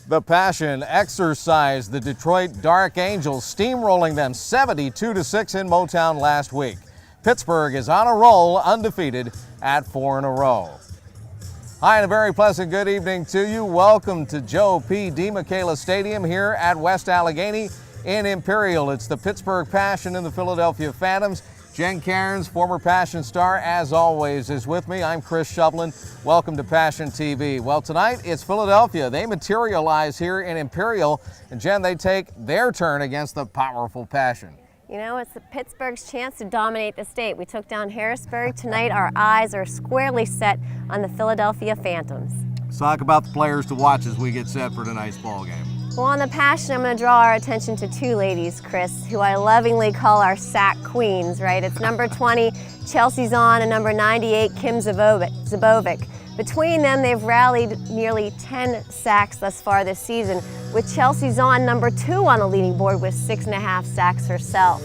The Passion exercised the Detroit Dark Angels, steamrolling them 72-6 in Motown last week. Pittsburgh is on a roll, undefeated at 4 in a row. Hi, and a very pleasant good evening to you. Welcome to Joe P. DiMichela Stadium here at West Allegheny in Imperial. It's the Pittsburgh Passion and the Philadelphia Phantomz. Jen Cairns, former Passion star, as always, is with me. I'm Chris Shovlin. Welcome to Passion TV. Well, tonight it's Philadelphia. They materialize here in Imperial, and Jen, they take their turn against the powerful Passion. You know, it's Pittsburgh's chance to dominate the state. We took down Harrisburg. Tonight our eyes are squarely set on the Philadelphia Phantomz. Let's talk about the players to watch as we get set for tonight's ball game. Well, on the Passion, I'm going to draw our attention to two ladies, Chris, who I lovingly call our sack queens, right? It's number 20, Chelsey Zahn, and number 98, Kim Zabovic. Between them, they've rallied nearly 10 sacks thus far this season, with Chelsey Zahn number 2 on the leading board with 6.5 sacks herself.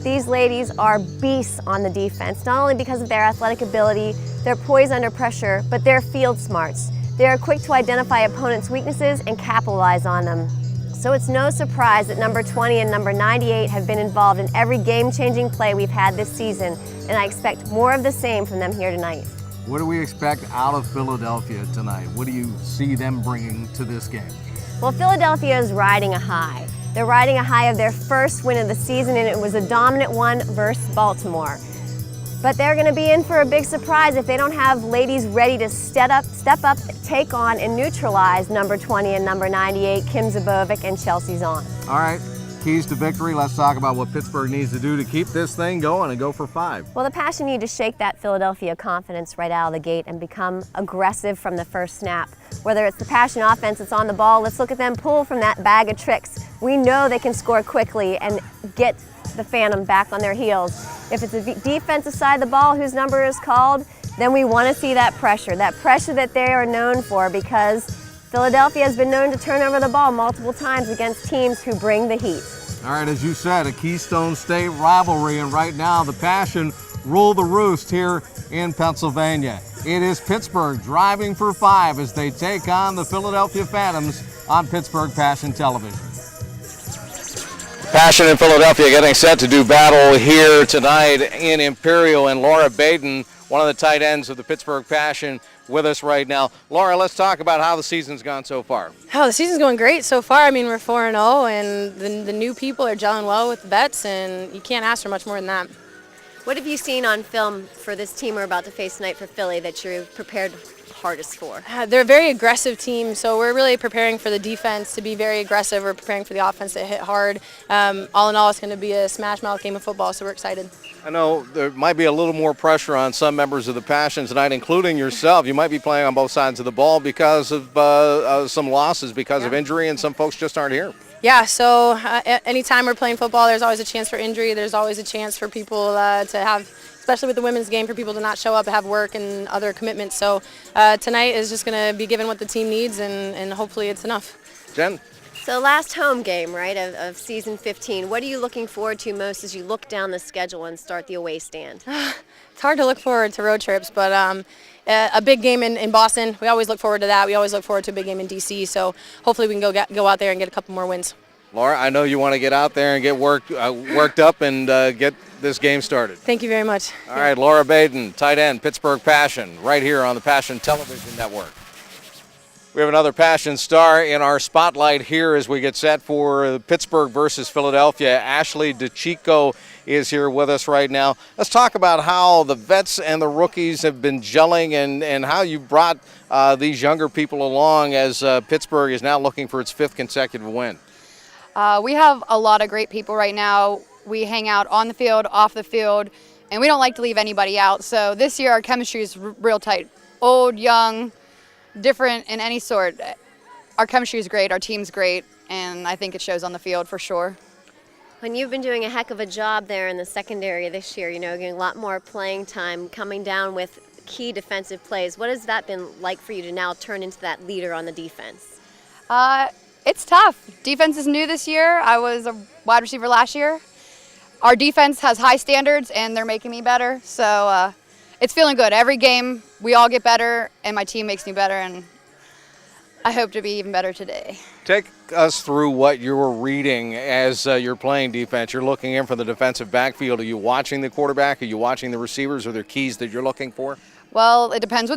These ladies are beasts on the defense, not only because of their athletic ability, their poise under pressure, but their field smarts. They are quick to identify opponents' weaknesses and capitalize on them. So it's no surprise that number 20 and number 98 have been involved in every game-changing play we've had this season, and I expect more of the same from them here tonight. What do we expect out of Philadelphia tonight? What do you see them bringing to this game? Well, Philadelphia is riding a high. They're riding a high of their first win of the season, and it was a dominant one versus Baltimore. But they're going to be in for a big surprise if they don't have ladies ready to step up, take on, and neutralize number 20 and number 98, Kim Zabovic and Chelsey Zahn. All right, keys to victory. Let's talk about what Pittsburgh needs to do to keep this thing going and go for 5. Well, the Passion need to shake that Philadelphia confidence right out of the gate and become aggressive from the first snap. Whether it's the Passion offense that's on the ball, let's look at them pull from that bag of tricks. We know they can score quickly and get the Phantom back on their heels. If it's a defensive side of the ball whose number is called, then we want to see that pressure that they are known for, because Philadelphia has been known to turn over the ball multiple times against teams who bring the heat. All right, as you said, a Keystone State rivalry, and right now the Passion rule the roost here in Pennsylvania. It is Pittsburgh driving for 5 as they take on the Philadelphia Phantomz on Pittsburgh Passion Television. Passion in Philadelphia getting set to do battle here tonight in Imperial, and Laura Baden, one of the tight ends of the Pittsburgh Passion, with us right now. Laura, let's talk about how the season's gone so far. Oh, the season's going great so far. I mean, we're 4-0, and the new people are gelling well with the vets, and you can't ask for much more than that. What have you seen on film for this team we're about to face tonight for Philly that you're prepared hardest for? They're a very aggressive team, so we're really preparing for the defense to be very aggressive. We're preparing for the offense to hit hard. All in all, it's going to be a smash-mouth game of football, so we're excited. I know there might be a little more pressure on some members of the Passion tonight, including yourself. You might be playing on both sides of the ball because of some losses because of injury, and some folks just aren't here. Yeah, so anytime we're playing football, there's always a chance for injury. There's always a chance for people to have, especially with the women's game, for people to not show up, have work and other commitments. So tonight is just going to be given what the team needs, and hopefully it's enough. Jen? So last home game, right, of season 15. What are you looking forward to most as you look down the schedule and start the away stand? It's hard to look forward to road trips, but a big game in Boston, we always look forward to that. We always look forward to a big game in D.C., so hopefully we can go out there and get a couple more wins. Laura, I know you want to get out there and get worked up and get this game started. Thank you very much. All right, Laura Baden, tight end, Pittsburgh Passion, right here on the Passion Television Network. We have another Passion star in our spotlight here as we get set for Pittsburgh versus Philadelphia. Ashley Decicco is here with us right now. Let's talk about how the vets and the rookies have been gelling and how you brought these younger people along as Pittsburgh is now looking for its 5th consecutive win. We have a lot of great people right now. We hang out on the field, off the field, and we don't like to leave anybody out. So this year our chemistry is real tight. Old, young, different in any sort. Our chemistry is great, our team's great, and I think it shows on the field for sure. When you've been doing a heck of a job there in the secondary this year, you know, getting a lot more playing time, coming down with key defensive plays, what has that been like for you to now turn into that leader on the defense? It's tough. Defense is new this year. I was a wide receiver last year. Our defense has high standards, and they're making me better. So it's feeling good. Every game, we all get better, and my team makes me better. And I hope to be even better today. Take us through what you were reading as you're playing defense. You're looking in for the defensive backfield. Are you watching the quarterback? Are you watching the receivers? Are there keys that you're looking for? Well, it depends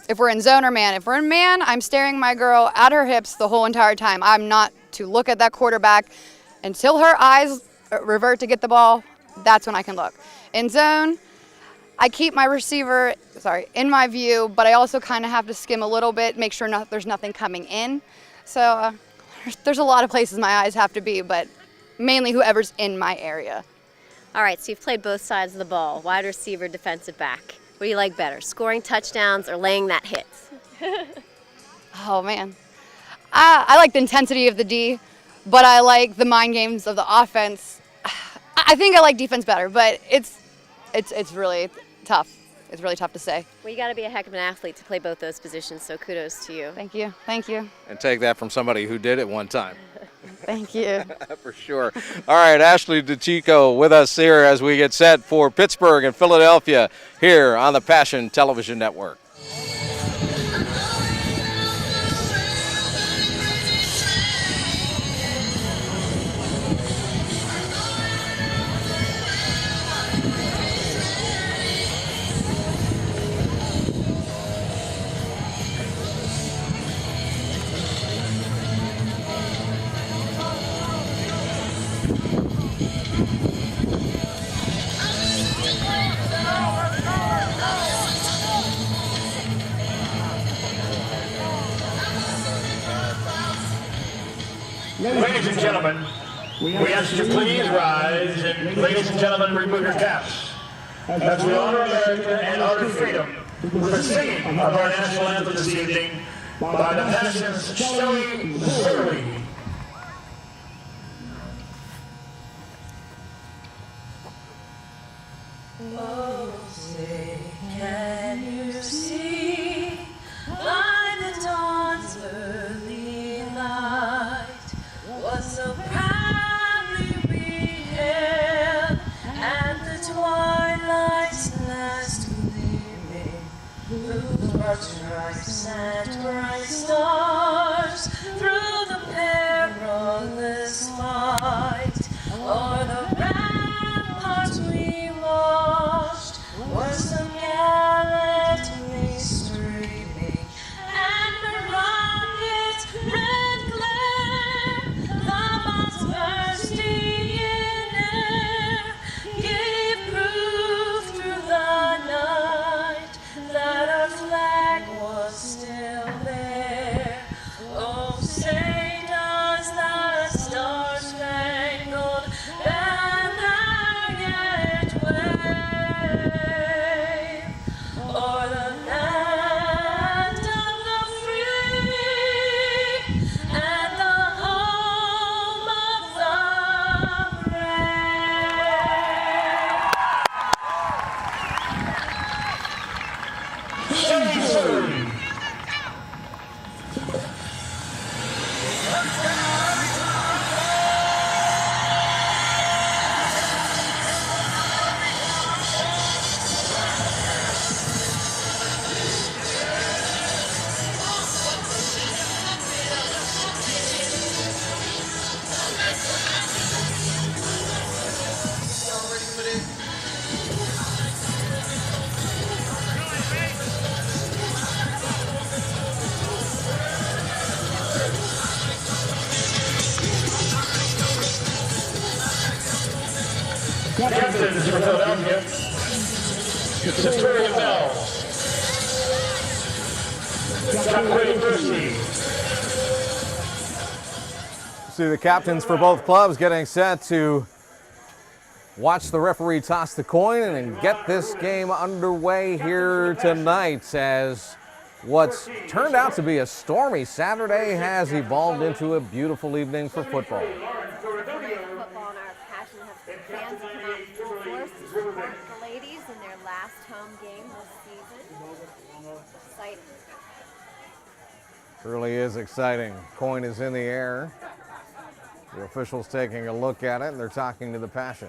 if we're in zone or man. If we're in man, I'm staring my girl at her hips the whole entire time. I'm not to look at that quarterback until her eyes revert to get the ball. That's when I can look. In zone, I keep my receiver, in my view, but I also kind of have to skim a little bit, make sure there's nothing coming in. So there's a lot of places my eyes have to be, but mainly whoever's in my area. All right, so you've played both sides of the ball, wide receiver, defensive back. What do you like better, scoring touchdowns or laying that hit? Oh, man. I like the intensity of the D, but I like the mind games of the offense. I think I like defense better, but it's really tough. It's really tough to say. Well, you got to be a heck of an athlete to play both those positions, so kudos to you. Thank you. Thank you. And take that from somebody who did it one time. Thank you. For sure. All right, Ashley Decicco with us here as we get set for Pittsburgh and Philadelphia here on the Passion Television Network. Ladies and gentlemen, we ask you to please rise, and ladies and gentlemen, remove your caps as we honor America and honor freedom with the singing of our national anthem this evening by the Phantomz showing clearly. Oh, say, can you see by the dawn's early light what so proudly we hailed, and the twilight's last gleaming, moved our stripes and bright stars through the perilous fight, o'er the ramparts we watched, were some gallantly streaming, and the rocket's red glare, the bombs bursting in air, gave proof through the night that our flag was still there. Oh, say does the star-spangled banner yet wave o'er the land of the free and the home of the brave. Captains for Philadelphia, Courtney Bender, Courtney Bender. See the captains for both clubs getting set to watch the referee toss the coin and get this game underway here tonight, as what's turned out to be a stormy Saturday has evolved into a beautiful evening for football. Football and our passion have fans come out in full force to support the ladies in their last home game this season. Exciting. Really is exciting. Coin is in the air. The officials taking a look at it, and they're talking to the Passion.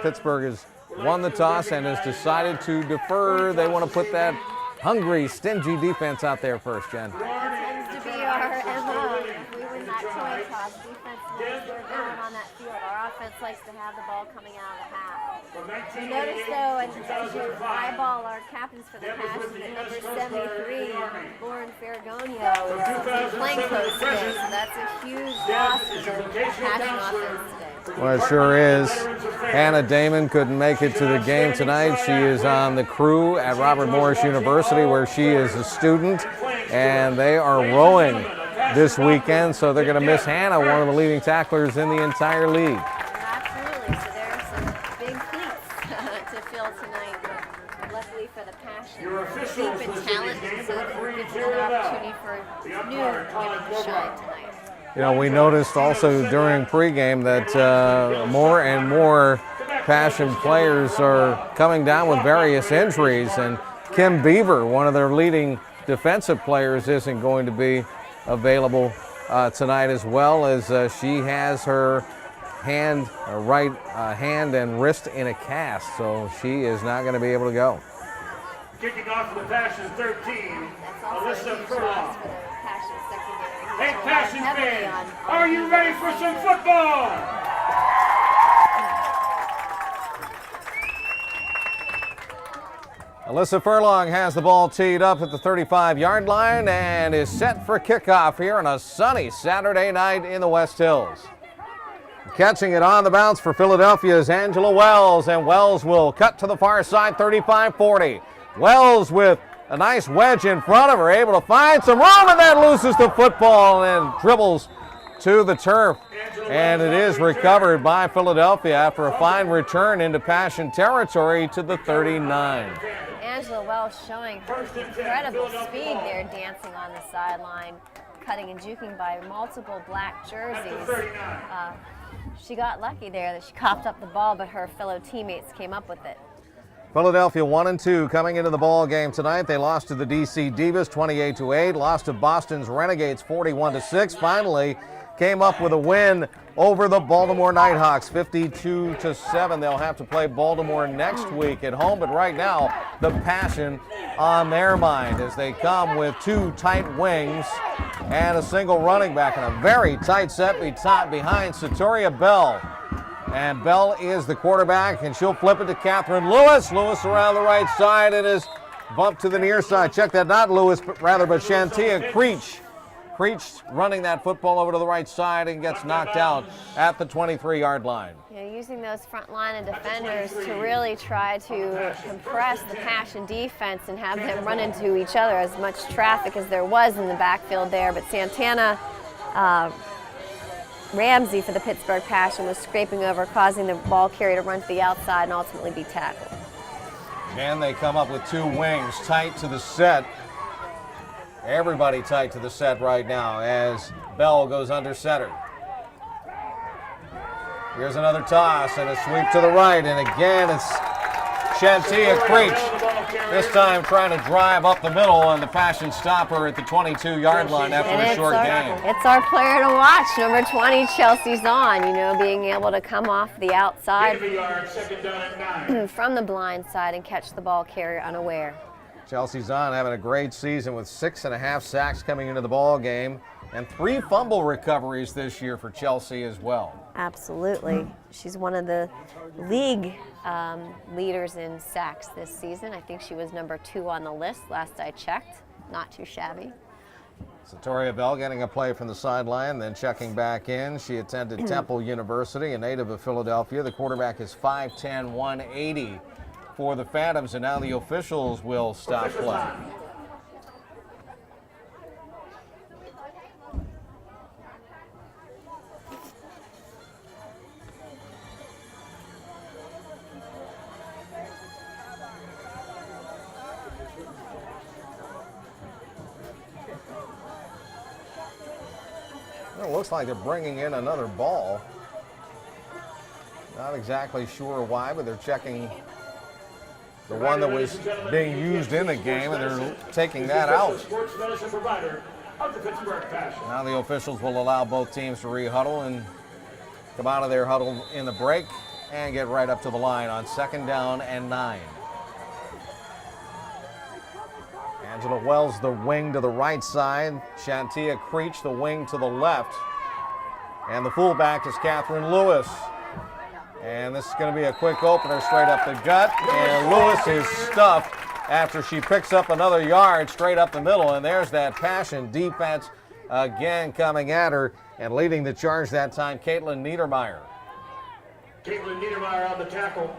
Pittsburgh has won the toss and has decided to defer. They want to put that hungry, stingy defense out there first, Jen. That tends to be our As defense knows they're going on that field. Our offense likes to have the ball coming out of the half. You notice though, and as you eyeball our captains for the passes, that number 73, Lauren Ferragonio, is playing close today, so that's a huge loss for the passion offense today. Well, it sure is. Hannah Damon couldn't make it to the game tonight. She is on the crew at Robert Morris University where she is a student, and they are rowing this weekend, so they're going to miss Hannah, one of the leading tacklers in the entire league. Absolutely, so there are some big cleats to fill tonight, but luckily for the passion, deep in talent, so it gives another opportunity for new women to shine tonight. You know, we noticed also during pregame that more and more Passion players are coming down with various injuries, and Kim Beaver, one of their leading defensive players, isn't going to be available tonight, as well as she has her right hand and wrist in a cast, so she is not going to be able to go. Kicking off for the Passion 13, That's also a Alyssa huge Furlong. loss for the Passion secondary. Hey, Passion Heavily fans, on are you ready for some football? Alyssa Furlong has the ball teed up at the 35-yard line and is set for kickoff here on a sunny Saturday night in the West Hills. Catching it on the bounce for Philadelphia is Angela Wells, and Wells will cut to the far side, 35-40. Wells with a nice wedge in front of her, able to find some room, and that loses the football and dribbles to the turf. And it is recovered by Philadelphia after a fine return into Passion territory to the 39. Angela Wells showing her incredible speed there, dancing on the sideline, cutting and juking by multiple black jerseys. She got lucky there that she coughed up the ball, but her fellow teammates came up with it. Philadelphia 1-2 coming into the ball game tonight. They lost to the DC Divas 28-8, lost to Boston's Renegades 41-6. Finally came up with a win over the Baltimore Nighthawks 52-7. They'll have to play Baltimore next week at home, but right now the Passion on their mind as they come with two tight wings and a single running back and a very tight set behind Satoria Bell. And Bell is the quarterback, and she'll flip it to Catherine Lewis. Lewis around the right side and is bumped to the near side. Check that, not Lewis, but Shantia Creech. Creech running that football over to the right side and gets knocked out at the 23-yard line. You know, using those front line of defenders to really try to compress the Passion defense and have them run into each other, as much traffic as there was in the backfield there. But Santana Ramsey for the Pittsburgh Passion was scraping over, causing the ball carrier to run to the outside and ultimately be tackled. And they come up with two wings tight to the set. Everybody tight to the set right now as Bell goes under center. Here's another toss and a sweep to the right, and again it's Shantia Creech, this time trying to drive up the middle, and the Passion stopper at the 22-yard line after a short game. It's our player to watch, number 20, Chelsea Zahn, you know, being able to come off the outside from the blind side and catch the ball carrier unaware. Chelsea Zahn having a great season with 6.5 sacks coming into the ball game and 3 fumble recoveries this year for Chelsea as well. Absolutely. She's one of the league leaders in sacks this season. I think she was number 2 on the list last I checked. Not too shabby. Satoria Bell getting a play from the sideline, then checking back in. She attended Temple University, a native of Philadelphia. The quarterback is 5'10", 180 for the Phantomz, and now the officials will stop play. Well, it looks like they're bringing in another ball. Not exactly sure why, but they're checking the one that was being used in the game, and they're taking that out. Now the officials will allow both teams to re-huddle and come out of their huddle in the break and get right up to the line on 2nd down and 9. Angela Wells, the wing to the right side. Shantia Creech, the wing to the left. And the fullback is Catherine Lewis. And this is going to be a quick opener straight up the gut. And Lewis is stuffed after she picks up another yard straight up the middle. And there's that Passion defense again coming at her. And leading the charge that time, Caitlin Niedermeyer. Caitlin Niedermeyer on the tackle.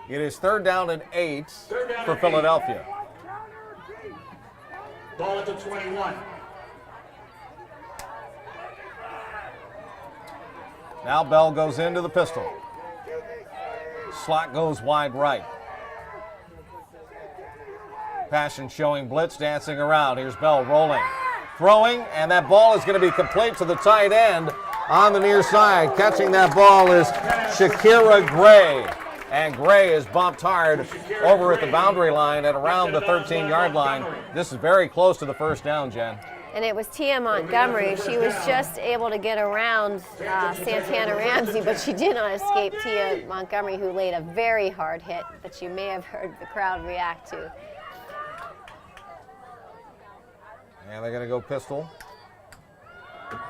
It is 3rd down and 8 Third down for and Philadelphia. Ball at the 21. Now Bell goes into the pistol. Slot goes wide right. Passion showing blitz, dancing around. Here's Bell rolling, throwing, and that ball is going to be complete to the tight end on the near side. Catching that ball is Shakira Gray. And Gray is bumped hard over at the boundary line at around the 13-yard line. This is very close to the first down, Jen. And it was Tia Montgomery. She was just able to get around Santana Ramsey, but she did not escape Tia Montgomery, who laid a very hard hit that you may have heard the crowd react to. And they're going to go pistol.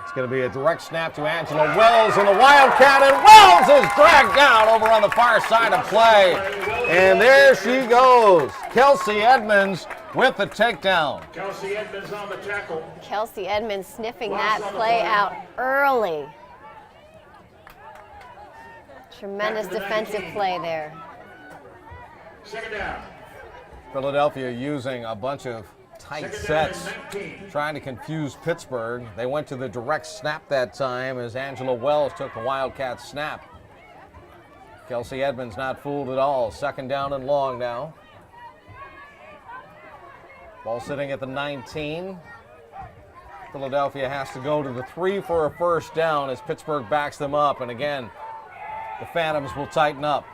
It's going to be a direct snap to Angela Wells in the Wildcat, and Wells is dragged down over on the far side of play. And there she goes, Kelsey Edmonds with the takedown. Kelsey Edmonds on the tackle. Kelsey Edmonds sniffing that play out early. Tremendous defensive play there. 2nd down. Philadelphia using a bunch of tight sets, trying to confuse Pittsburgh. They went to the direct snap that time as Angela Wells took the Wildcat snap. Kelsey Edmonds not fooled at all. 2nd down and long now. Ball sitting at the 19. Philadelphia has to go to the 3 for a first down as Pittsburgh backs them up. And again, the Phantomz will tighten up.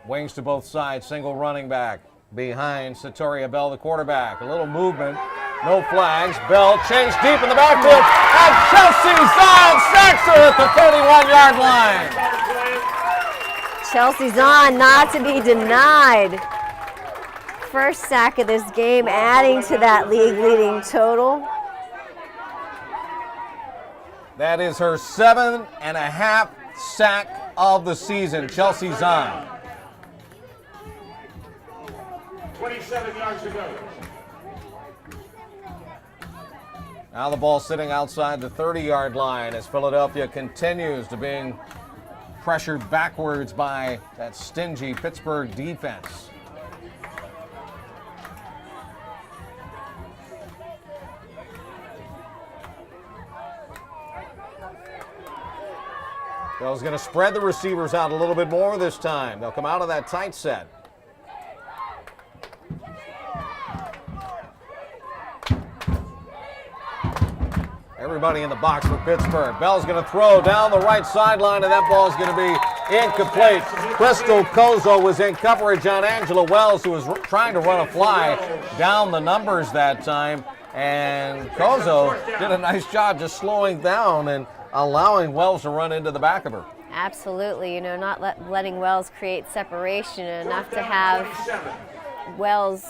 Wings to both sides, single running back. Behind Satoria Bell, the quarterback. A little movement, no flags. Bell chased deep in the backfield, and Chelsea Zahn sacks her at the 31-yard line. Chelsea Zahn not to be denied. First sack of this game, adding to that league-leading total. That is her 7.5 sack of the season, Chelsea Zahn. 27 yards to go. Now the ball sitting outside the 30-yard line as Philadelphia continues to being pressured backwards by that stingy Pittsburgh defense. Bell's going to spread the receivers out a little bit more this time. They'll come out of that tight set. Everybody in the box for Pittsburgh. Bell's going to throw down the right sideline, and that ball is going to be incomplete. Crystal Kozo was in coverage on Angela Wells, who was trying to run a fly down the numbers that time. And Kozo did a nice job just slowing down and allowing Wells to run into the back of her. Absolutely, you know, not letting Wells create separation enough to have Wells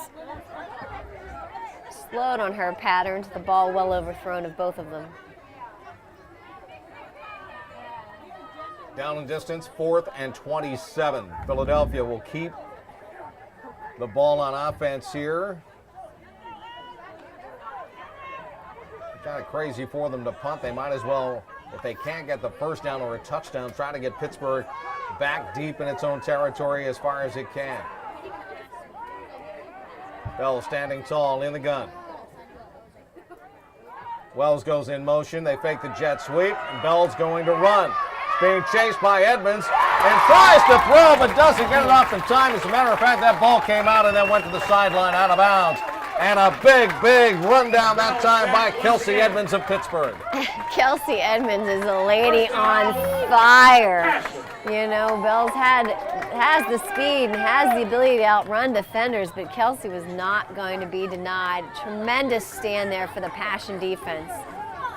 slowed on her pattern to the ball well overthrown of both of them. Down in distance, 4th and 27. Philadelphia will keep the ball on offense here. Kind of crazy for them to punt. They might as well, if they can't get the first down or a touchdown, try to get Pittsburgh back deep in its own territory as far as it can. Bell standing tall in the gun. Wells goes in motion. They fake the jet sweep, and Bell's going to run. It's being chased by Edmonds and tries to throw, but doesn't get it off in time. As a matter of fact, that ball came out and then went to the sideline out of bounds. And a big, big rundown that time by Kelsey Edmonds of Pittsburgh. Kelsey Edmonds is a lady on fire. You know, Bell's has the speed and has the ability to outrun defenders, but Kelsey was not going to be denied. Tremendous stand there for the Passion defense.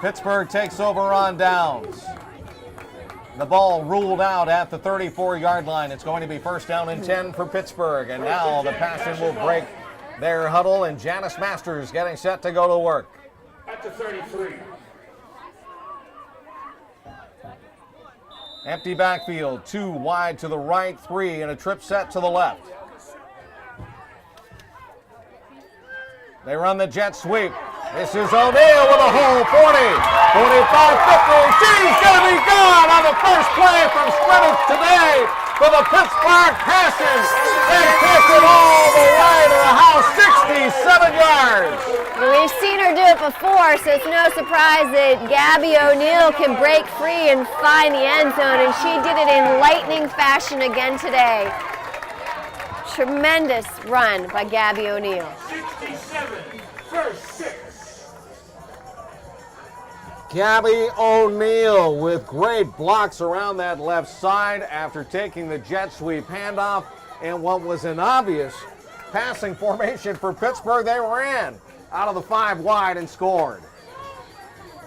Pittsburgh takes over on downs. The ball ruled out at the 34-yard line. It's going to be first down and 10 for Pittsburgh. And now the Passion will break their huddle, and Janice Masters getting set to go to work. the 33. Empty backfield, 2 wide to the right, 3, and a trip set to the left. They run the jet sweep. This is O'Neal with a hole, 40, 45, 50. She's going to be gone on the first play from scrimmage today for the Pittsburgh Passions. They kick it all the way to the house, 67 yards. We've seen her do it before, so it's no surprise that Gabby O'Neal can break free and find the end zone, and she did it in lightning fashion again today. Tremendous run by Gabby O'Neal. 67, first 6. Gabby O'Neal with great blocks around that left side after taking the jet sweep handoff in what was an obvious passing formation for Pittsburgh. They ran out of the 5 wide and scored.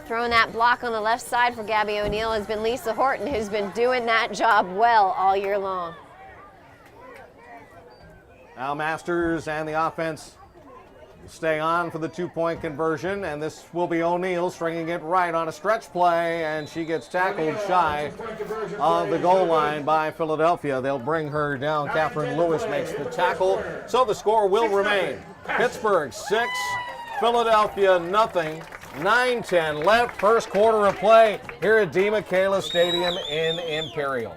Throwing that block on the left side for Gabby O'Neal has been Lisa Horton, who's been doing that job well all year long. Now Masters and the offense stay on for the 2-point conversion, and this will be O'Neal stringing it right on a stretch play, and she gets tackled shy of the goal line by Philadelphia. They'll bring her down. Catherine Lewis makes the tackle, so the score will remain Pittsburgh 6, Philadelphia nothing. 9:10 left, first quarter of play here at DeMichaela Stadium in Imperial.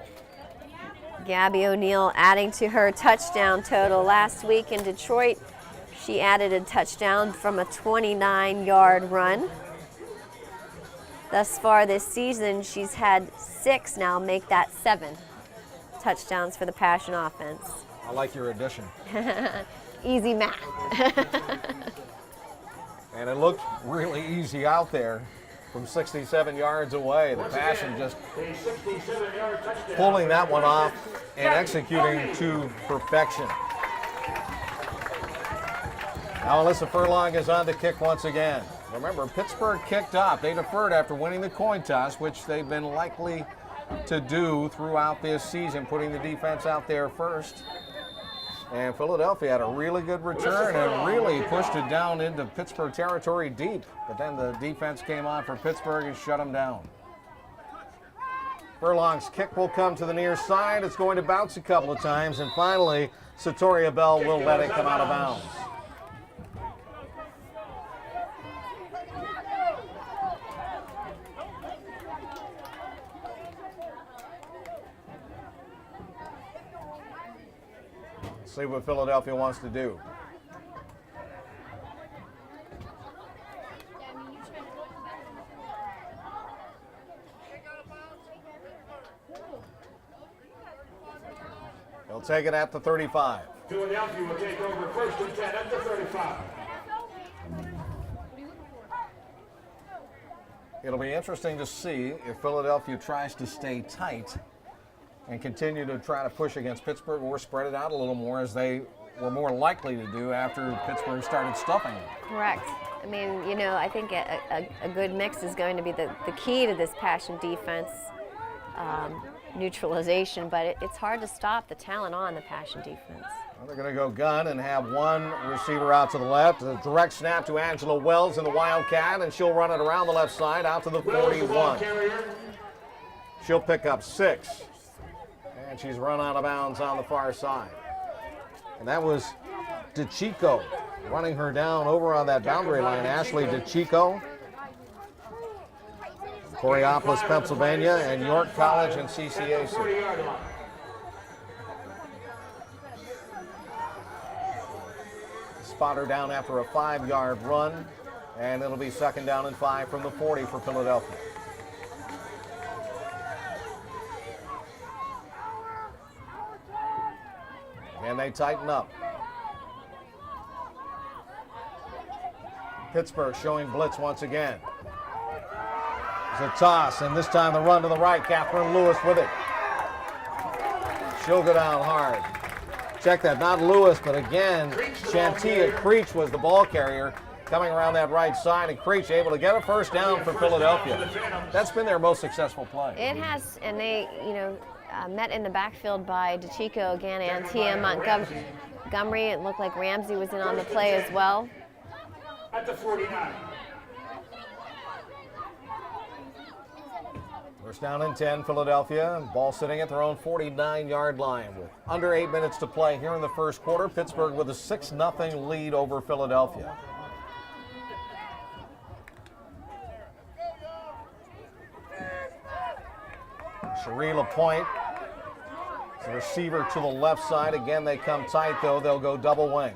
Gabby O'Neal adding to her touchdown total. Last week in Detroit, she added a touchdown from a 29-yard run. Thus far this season, she's had 6 now, make that 7 touchdowns for the Passion offense. I like your addition. Easy math. And it looked really easy out there from 67 yards away. The Passion just pulling that one off and executing to perfection. Now Alyssa Furlong is on to kick once again. Remember, Pittsburgh kicked off. They deferred after winning the coin toss, which they've been likely to do throughout this season, putting the defense out there first. And Philadelphia had a really good return and really pushed it down into Pittsburgh territory deep. But then the defense came on for Pittsburgh and shut them down. Furlong's kick will come to the near side. It's going to bounce a couple of times, and finally, Satoria Bell will let it come out of bounds. See what Philadelphia wants to do. They'll take it at the 35. Philadelphia will take over first and 10 at the 35. It'll be interesting to see if Philadelphia tries to stay tight and continue to try to push against Pittsburgh or spread it out a little more, as they were more likely to do after Pittsburgh started stuffing them. Correct. I mean, you know, I think a good mix is going to be the key to this Passion defense, neutralization, but it's hard to stop the talent on the Passion defense. Well, they're going to go gun and have one receiver out to the left. A direct snap to Angela Wells in the Wildcat, and she'll run it around the left side out to the 41. She'll pick up 6. And she's run out of bounds on the far side. And that was Decicco running her down over on that boundary line. Ashley Decicco, Coraopolis, Pennsylvania, and York College and CCAC. Spot her down after a 5-yard run, and it'll be second down and 5 from the 40 for Philadelphia. And they tighten up. Pittsburgh showing blitz once again. It's a toss, and this time the run to the right. Catherine Lewis with it. She'll go down hard. Check that, not Lewis, but again, Shantia Creech was the ball carrier coming around that right side, and Creech able to get a first down for Philadelphia. That's been their most successful play. It has, and they, you know, met in the backfield by Decicco again and Tia Montgomery. It looked like Ramsey was in on the play as well. At the 49. First down and 10, Philadelphia. Ball sitting at their own 49-yard line with under 8 minutes to play here in the first quarter. Pittsburgh with a 6-0 lead over Philadelphia. Cherie LaPointe, the receiver to the left side. Again, they come tight, though. They'll go double wing.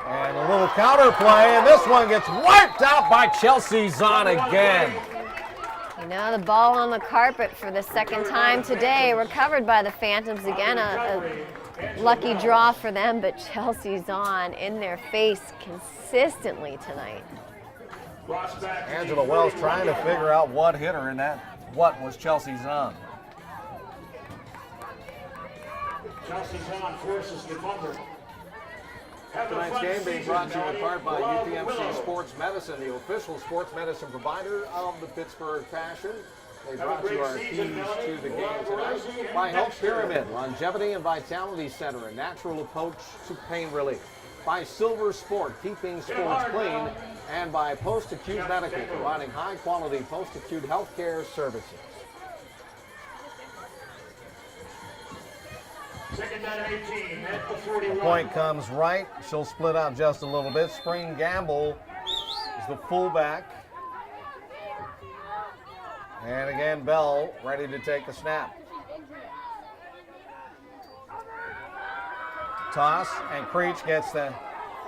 And a little counter play, and this one gets wiped out by Kelsey Zahn again. You know, the ball on the carpet for the second time today, recovered by the Phantomz. Again, a lucky draw for them, but Kelsey's on in their face consistently tonight. Angela Wells trying to figure out what hit her, and that what was Chelsea Zahn. Chelsea Zahn forces the fumble. Tonight's game being brought to you in part by UPMC Sports Medicine, the official sports medicine provider of the Pittsburgh Passion. They brought you our keys to the game tonight by Health Pyramid, Longevity and Vitality Center, a natural approach to pain relief. By Silver Sport, keeping sports clean, and by Post-Acute Medical, providing high-quality post-acute health care services. Second down and 18 at the 41. Point comes right. She'll split out just a little bit. Spring Gamble is the fullback. And again, Bell ready to take the snap. Toss, and Creech gets the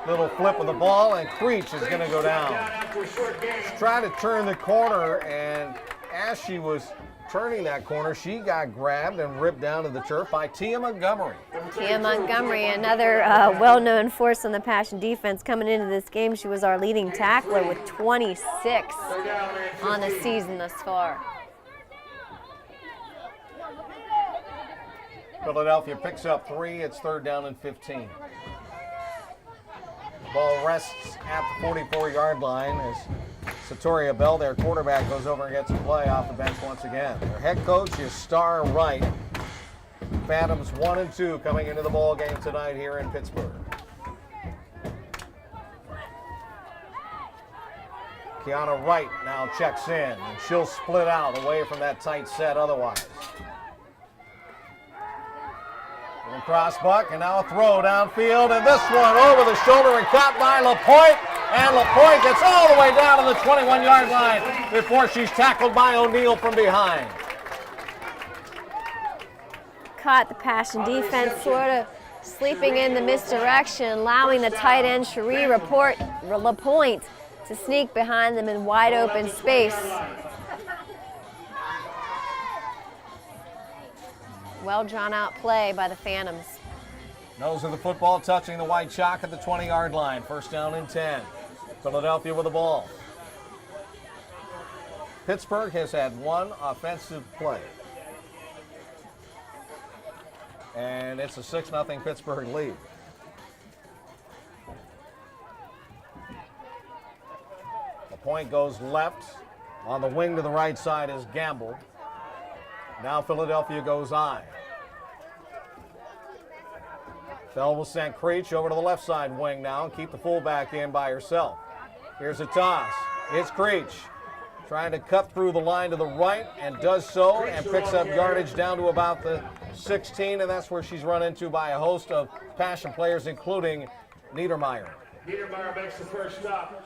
little flip of the ball, and Creech is going to go down. She's trying to turn the corner, and as she was turning that corner, she got grabbed and ripped down to the turf by Tia Montgomery. Tia Montgomery, another well-known force on the Passion defense coming into this game. She was our leading tackler with 26 on the season thus far. Philadelphia picks up 3. It's third down and 15. Ball rests at the 44-yard line as Satoria Bell, their quarterback, goes over and gets a play off the bench once again. Their head coach is Star Wright. Phantomz 1-2 coming into the ball game tonight here in Pittsburgh. Kiana Wright now checks in, and she'll split out away from that tight set otherwise. Cross buck, and now a throw downfield, and this one over the shoulder and caught by LaPointe, and LaPointe gets all the way down to the 21-yard line before she's tackled by O'Neal from behind. Caught the Passion defense sort of sleeping in the misdirection, allowing the tight end Cherie LaPointe to sneak behind them in wide open space. Well drawn out play by the Phantomz. Nose of the football touching the white chalk at the 20-yard line. First down and 10. Philadelphia with the ball. Pittsburgh has had one offensive play. And it's a 6-0 Pittsburgh lead. The point goes left. On the wing to the right side is Gamble. Now Philadelphia goes I. Bell will send Creech over to the left side wing now and keep the fullback in by herself. Here's a toss. It's Creech trying to cut through the line to the right and does so and picks up yardage down to about the 16, and that's where she's run into by a host of Passion players, including Niedermeyer. Niedermeyer makes the first stop.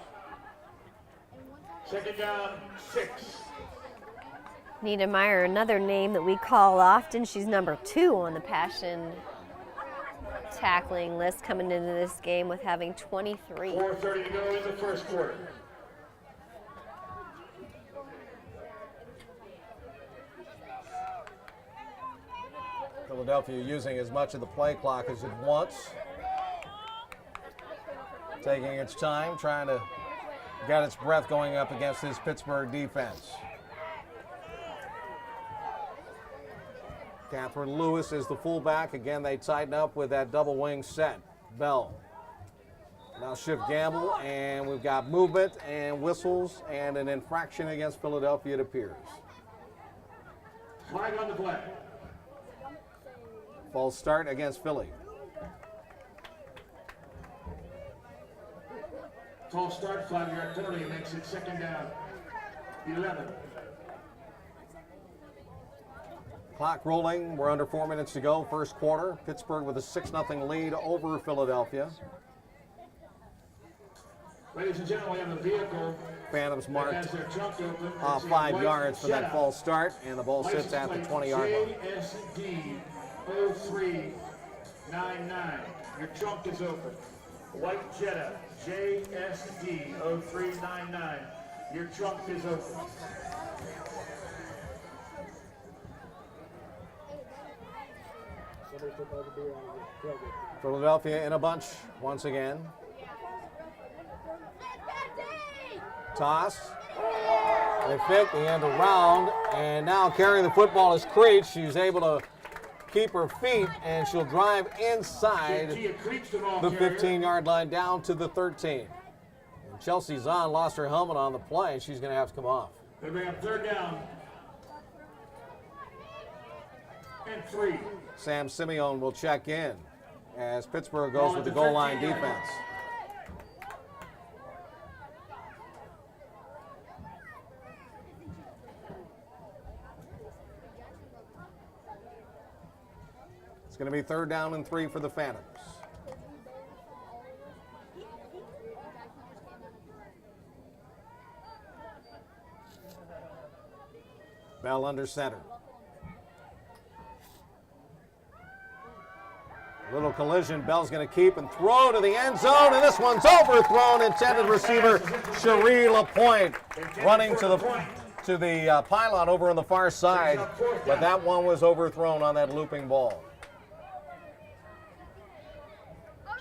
Second down, 6. Niedermeyer, another name that we call often. She's number 2 on the Passion tackling list coming into this game with having 23. 4:30 to go in the first quarter. Philadelphia using as much of the play clock as it wants. Taking its time, trying to get its breath going up against this Pittsburgh defense. Catherine Lewis is the fullback. Again, they tighten up with that double wing set. Bell. Now shift Gamble, and we've got movement and whistles and an infraction against Philadelphia, it appears. Flag on the play. False start against Philly. False start, 5-yard penalty makes it second down. 11. Clock rolling. We're under 4 minutes to go. First quarter. Pittsburgh with a 6-0 lead over Philadelphia. Ladies and gentlemen, we have a vehicle. Phantomz that marked has their trunk open. off It's 5 white yards for that Jetta. false start, and the ball sits at the 20-yard line. JSD 0399. Your trunk is open. White Jetta, JSD 0399. Your trunk is open. Philadelphia in a bunch once again. Toss. They fit the end around, and now carrying the football is Creech. She's able to keep her feet, and she'll drive inside the 15-yard line down to the 13. And Chelsea Zahn lost her helmet on the play. She's going to have to come off. They bring up third down. And 3. Sam Simeone will check in as Pittsburgh goes with the goal line defense. It's going to be third down and 3 for the Phantomz. Bell under center. Little collision. Bell's going to keep and throw to the end zone, and this one's overthrown. Intended receiver Cherie Lapointe running to the pylon over on the far side, but that one was overthrown on that looping ball.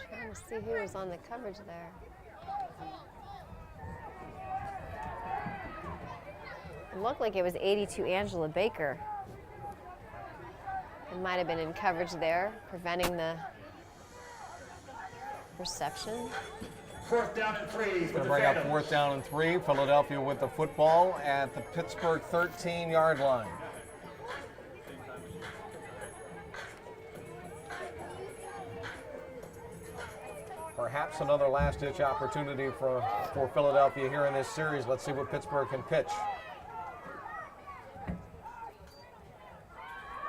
Trying to see who was on the coverage there. It looked like it was 82 Angela Baker. It might have been in coverage there, preventing the reception. Fourth down and 3. Going to bring up fourth down and 3. Philadelphia with the football at the Pittsburgh 13-yard line. Perhaps another last-ditch opportunity for Philadelphia here in this series. Let's see what Pittsburgh can pitch.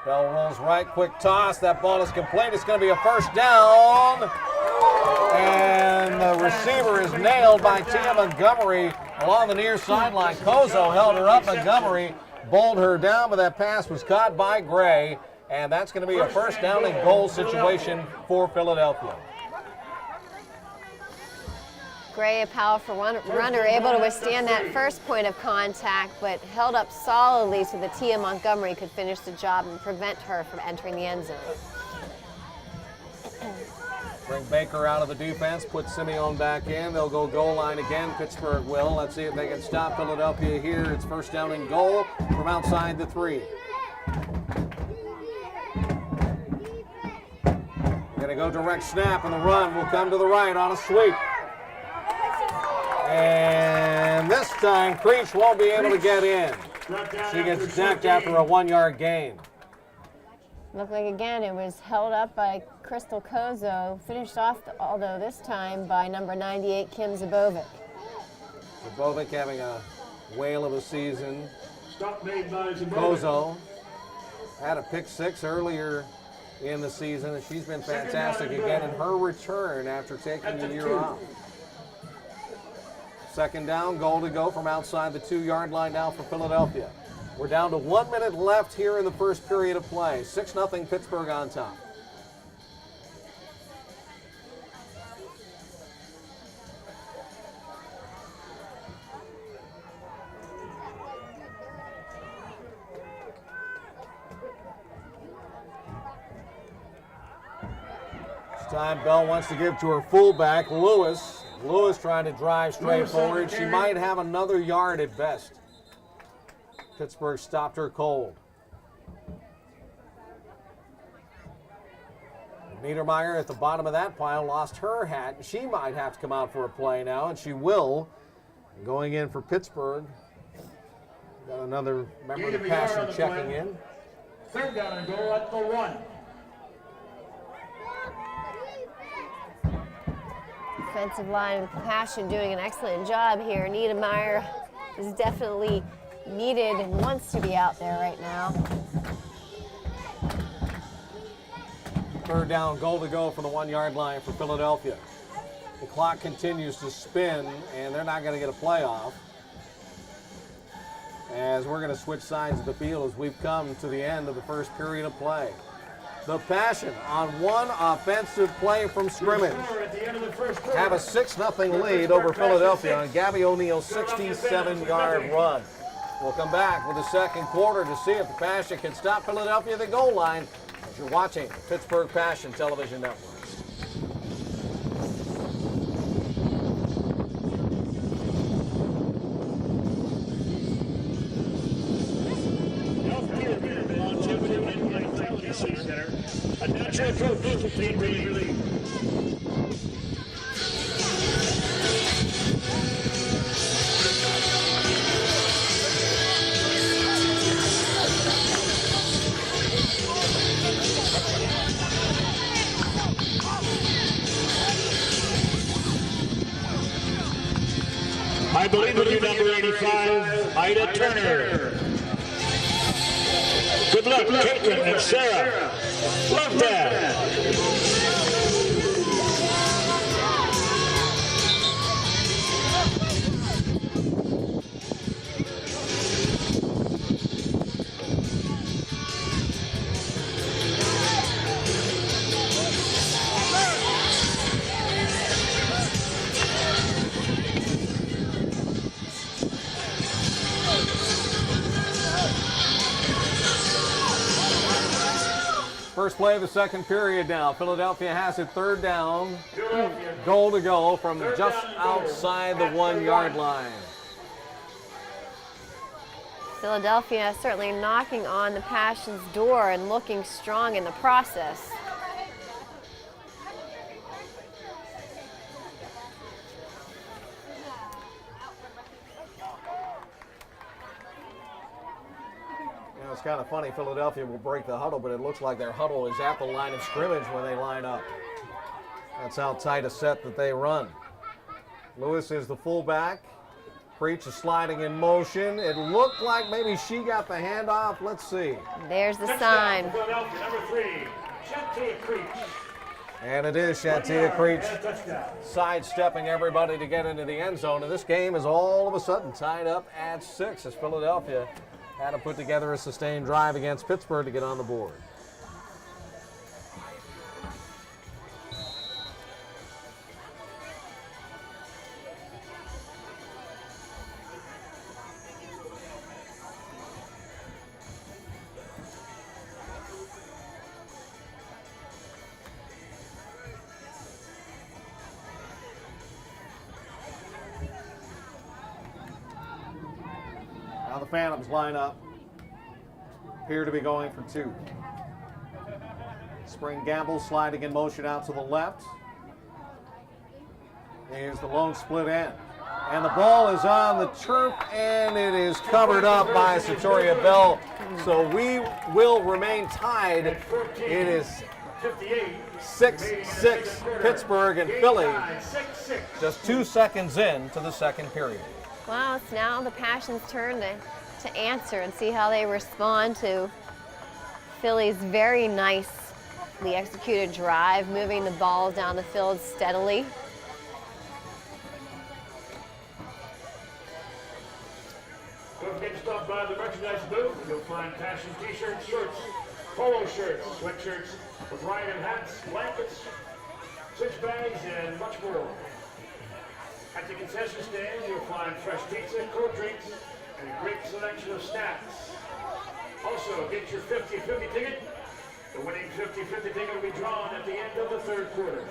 Bell rolls right, quick toss. That ball is complete. It's going to be a first down. And the receiver is nailed by Tia Montgomery along the near sideline. Kozo held her up. Montgomery bowled her down, but that pass was caught by Gray. And that's going to be a first down and goal situation for Philadelphia. Gray, a powerful runner, able to withstand that first point of contact, but held up solidly so that Tia Montgomery could finish the job and prevent her from entering the end zone. Bring Baker out of the defense, put Simeone back in. They'll go goal line again. Pittsburgh will. Let's see if they can stop Philadelphia here. It's first down and goal from outside the 3. Going to go direct snap, and the run will come to the right on a sweep. And this time, Creech won't be able to get in. She gets decked after a 1-yard gain. Looked like, again, it was held up by Crystal Kozo, finished off, although this time, by number 98, Kim Zabovic. Zabovic having a whale of a season. Stop made by Zabovic. Kozo had a pick 6 earlier in the season, and she's been fantastic again in her return after taking the year off. Second down, goal to go from outside the 2-yard line now for Philadelphia. We're down to 1 minute left here in the first period of play. 6-0 Pittsburgh on top. This time Bell wants to give to her fullback, Lewis. Lewis trying to drive straight forward. She might have another yard at best. Pittsburgh stopped her cold. Niedermeyer at the bottom of that pile lost her hat. She might have to come out for a play now, and she will. Going in for Pittsburgh. Got another member of the passer checking in. Third down and goal at the 1. defensive line with Passion doing an excellent job here. Niedermeyer is definitely needed and wants to be out there right now. Third down, goal to go from the 1 yard line for Philadelphia. The clock continues to spin, and they're not going to get a playoff. As we're going to switch sides of the field as we've come to the end of the first period of play. The Passion on one offensive play from scrimmage have a 6-0 lead over Philadelphia on Gabby O'Neal's 67-yard run. We'll come back with the second quarter to see if the Passion can stop Philadelphia at the goal line as you're watching the Pittsburgh Passion Television Network. A natural approach to team relief. I believe it'll be number 85, Ida Turner. Good luck, Caitlin and Sarah. Love that. First play of the second period now. Philadelphia has it third down. Goal to go from just outside the 1 yard line. Philadelphia certainly knocking on the Passion's door and looking strong in the process. It's kind of funny, Philadelphia will break the huddle, but it looks like their huddle is at the line of scrimmage when they line up. That's how tight a set that they run. Lewis is the fullback. Creech is sliding in motion. It looked like maybe she got the handoff. Let's see. There's the sign. Philadelphia, number 3, Shantia Creech. And it is Shantia Creech sidestepping everybody to get into the end zone. And this game is all of a sudden tied up at 6 as Philadelphia had to put together a sustained drive against Pittsburgh to get on the board. Now the Phantomz line up. Appear to be going for 2. Spring Gamble sliding in motion out to the left. Here's the lone split end. And the ball is on the turf, and it is covered up by Satoria Bell. So we will remain tied. It is 6-6 Pittsburgh and Philly. Just 2 seconds in to the second period. Well, it's now the Passion's turn to answer and see how they respond to Philly's very nicely executed drive, moving the ball down the field steadily. Don't forget to stop by the merchandise booth. You'll find Passion t-shirts, shirts, polo shirts, sweatshirts, with Ryan hats, blankets, 6 bags, and much more. At the concession stand, you'll find fresh pizza, cold drinks, and a great selection of snacks. Also, get your 50-50 ticket. The winning 50-50 ticket will be drawn at the end of the third quarter.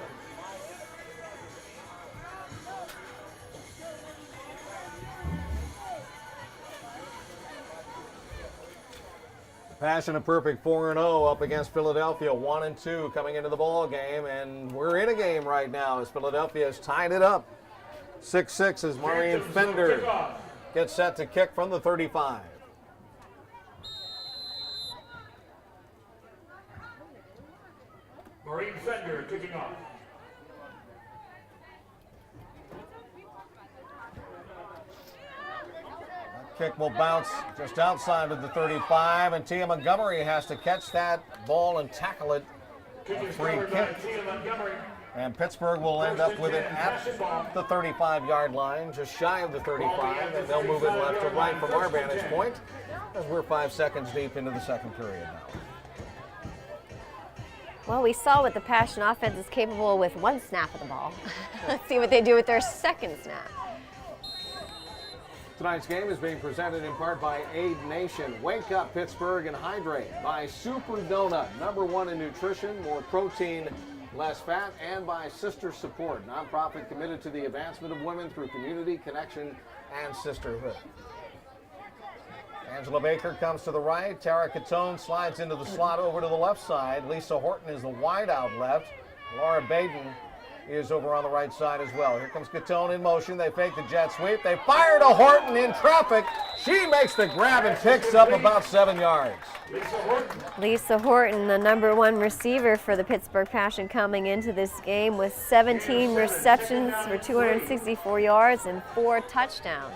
Passion a perfect 4-0 up against Philadelphia, 1-2 coming into the ball game, and we're in a game right now as Philadelphia has tied it up. 6-6 as Maureen Fender gets set to kick from the 35. Maureen Fender kicking off. Kick will bounce just outside of the 35, and Tia Montgomery has to catch that ball and tackle it. A free kick. And Pittsburgh will end up with it at the 35-yard line, just shy of the 35, and they'll move it left to right from our vantage point as we're 5 seconds deep into the second period now. Well, we saw what the Passion offense is capable with one snap of the ball. Let's see what they do with their second snap. Tonight's game is being presented in part by Aid Nation. Wake up, Pittsburgh, and hydrate. By Super Donut, #1 in nutrition, more protein, less fat, and by Sister Support, nonprofit committed to the advancement of women through community, connection, and sisterhood. Angela Baker comes to the right. Tara Catone slides into the slot over to the left side. Lisa Horton is the wide out left. Laura Baden is over on the right side as well. Here comes Catone in motion. They fake the jet sweep. They fire to Horton in traffic. She makes the grab and picks up about 7 yards. Lisa Horton, the #1 receiver for the Pittsburgh Passion coming into this game with 17 receptions for 264 yards and 4 touchdowns.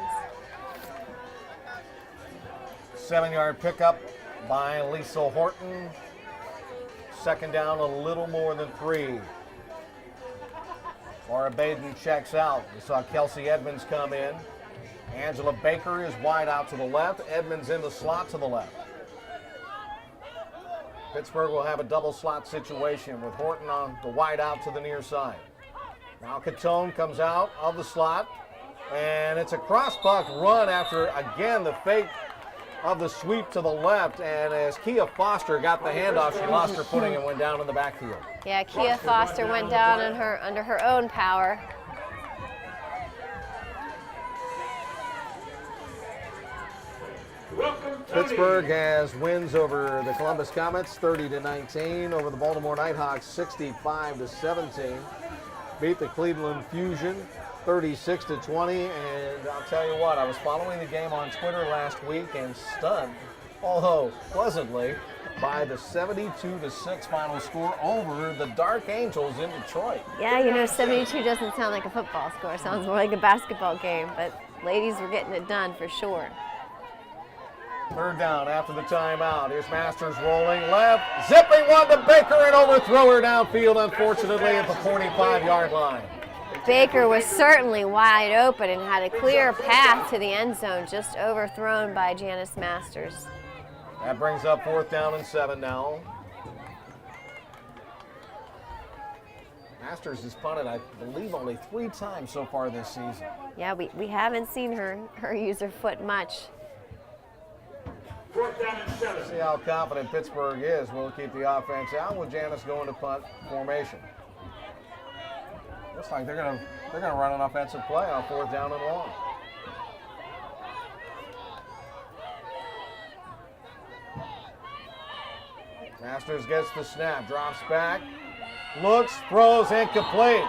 7-yard pickup by Lisa Horton. Second down, a little more than 3. Laura Baden checks out. We saw Kelsey Edmonds come in. Angela Baker is wide out to the left. Edmonds in the slot to the left. Pittsburgh will have a double slot situation with Horton on the wide out to the near side. Now Catone comes out of the slot, and it's a cross-buck run after, again, the fake of the sweep to the left, and as Kia Foster got the handoff, she lost her footing and went down in the backfield. Yeah, Kia Foster went down under her own power. Pittsburgh has wins over the Columbus Comets 30-19, over the Baltimore Nighthawks 65-17. Beat the Cleveland Fusion 36-20, and I'll tell you what, I was following the game on Twitter last week and stunned, although pleasantly, by the 72-6 final score over the Dark Angels in Detroit. Yeah, you know, 72 doesn't sound like a football score. It sounds more like a basketball game, but ladies were getting it done for sure. Third down after the timeout. Here's Masters rolling left, zipping one to Baker and overthrow her downfield, unfortunately, at the 45-yard line. Baker was certainly wide open and had a clear path to the end zone, just overthrown by Janice Masters. That brings up 4th down and 7 now. Masters has punted, I believe, only 3 times so far this season. Yeah, we haven't seen her use her foot much. 4th down and 7. See how confident Pittsburgh is. We'll keep the offense out with Janice going to punt formation. Looks like they're gonna run an offensive play on 4th down and long. Masters gets the snap, drops back, looks, throws, incomplete.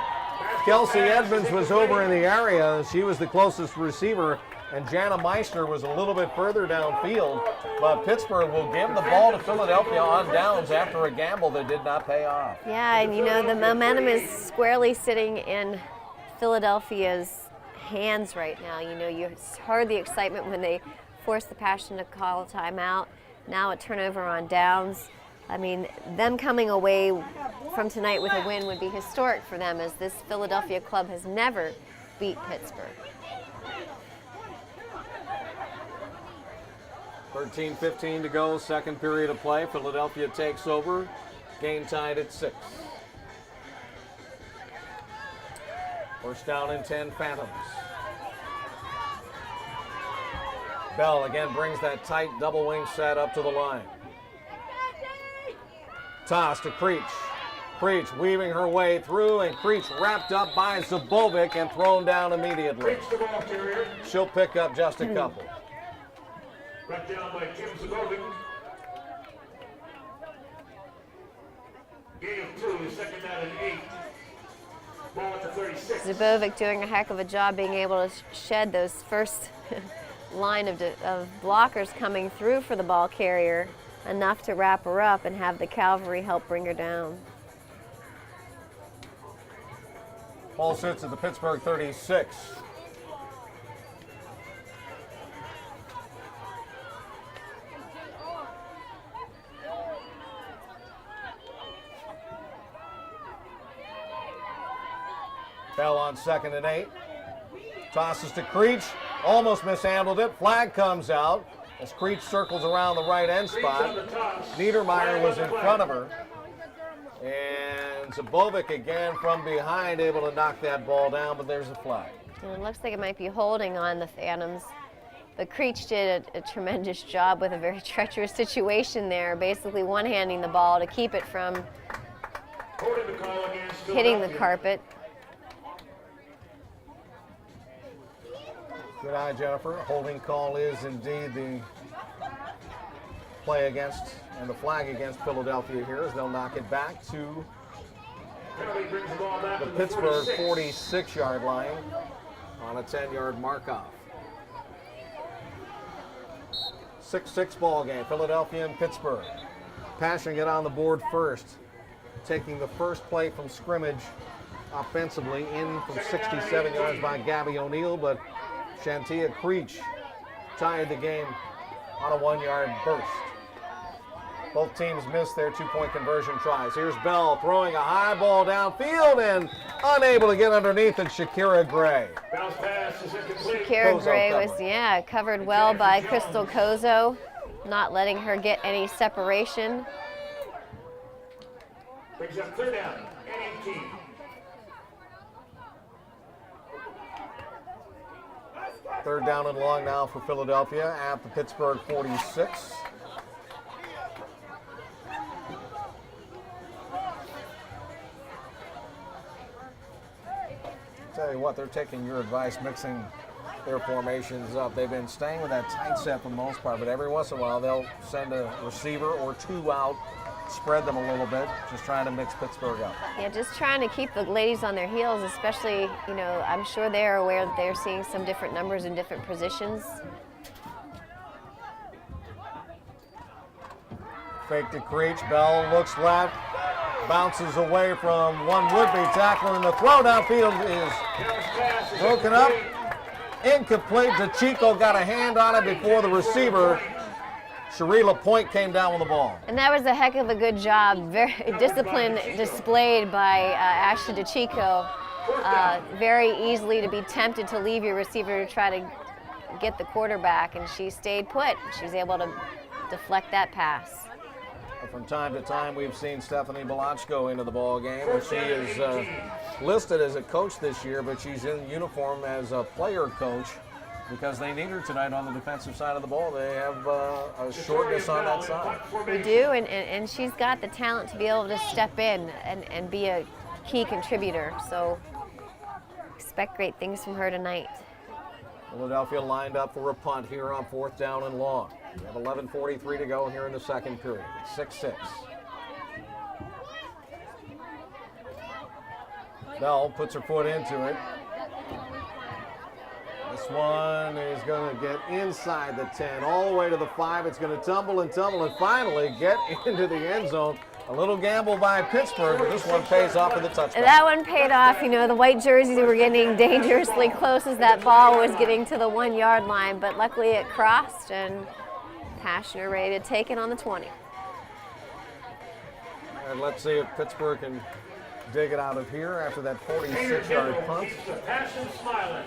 Kelsey Edmonds was over in the area. She was the closest receiver, and Jana Meister was a little bit further downfield, but Pittsburgh will give the ball to Philadelphia on downs after a gamble that did not pay off. Yeah, and you know, the momentum is squarely sitting in Philadelphia's hands right now. You know, you heard the excitement when they forced the Passion to call a timeout. Now a turnover on downs. I mean, them coming away from tonight with a win would be historic for them, as this Philadelphia club has never beat Pittsburgh. 13:15 to go, second period of play. Philadelphia takes over, game tied at 6. First down and 10, Phantomz. Bell again brings that tight double wing set up to the line. Toss to Creech. Creech weaving her way through, and Creech wrapped up by Zabovic and thrown down immediately. She'll pick up just a couple. Brought down by Kim Zabovic. Gain of 2, 2nd down and 8. Ball at the 36. Zabovic doing a heck of a job being able to shed those first line of blockers coming through for the ball carrier, enough to wrap her up and have the cavalry help bring her down. Ball sits at the Pittsburgh 36. Bell on 2nd and 8. Tosses to Creech. Almost mishandled it. Flag comes out as Creech circles around the right end spot. Niedermeyer was in front of her. And Zabovic again from behind, able to knock that ball down, but there's a flag. And it looks like it might be holding on the Phantomz. But Creech did a tremendous job with a very treacherous situation there, basically one-handing the ball to keep it from hitting the carpet. Good eye, Jennifer. Holding call is indeed the play against and the flag against Philadelphia here as they'll knock it back to the Pittsburgh 46-yard line on a 10-yard mark-off. 6-6 ball game, Philadelphia and Pittsburgh. Passion get on the board first, taking the first play from scrimmage offensively in from 67 yards by Gabby O'Neill, but Shantia Creech tied the game on a 1-yard burst. Both teams missed their 2-point conversion tries. Here's Bell throwing a high ball downfield and unable to get underneath it, Shakira Gray. Shakira Gray was, covered well by Crystal Kozo, not letting her get any separation. Brings up 3rd down and 18. Third down and long now for Philadelphia at the Pittsburgh 46. Tell you what, they're taking your advice, mixing their formations up. They've been staying with that tight set for the most part, but every once in a while they'll send a receiver or two out, spread them a little bit, just trying to mix Pittsburgh up. Yeah, just trying to keep the ladies on their heels, especially, I'm sure they're aware that they're seeing some different numbers in different positions. Fake to Creech, Bell looks left, bounces away from one would-be tackler, and the throw downfield is broken up. Incomplete. Decicco got a hand on it before the receiver. Cherie LaPointe came down with the ball. And that was a heck of a good job. Very discipline displayed by Ashley Decicco. Very easily to be tempted to leave your receiver to try to get the quarterback, and she stayed put. She's able to deflect that pass. From time to time, we've seen Stephanie Belachko into the ball game. She is listed as a coach this year, but she's in uniform as a player coach because they need her tonight on the defensive side of the ball. They have a shortness on that side. We do, and she's got the talent to be able to step in and be a key contributor. So expect great things from her tonight. Philadelphia lined up for a punt here on 4th down and long. We have 11:43 to go here in the second period. 6-6. Bell puts her foot into it. This one is going to get inside the 10, all the way to the 5. It's going to tumble and finally get into the end zone. A little gamble by Pittsburgh, but this one pays off with a touchdown. That one paid off. The white jerseys were getting dangerously close as that ball was getting to the 1-yard line, but luckily it crossed, and Passion are ready to take it on the 20. And let's see if Pittsburgh can dig it out of here after that 46-yard punt. Passion smiling.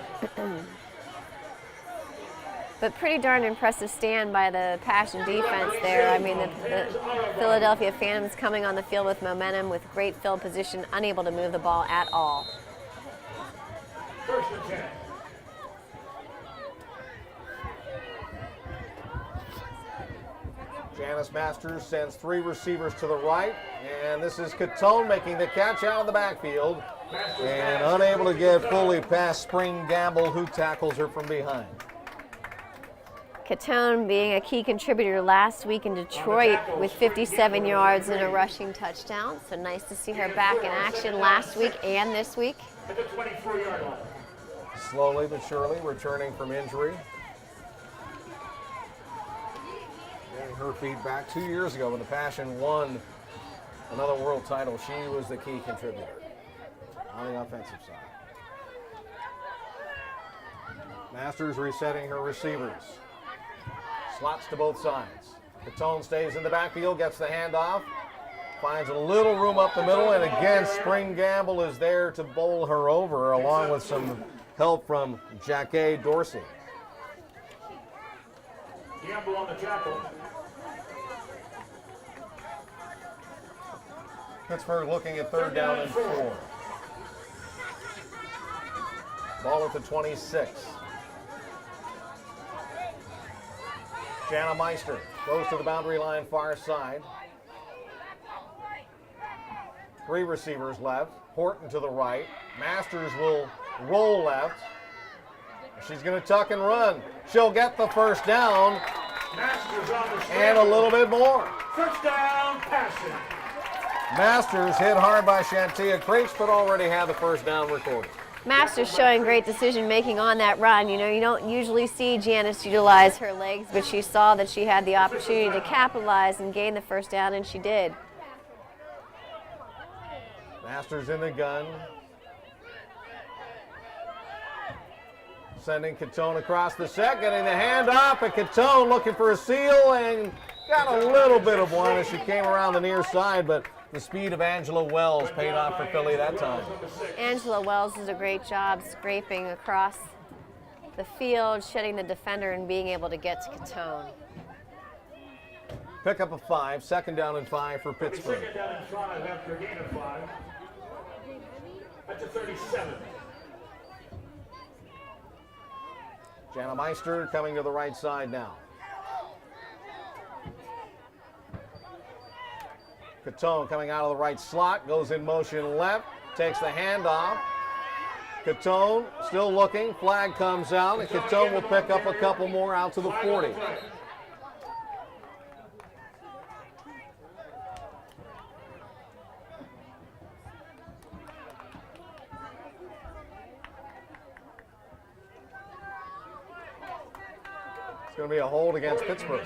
But pretty darn impressive stand by the Passion defense there. I mean, the Philadelphia Phantomz coming on the field with momentum, with great field position, unable to move the ball at all. 1st and 10. Janice Masters sends 3 receivers to the right, and this is Catone making the catch out of the backfield, and unable to get fully past Spring Gamble, who tackles her from behind. Catone being a key contributor last week in Detroit with 57 yards and a rushing touchdown. So nice to see her back in action last week and this week. At the 24-yard line. Slowly but surely returning from injury. Getting her feet back 2 years ago when the Passion won another world title. She was the key contributor on the offensive side. Masters resetting her receivers. Slots to both sides. Catone stays in the backfield, gets the handoff. finds a little room up the middle, and again, Spring Gamble is there to bowl her over, along with some help from Jackie Dorsey. Gamble on the tackle. Pittsburgh looking at 3rd down and 4. Ball at the 26. Jana Meister goes to the boundary line far side. 3 receivers left. Horton to the right. Masters will roll left. She's going to tuck and run. She'll get the first down Masters on the and a little bit more. First down, passing. Masters hit hard by Shantia Creeks, but already had the first down recorded. Masters showing great decision making on that run. You know, you don't usually see Janice utilize her legs, but she saw that she had the opportunity to capitalize and gain the first down, and she did. Masters in the gun. Sending Catone across the set, getting the handoff, and Catone looking for a seal and got a little bit of one as she came around the near side, but the speed of Angela Wells paid off for Philly that time. Angela Wells did a great job scraping across the field, shedding the defender, and being able to get to Catone. Pick up a 5, 2nd down and 5 for Pittsburgh. 2nd down and 5 after a gain of 5. At the 37. Jana Meister coming to the right side now. Catone coming out of the right slot, goes in motion left, takes the handoff. Catone still looking, flag comes out, and Catone will pick up a couple more out to the 40. It's going to be a hold against Pittsburgh.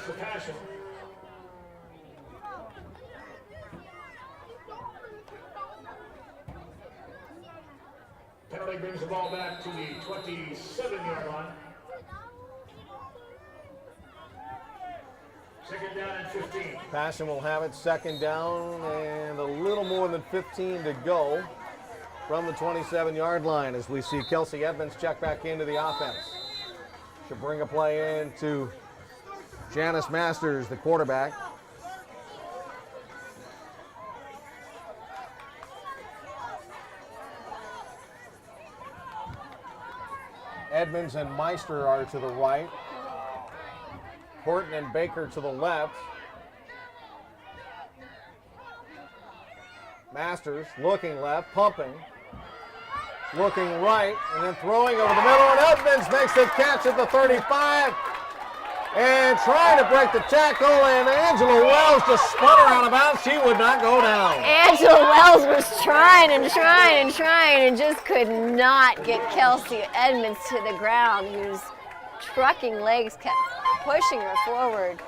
Penalty brings the ball back to the 27-yard line. 2nd down and 15. Passion will have it 2nd down and a little more than 15 to go from the 27-yard line as we see Kelsey Edmonds check back into the offense. She'll bring a play in to Janice Masters, the quarterback. Edmonds and Meister are to the right. Horton and Baker to the left. Masters looking left, pumping. Looking right, and then throwing over the middle, and Edmonds makes the catch at the 35. And trying to break the tackle, and Angela Wells just spun her out of bounds. She would not go down. Angela Wells was trying and just could not get Kelsey Edmonds to the ground, whose trucking legs kept pushing her forward.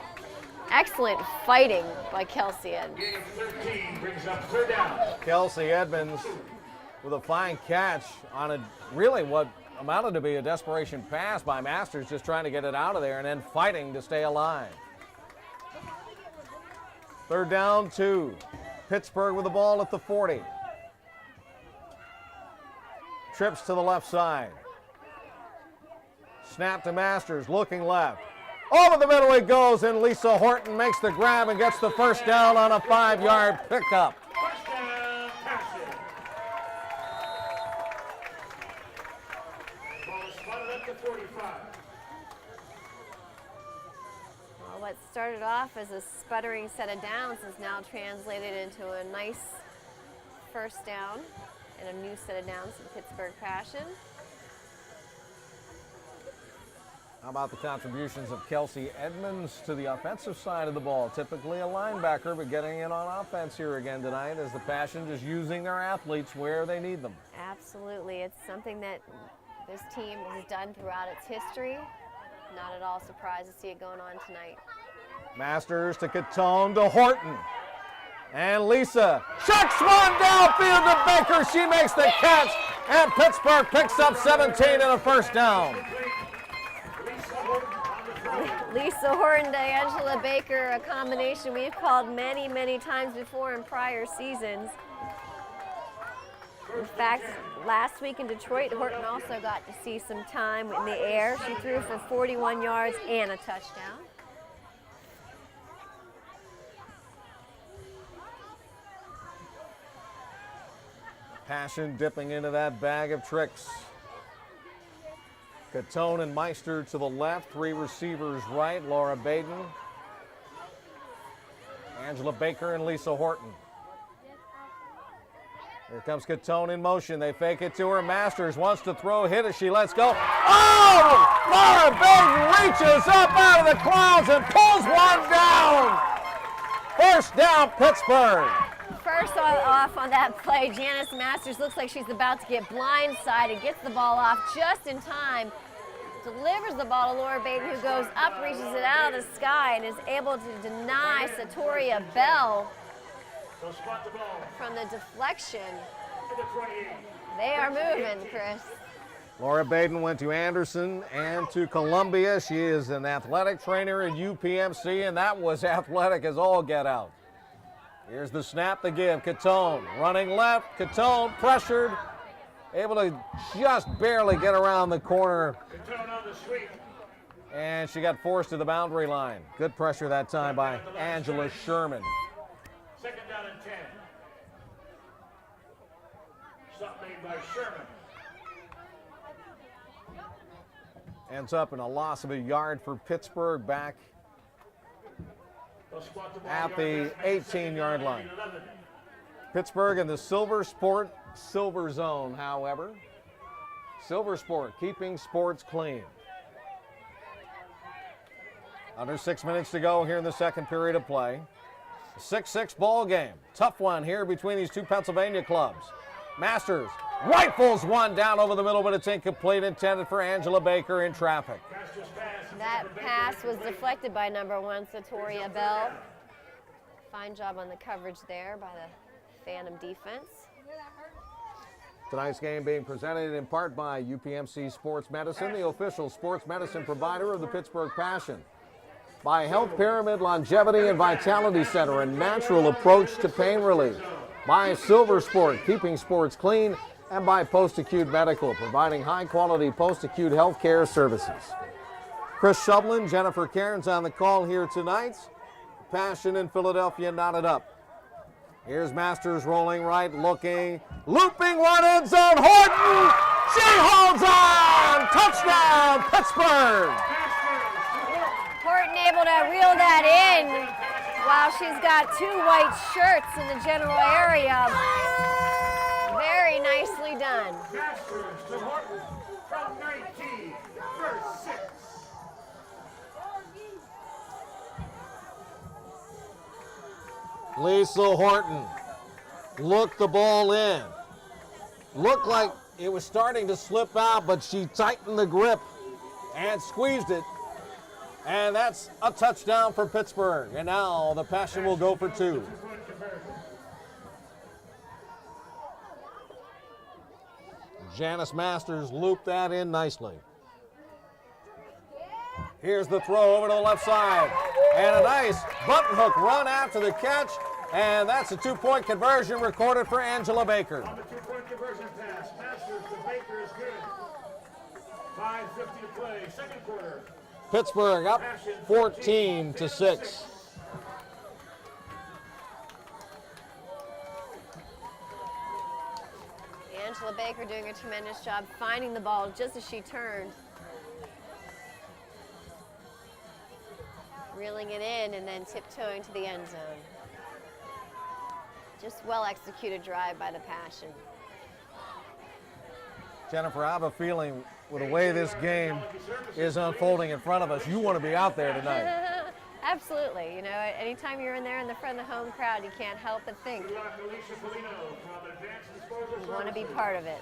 Excellent fighting by Kelsey Edmonds. Game 13 brings up 3rd down. Kelsey Edmonds with a fine catch on a really what amounted to be a desperation pass by Masters, just trying to get it out of there and then fighting to stay alive. 3rd down, 2. Pittsburgh with the ball at the 40. Trips to the left side. Snap to Masters, looking left. Over the middle it goes, and Lisa Horton makes the grab and gets the first down on a 5-yard pickup. First down, passing. Ball is spotted at the 45. Well, what started off as a sputtering set of downs is now translated into a nice first down and a new set of downs for the Pittsburgh Passion. How about the contributions of Kelsey Edmonds to the offensive side of the ball? Typically a linebacker, but getting in on offense here again tonight as the Passion just using their athletes where they need them. Absolutely. It's something that this team has done throughout its history. Not at all surprised to see it going on tonight. Masters to Catone to Horton. And Lisa chucks one downfield to Baker. She makes the catch, and Pittsburgh picks up 17 and a first down. Lisa Horton to Angela Baker, a combination we've called many, many times before in prior seasons. In fact, last week in Detroit, Horton also got to see some time in the air. She threw for 41 yards and a touchdown. Passion dipping into that bag of tricks. Catone and Meister to the left, three receivers right, Laura Baden, Angela Baker, and Lisa Horton. Here comes Catone in motion. They fake it to her. Masters wants to throw, hit as she lets go. Oh! Laura Baden reaches up out of the clouds and pulls one down. First down, Pittsburgh. First off on that play, Janice Masters looks like she's about to get blindsided, gets the ball off just in time, delivers the ball to Laura Baden, who goes up, reaches it out of the sky, and is able to deny Satoria Bell from the deflection. They are moving, Chris. Laura Baden went to Anderson and to Columbia. She is an athletic trainer at UPMC, and that was athletic as all get out. Here's the snap to give. Catone running left. Catone pressured, able to just barely get around the corner. Catone on the sweep. And she got forced to the boundary line. Good pressure that time by Angela Sherman. Second down and 10. Stop made by Sherman. Ends up in a loss of a yard for Pittsburgh back at the 18-yard line. Pittsburgh in the Silver zone, however. Silver Sport, keeping sports clean. Under 6 minutes to go here in the second period of play. 6-6 ball game. Tough one here between these two Pennsylvania clubs. Masters rifles one down over the middle, but it's incomplete, intended for Angela Baker in traffic. That pass was deflected by number 1, Satoria Bell. Fine job on the coverage there by the Phantom defense. Tonight's game being presented in part by UPMC Sports Medicine, the official sports medicine provider of the Pittsburgh Passion. By Health Pyramid Longevity and Vitality Center, a natural approach to pain relief. By Silver Sport, keeping sports clean. And by Post-Acute Medical, providing high-quality post-acute health care services. Chris Shublin, Jennifer Cairns on the call here tonight. Passion in Philadelphia knotted up. Here's Masters rolling right, looking, looping one end zone. Horton! She holds on! Touchdown, Pittsburgh! Horton able to reel that in while she's got 2 white shirts in the general area. Very nicely done. Masters to Horton from 19, first 6. Lisa Horton looked the ball in. Looked like it was starting to slip out, but she tightened the grip and squeezed it. And that's a touchdown for Pittsburgh. And now the Passion will go for 2. Janice Masters looped that in nicely. Here's the throw over to the left side. And a nice button hook run after the catch. And that's a 2-point conversion recorded for Angela Baker. On the 2-point conversion pass, Masters to Baker is good. 5:50 to play, second quarter. Pittsburgh up 14-6. Angela Baker doing a tremendous job finding the ball just as she turned. Reeling it in and then tiptoeing to the end zone. Just well executed drive by the Passion. Jennifer, I have a feeling with the way this game is unfolding in front of us, you want to be out there tonight. Absolutely. You know, anytime you're in there in the front of the home crowd, you can't help but think you want to be part of it.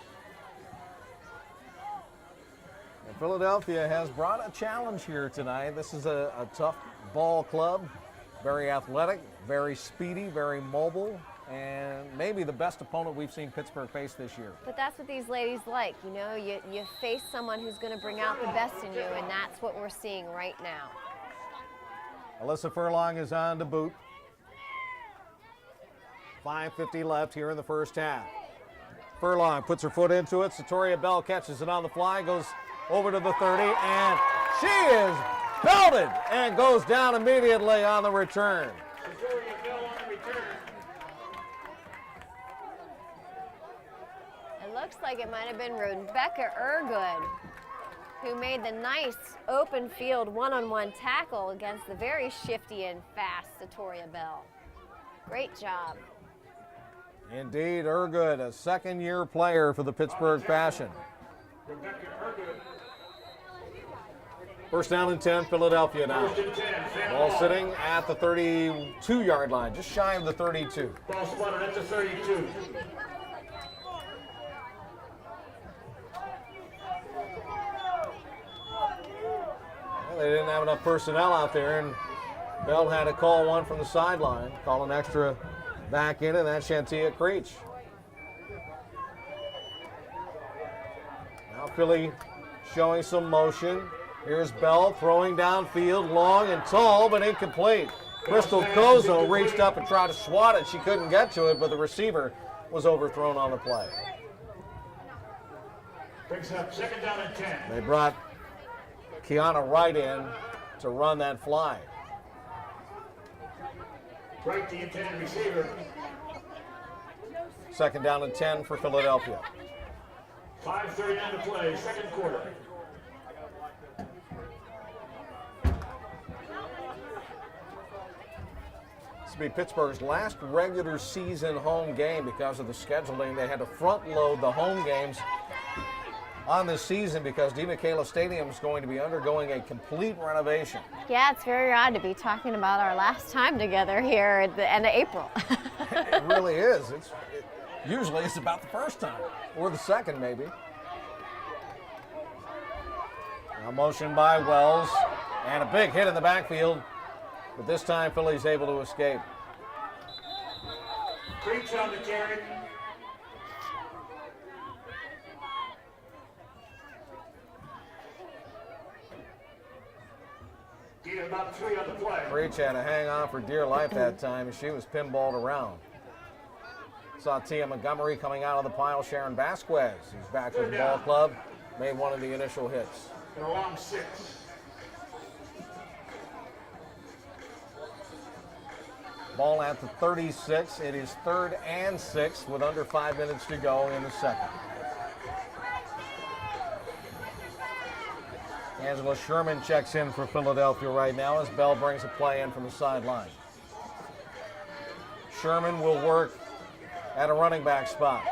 And Philadelphia has brought a challenge here tonight. This is a tough ball club, very athletic, very speedy, very mobile, and maybe the best opponent we've seen Pittsburgh face this year. But that's what these ladies like. You know, you face someone who's going to bring out the best in you, and that's what we're seeing right now. Alyssa Furlong is on to boot. 5:50 left here in the first half. Furlong puts her foot into it. Satoria Bell catches it on the fly, goes over to the 30, and she is belted and goes down immediately on the return. Satoria Bell on the return. It looks like it might have been Rebecca Ergood who made the nice open field one-on-one tackle against the very shifty and fast Satoria Bell. Great job. Indeed, Ergood, a second-year player for the Pittsburgh Passion. Rebecca Ergood. First down and 10, Philadelphia now. First and 10. Ball sitting at the 32-yard line, just shy of the 32. Ball spotted at the 32. Well, they didn't have enough personnel out there, and Bell had to call one from the sideline, call an extra back in, and that's Shantia Creech. Now Philly showing some motion. Here's Bell throwing downfield, long and tall, but incomplete. Crystal Kozo reached up and tried to swat it. She couldn't get to it, but the receiver was overthrown on the play. Brings up second down and 10. They brought Kiana Wright in to run that fly. Right, the intended receiver. Second down and 10 for Philadelphia. 5:39 to play, second quarter. This will be Pittsburgh's last regular season home game because of the scheduling. They had to front load the home games on this season because DeMichaela Stadium is going to be undergoing a complete renovation. Yeah, it's very odd to be talking about our last time together here at the end of April. It really is. Usually it's about the first time, or the second maybe. Now motion by Wells, and a big hit in the backfield, but this time Philly's able to escape. Creech on the carry. Gain about 3 on the play. Creech had to hang on for dear life that time, and she was pinballed around. Saw Tia Montgomery coming out of the pile. Sharon Vasquez, who's back with the ball club, made one of the initial hits. And a long 6. Ball at the 36. It is 3rd and 6 with under 5 minutes to go in the second. Angela Sherman checks in for Philadelphia right now as Bell brings a play in from the sideline. Sherman will work at a running back spot,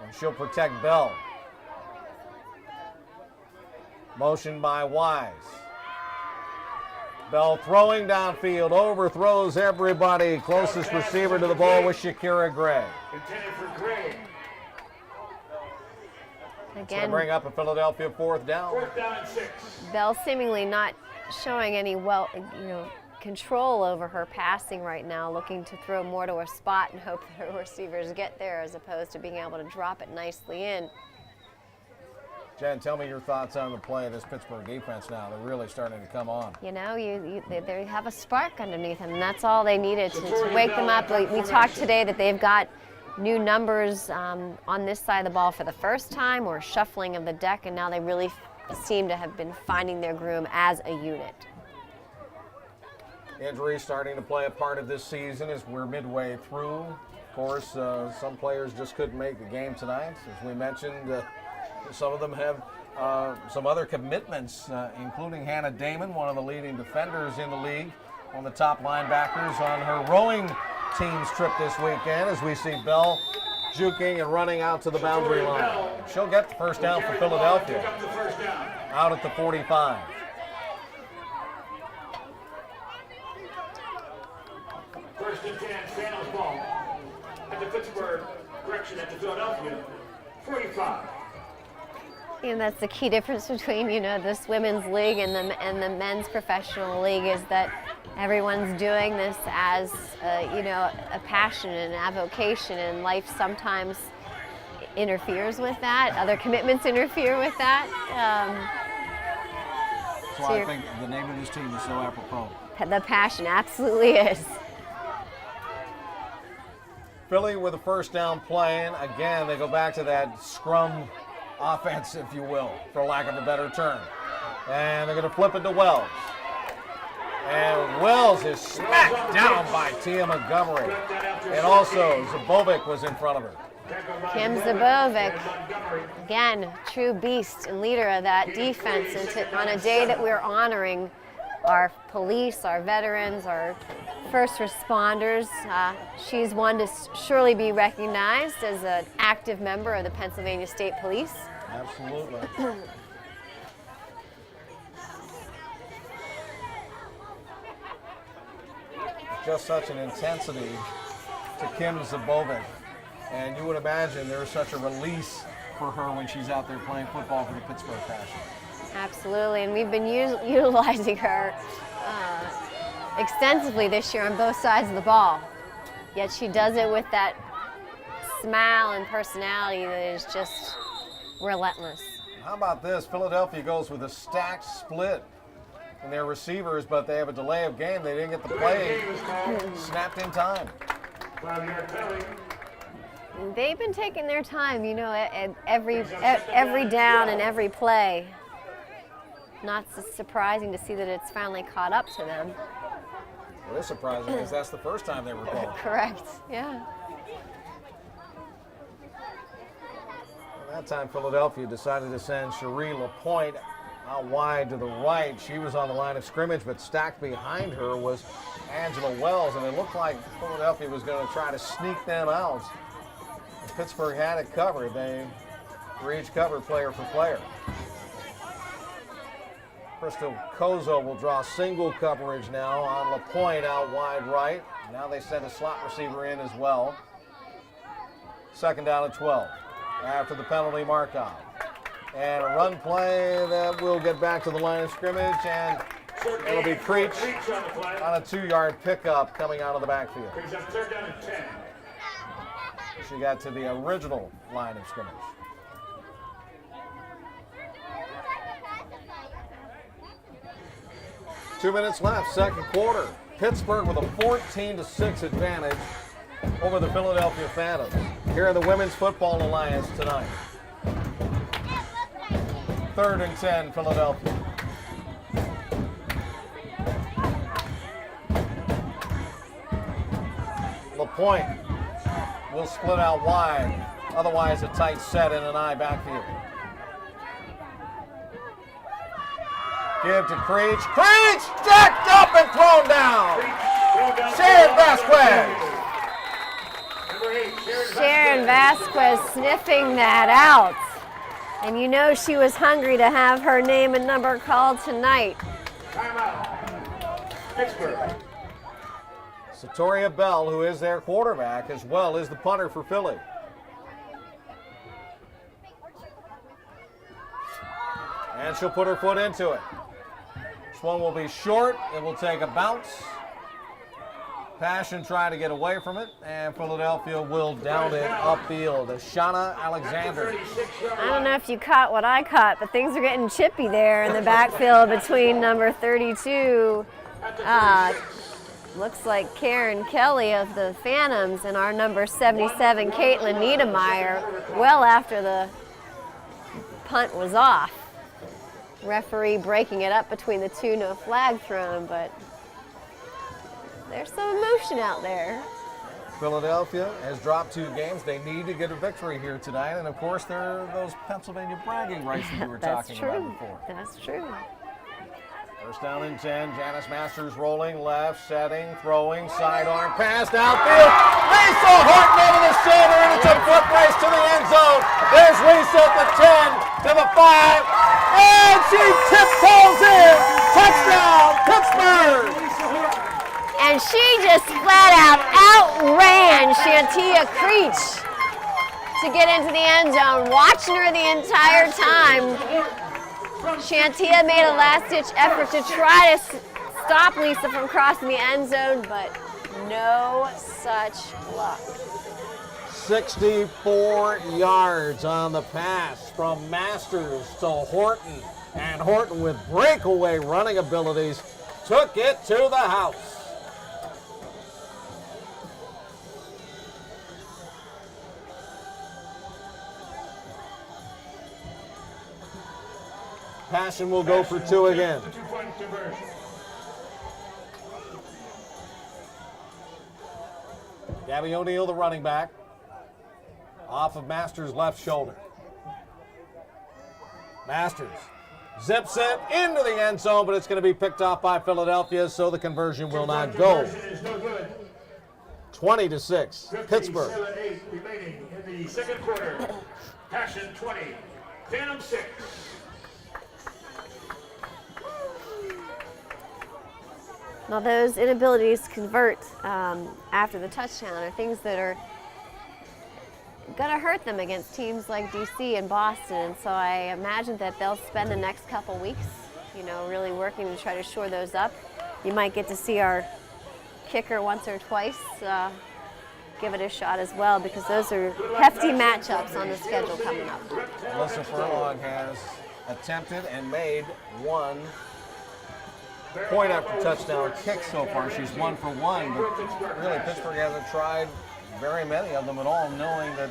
and she'll protect Bell. Motion by Wise. Bell throwing downfield, overthrows everybody. Closest receiver to the ball was Shakira Gray. Intended for Gray. It's going Again, to bring up a Philadelphia 4th down. 4th down and 6. Bell seemingly not showing any control over her passing right now, looking to throw more to a spot and hope that her receivers get there as opposed to being able to drop it nicely in. Jen, tell me your thoughts on the play of this Pittsburgh defense now. They're really starting to come on. You know, they have a spark underneath them, and that's all they needed to wake them up. We talked today that they've got new numbers on this side of the ball for the first time, or shuffling of the deck, and now they really seem to have been finding their groove as a unit. Injuries starting to play a part of this season as we're midway through. Of course, some players just couldn't make the game tonight. As we mentioned, some of them have some other commitments, including Hannah Damon, one of the leading defenders in the league, one of the top linebackers on her rowing team's trip this weekend, as we see Bell juking and running out to the boundary line. She'll get the first down for Philadelphia, out at the 45. First and 10, Phantomz ball at the Pittsburgh, correction at the Philadelphia 45. And that's the key difference between, this women's league and the men's professional league, is that everyone's doing this as a passion and a vocation, and life sometimes interferes with that. Other commitments interfere with that. That's why I think the name of this team is so apropos. The passion absolutely is. Philly with a first down play. Again, they go back to that scrum offense, if you will, for lack of a better term. And they're going to flip it to Wells. And Wells is smacked down by Tia Montgomery. And also, Zabovic was in front of her. Kim Zabovic, again, true beast and leader of that defense. And on a day that we're honoring our police, our veterans, our first responders, she's one to surely be recognized as an active member of the Pennsylvania State Police. Absolutely. Just such an intensity to Kim Zabovic. And you would imagine there's such a release for her when she's out there playing football for the Pittsburgh Passion. Absolutely, and we've been utilizing her extensively this year on both sides of the ball. Yet she does it with that smile and personality that is just relentless. How about this? Philadelphia goes with a stacked split in their receivers, but they have a delay of game. They didn't get the play snapped in time. They've been taking their time, you know, at every down and every play. Not so surprising to see that it's finally caught up to them. What is surprising is that's the first time they were called. Correct, yeah. That time Philadelphia decided to send Cherie LaPointe out wide to the right. She was on the line of scrimmage, but stacked behind her was Angela Wells, and it looked like Philadelphia was going to try to sneak them out. Pittsburgh had it covered. They were each covered player for player. Crystal Kozo will draw single coverage now on LaPointe out wide right. Now they send a slot receiver in as well. Second down and 12 after the penalty mark-off. And a run play that will get back to the line of scrimmage, and it'll be Creech on a 2-yard pickup coming out of the backfield. Third down and 10. She got to the original line of scrimmage. Two minutes left, second quarter. Pittsburgh with a 14-6 advantage over the Philadelphia Phantomz. Here in the Women's Football Alliance tonight. Third and 10, Philadelphia. LaPointe will split out wide, otherwise a tight set in an eye backfield. Give to Creech. Creech jacked up and thrown down. Sharon Vasquez. Sharon Vasquez sniffing that out. And you know she was hungry to have her name and number called tonight. Timeout. Pittsburgh. Satoria Bell, who is their quarterback, as well as the punter for Philly. And she'll put her foot into it. This one will be short. It will take a bounce. Passion trying to get away from it, and Philadelphia will down it upfield. Shauna Alexander. I don't know if you caught what I caught, but things are getting chippy there in the backfield between number 32, looks like Karen Kelly of the Phantomz, and our number 77, Caitlin Niedermeyer, well after the punt was off. Referee breaking it up between the two, no flag thrown, but there's some emotion out there. Philadelphia has dropped 2 games. They need to get a victory here tonight, and of course there are those Pennsylvania bragging rights that you were talking about before. That's true. First down and 10. Janice Masters rolling left, setting, throwing, sidearm pass downfield. Lisa Horton over the shoulder, and it's a foot race to the end zone. There's Lisa at the 10 to the 5, and she tiptoes in. Touchdown, Pittsburgh! And she just flat out outran Shantia Creech to get into the end zone. Watching her the entire time. Shantia made a last-ditch effort to try to stop Lisa from crossing the end zone, but no such luck. 64 yards on the pass from Masters to Horton. And Horton, with breakaway running abilities, took it to the house. Passion will go for two again. The two-point conversion. Gabby O'Neill, the running back, off of Masters' left shoulder. Masters zips it into the end zone, but it's going to be picked off by Philadelphia, so the conversion will not go. Conversion is no good. 20-6, Pittsburgh. 57-8 remaining in the second quarter. Passion 20, Phantomz 6. Now those inabilities to convert after the touchdown are things that are going to hurt them against teams like DC and Boston, and so I imagine that they'll spend the next couple weeks, really working to try to shore those up. You might get to see our kicker once or twice give it a shot as well, because those are hefty matchups on the schedule coming up. Melissa Furlong has attempted and made one point after touchdown kick so far. She's 1 for 1, but really Pittsburgh hasn't tried very many of them at all, knowing that,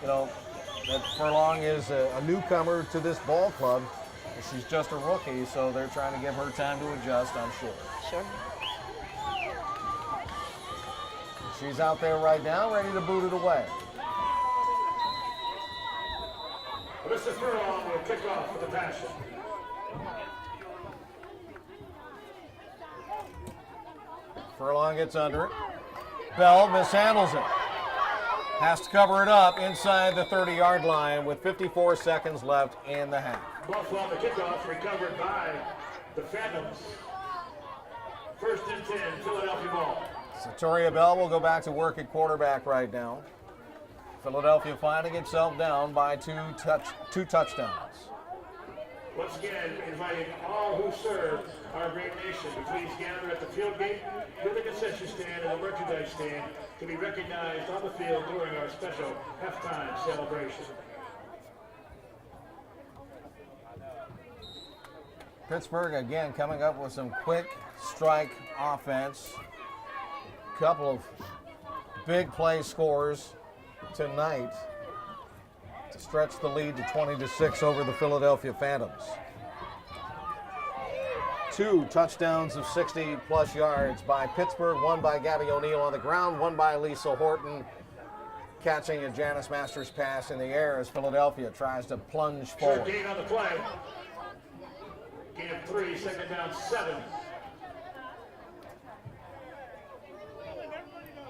that Furlong is a newcomer to this ball club. She's just a rookie, so they're trying to give her time to adjust, I'm sure. Sure. She's out there right now, ready to boot it away. Mr. Furlong will kick off with the Passion. Furlong gets under it. Bell mishandles it. Has to cover it up inside the 30-yard line with 54 seconds left in the half. Buffalo on the kickoff, recovered by the Phantomz. First and 10, Philadelphia ball. Satoria Bell will go back to work at quarterback right now. Philadelphia finding itself down by two touchdowns. Once again, inviting all who serve our great nation to please gather at the field gate, near the concession stand and the merchandise stand to be recognized on the field during our special halftime celebration. Pittsburgh again coming up with some quick strike offense. Couple of big play scores tonight to stretch the lead to 20-6 over the Philadelphia Phantomz. 2 touchdowns of 60-plus yards by Pittsburgh, one by Gabby O'Neill on the ground, one by Lisa Horton catching a Janice Masters pass in the air as Philadelphia tries to plunge forward. Gain on the play. Gain of 3, second down 7.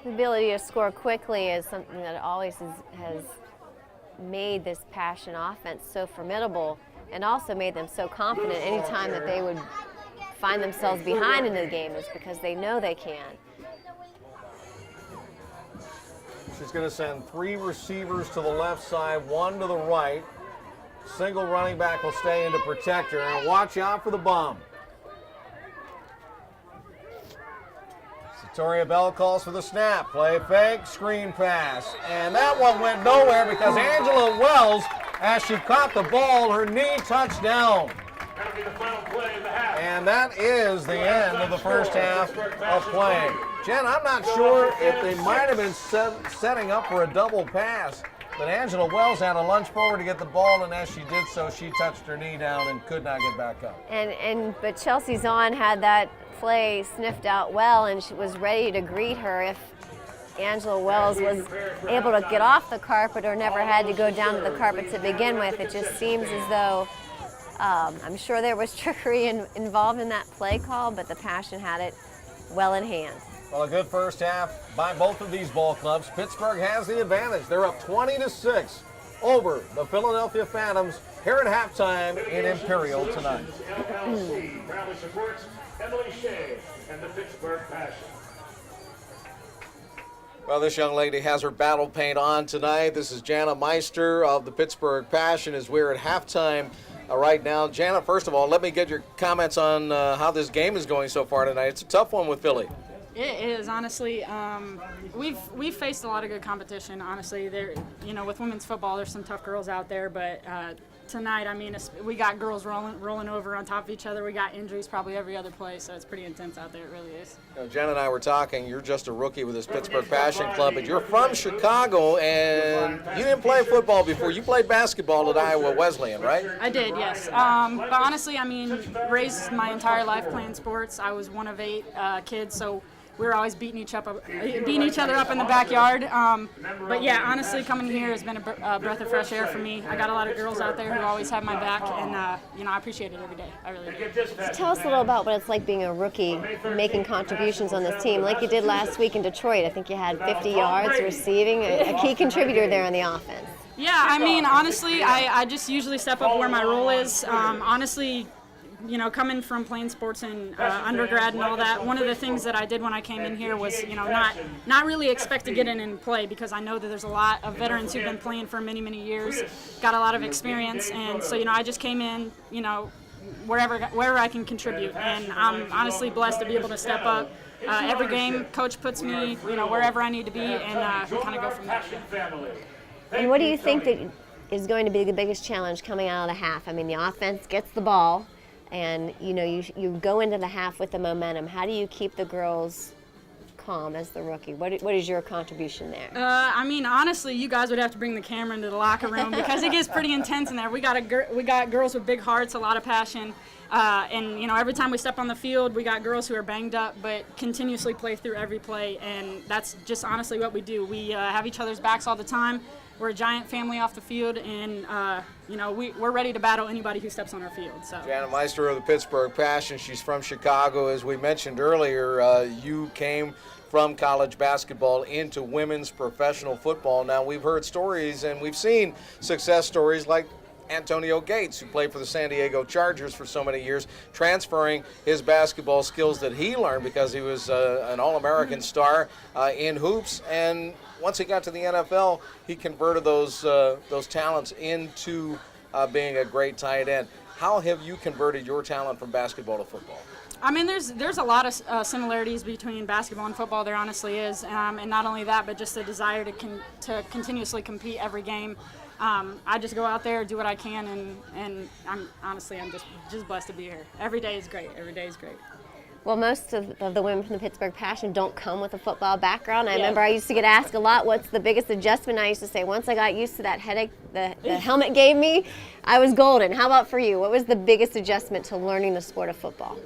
The ability to score quickly is something that always has made this Passion offense so formidable, and also made them so confident anytime that they would find themselves behind in the game, is because they know they can. She's going to send 3 receivers to the left side, 1 to the right. Single running back will stay in to protect her, and watch out for the bomb. Satoria Bell calls for the snap. Play fake, screen pass. And that one went nowhere because Angela Wells, as she caught the ball, her knee touched down. That'll be the final play of the half. And that is the end of the first half of play. Jen, I'm not sure if they might have been setting up for a double pass, but Angela Wells had to lunge forward to get the ball, and as she did so, she touched her knee down and could not get back up. But Chelsea Zahn had that play sniffed out well, and she was ready to greet her if Angela Wells was able to get off the carpet or never had to go down to the carpet to begin with. It just seems as though, I'm sure there was trickery involved in that play call, but the Passion had it well in hand. Well, a good first half by both of these ball clubs. Pittsburgh has the advantage. They're up 20-6 over the Philadelphia Phantomz here at halftime in Imperial tonight. LLC proudly supports Emily Shea and the Pittsburgh Passion. Well, this young lady has her battle paint on tonight. This is Jana Meister of the Pittsburgh Passion as we're at halftime right now. Jana, first of all, let me get your comments on how this game is going so far tonight. It's a tough one with Philly. It is, honestly. We've faced a lot of good competition. Honestly, with women's football, there's some tough girls out there, but tonight, I mean, we got girls rolling over on top of each other. We got injuries probably every other play, so it's pretty intense out there. It really is. You know, Jen and I were talking. You're just a rookie with this Pittsburgh Passion Club, but you're from Chicago, and you didn't play football before. You played basketball at Iowa Wesleyan, right? I did, yes. But honestly, I mean, raised my entire life playing sports. I was one of 8 kids, so we were always beating each other up in the backyard. But yeah, honestly, coming here has been a breath of fresh air for me. I got a lot of girls out there who always have my back, and you know, I appreciate it every day. I really do. So tell us a little about what it's like being a rookie, making contributions on this team, like you did last week in Detroit. I think you had 50 yards receiving, a key contributor there on the offense. Yeah, I mean, honestly, I just usually step up where my role is. Honestly, you know, coming from playing sports in undergrad and all that, one of the things that I did when I came in here was, you know, not really expect to get in and play, because I know that there's a lot of veterans who've been playing for many, many years, got a lot of experience, and so, you know, I just came in, you know, wherever I can contribute, and I'm honestly blessed to be able to step up. Every game, coach puts me, you know, wherever I need to be, and kind of go from there. And what do you think that is going to be the biggest challenge coming out of the half? I mean, the offense gets the ball, and you know, you go into the half with the momentum. How do you keep the girls calm as the rookie? What is your contribution there? I mean, honestly, you guys would have to bring the camera into the locker room, because it gets pretty intense in there. We got girls with big hearts, a lot of passion, and you know, every time we step on the field, we got girls who are banged up, but continuously play through every play, and that's just honestly what we do. We have each other's backs all the time. We're a giant family off the field, and you know, we're ready to battle anybody who steps on our field. So. Janet Meister of the Pittsburgh Passion. She's from Chicago. As we mentioned earlier, you came from college basketball into women's professional football. Now, we've heard stories and we've seen success stories like Antonio Gates, who played for the San Diego Chargers for so many years, transferring his basketball skills that he learned because he was an All-American star in hoops. And once he got to the NFL, he converted those talents into being a great tight end. How have you converted your talent from basketball to football? I mean, there's a lot of similarities between basketball and football. There honestly is, and not only that, but just the desire to continuously compete every game. I just go out there, do what I can, and I'm just blessed to be here. Every day is great. Every day is great. Well, most of the women from the Pittsburgh Passion don't come with a football background. I remember I used to get asked a lot, what's the biggest adjustment? I used to say, once I got used to that headache the helmet gave me, I was golden. How about for you? What was the biggest adjustment to learning the sport of football?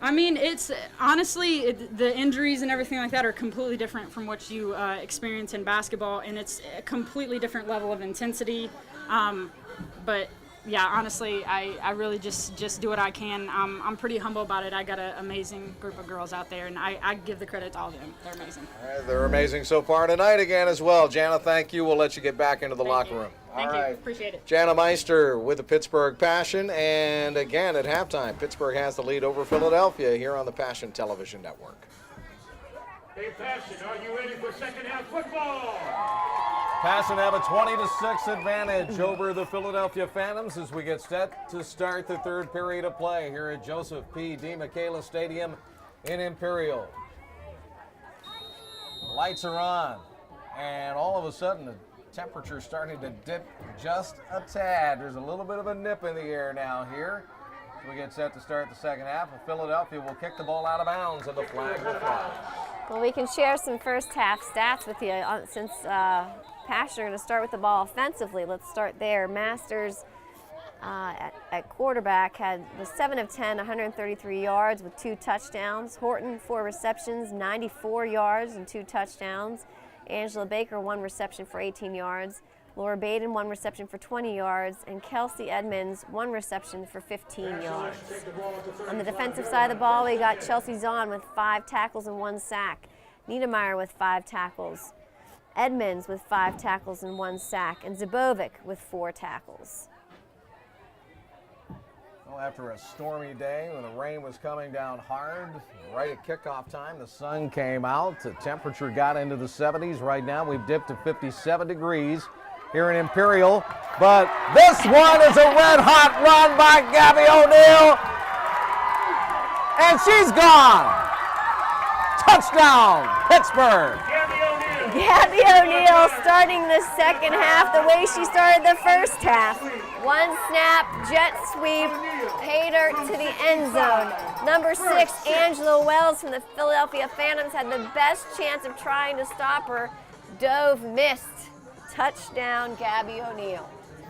I mean, it's honestly, the injuries and everything like that are completely different from what you experience in basketball, and it's a completely different level of intensity. But yeah, honestly, I really just do what I can. I'm pretty humble about it. I got an amazing group of girls out there, and I give the credit to all of them. They're amazing. All right, they're amazing so far tonight again as well. Jana, thank you. We'll let you get back into the locker room. Thank you. Appreciate it. Jana Meister with the Pittsburgh Passion. And again, at halftime, Pittsburgh has the lead over Philadelphia here on the Passion Television Network. Hey, Passion, are you ready for second half football? Passion have a 20-6 advantage over the Philadelphia Phantomz as we get set to start the third period of play here at Joseph P. DiMichele Stadium in Imperial. Lights are on, and all of a sudden the temperature starting to dip just a tad. There's a little bit of a nip in the air now here. So we get set to start the second half, and Philadelphia will kick the ball out of bounds, and the flag will fly. Well, we can share some first half stats with you since Passion are going to start with the ball offensively. Let's start there. Masters at quarterback was 7 of 10, 133 yards with 2 touchdowns. Horton, 4 receptions, 94 yards and 2 touchdowns. Angela Baker, 1 reception for 18 yards. Laura Baden, 1 reception for 20 yards. And Kelsey Edmonds, 1 reception for 15 yards. On the defensive side of the ball, we got Chelsea Zahn with 5 tackles and 1 sack. Niedermeyer with 5 tackles. Edmonds with 5 tackles and 1 sack. And Zabovic with 4 tackles. Well, after a stormy day when the rain was coming down hard, right at kickoff time, the sun came out. The temperature got into the 70s. Right now, we've dipped to 57 degrees here in Imperial. But this one is a red-hot run by Gabby O'Neill. And she's gone. Touchdown, Pittsburgh. Gabby O'Neill Gabby O'Neill starting the second half the way she started the first half. One snap, jet sweep, paid her to the end zone. Number 6, Angela Wells from the Philadelphia Phantomz had the best chance of trying to stop her. Dove, missed. Touchdown, Gabby O'Neill.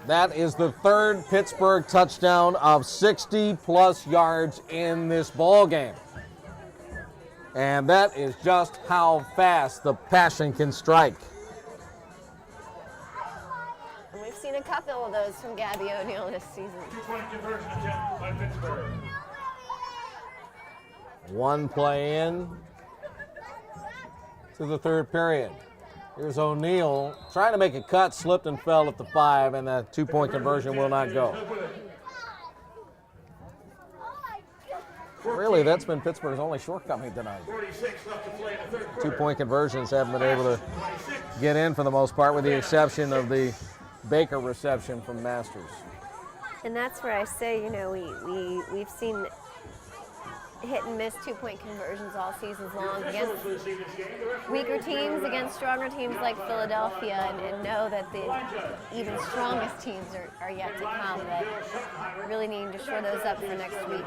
That is the third Pittsburgh touchdown of 60-plus yards in this ball game. And that is just how fast the passion can strike. And we've seen a couple of those from Gabby O'Neill this season. 2-point conversion attempt by Pittsburgh. One play in to the third period. Here's O'Neill trying to make a cut, slipped and fell at the 5, and that 2-point conversion will not go. Really, that's been Pittsburgh's only shortcoming tonight. 46 left to play in the third quarter. 2-point conversions haven't been able to get in for the most part, with the exception of the Baker reception from Masters. And that's where I say, you know, we've seen hit and miss 2-point conversions all season long against weaker teams, against stronger teams like Philadelphia, and know that the even strongest teams are yet to come, that really need to shore those up for next week.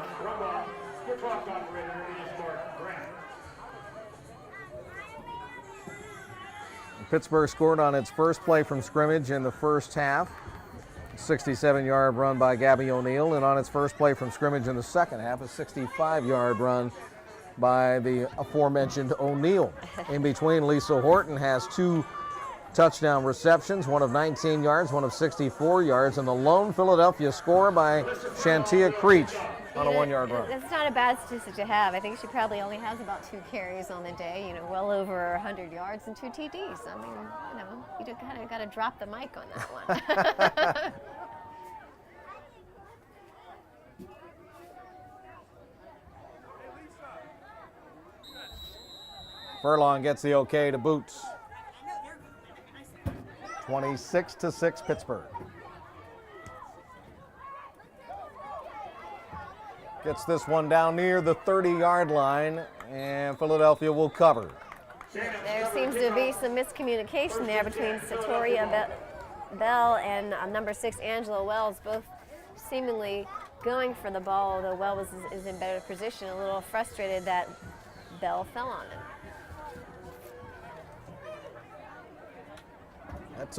Your clock operator is Mark Grant. Pittsburgh scored on its first play from scrimmage in the first half. 67-yard run by Gabby O'Neill, and on its first play from scrimmage in the second half, a 65-yard run by the aforementioned O'Neill. In between, Lisa Horton has 2 touchdown receptions, one of 19 yards, one of 64 yards, and the lone Philadelphia score by Shantia Creech on a 1-yard run. That's not a bad statistic to have. I think she probably only has about 2 carries on the day, you know, well over 100 yards and 2 TDs. I mean, you know, you kind of got to drop the mic on that one. Furlong gets the okay to Boots. 26-6 Pittsburgh. Gets this one down near the 30-yard line, and Philadelphia will cover. There seems to be some miscommunication there between Satoria Bell and number 6, Angela Wells, both seemingly going for the ball, although Wells is in better position, a little frustrated that Bell fell on him. That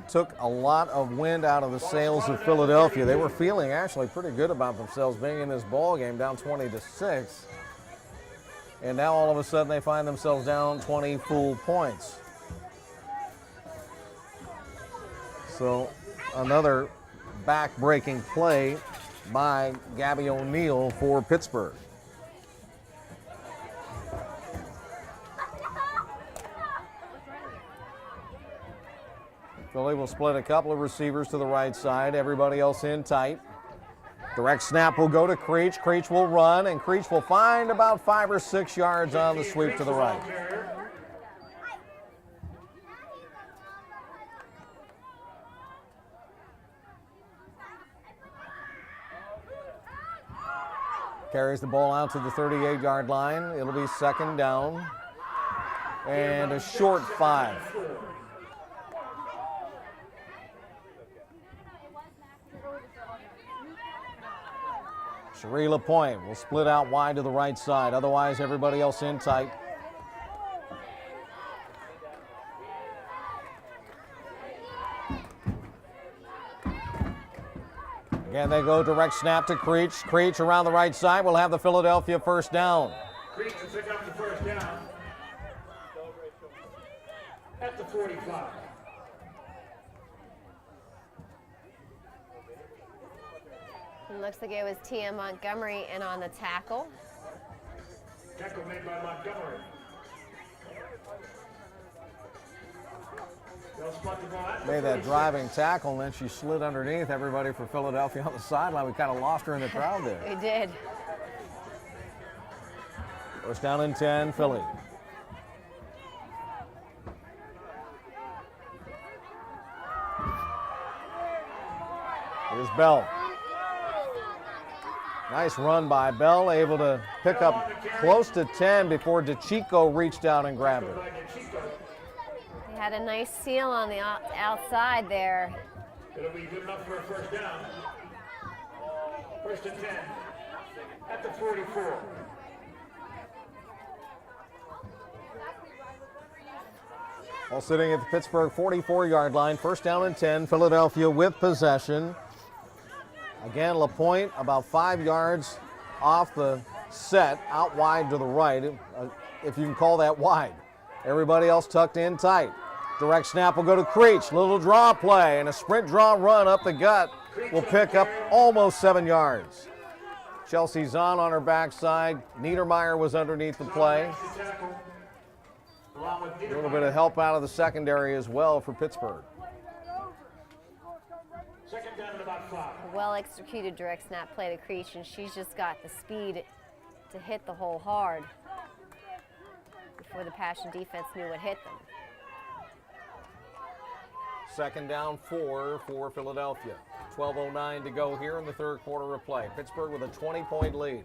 took a lot of wind out of the sails of Philadelphia. They were feeling actually pretty good about themselves being in this ball game, down 20-6. And now all of a sudden they find themselves down 20 full points. So another back-breaking play by Gabby O'Neill for Pittsburgh. Philly will split a couple of receivers to the right side, everybody else in tight. Direct snap will go to Creech. Creech will run, and Creech will find about 5 or 6 yards on the sweep to the right. Carries the ball out to the 38-yard line. It'll be second down and a short 5. Cherie LaPointe will split out wide to the right side. Otherwise, everybody else in tight. Again, they go direct snap to Creech. Creech around the right side will have the Philadelphia first down. Creech will pick up the first down at the 45. It looks like it was Tia Montgomery in on the tackle. Tackle made by Montgomery. Made that driving tackle, and then she slid underneath everybody for Philadelphia on the sideline. We kind of lost her in the crowd there. We did. First down and 10, Philly. Here's Bell. Nice run by Bell, able to pick up close to 10 before Decicco reached out and grabbed her. had a nice seal on the outside there. It'll be good enough for a first down. First and 10 at the 44. All sitting at the Pittsburgh 44-yard line. First down and 10. Philadelphia with possession. Again, LaPointe about 5 yards off the set, out wide to the right, if you can call that wide. Everybody else tucked in tight. Direct snap will go to Creech. Little draw play and a sprint draw run up the gut will pick up almost 7 yards. Chelsea Zahn on her backside. Niedermeyer was underneath the play. A little bit of help out of the secondary as well for Pittsburgh. Second down at about 5. A well-executed direct snap play to Creech, and she's just got the speed to hit the hole hard before the Passion defense knew what hit them. Second down 4 for Philadelphia. 12:09 to go here in the third quarter of play. Pittsburgh with a 20-point lead.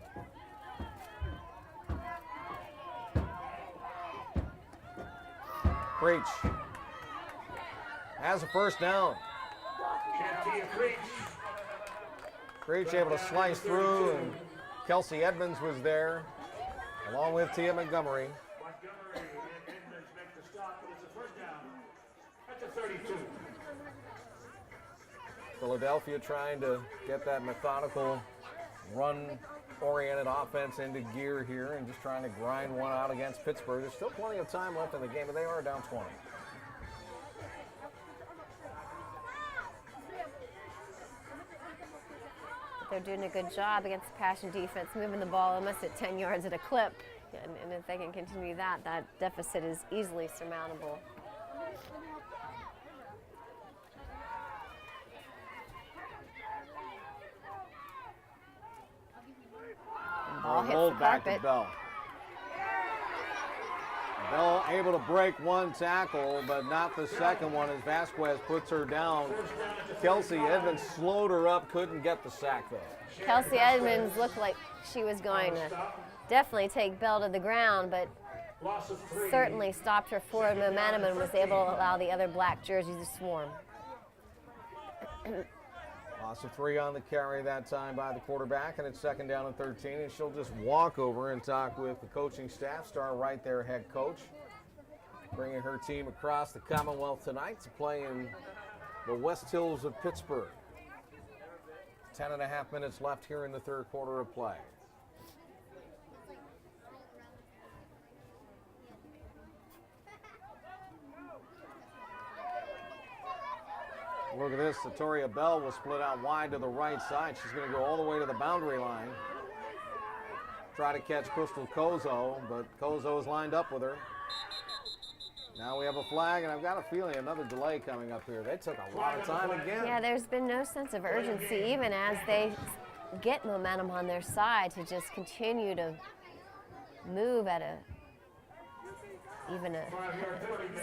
Creech has a first down. Creech able to slice through, and Kelsey Edmonds was there, along with Tia Montgomery. Montgomery and Edmonds make the stop, but it's a first down at the 32. Philadelphia trying to get that methodical, run-oriented offense into gear here and just trying to grind one out against Pittsburgh. There's still plenty of time left in the game, but they are down 20. They're doing a good job against the Passion defense, moving the ball almost at 10 yards at a clip. And if they can continue that, that deficit is easily surmountable. Ball hits the back to carpet. Bell. Bell able to break one tackle, but not the second one as Vasquez puts her down. Kelsey Edmonds slowed her up, couldn't get the sack though. Kelsey Edmonds looked like she was going to definitely take Bell to the ground, but certainly stopped her forward momentum and was able to allow the other black jerseys to swarm. Loss of 3 on the carry that time by the quarterback, and it's second down and 13, and she'll just walk over and talk with the coaching staff. Star Wright, their head coach, bringing her team across the Commonwealth tonight to play in the West Hills of Pittsburgh. 10.5 minutes left here in the third quarter of play. Look at this, Satoria Bell will split out wide to the right side. She's going to go all the way to the boundary line. Try to catch Crystal Kozo, but Kozo is lined up with her. Now we have a flag, and I've got a feeling another delay coming up here. They took a lot of time again. Yeah, there's been no sense of urgency, even as they get momentum on their side, to just continue to move at even a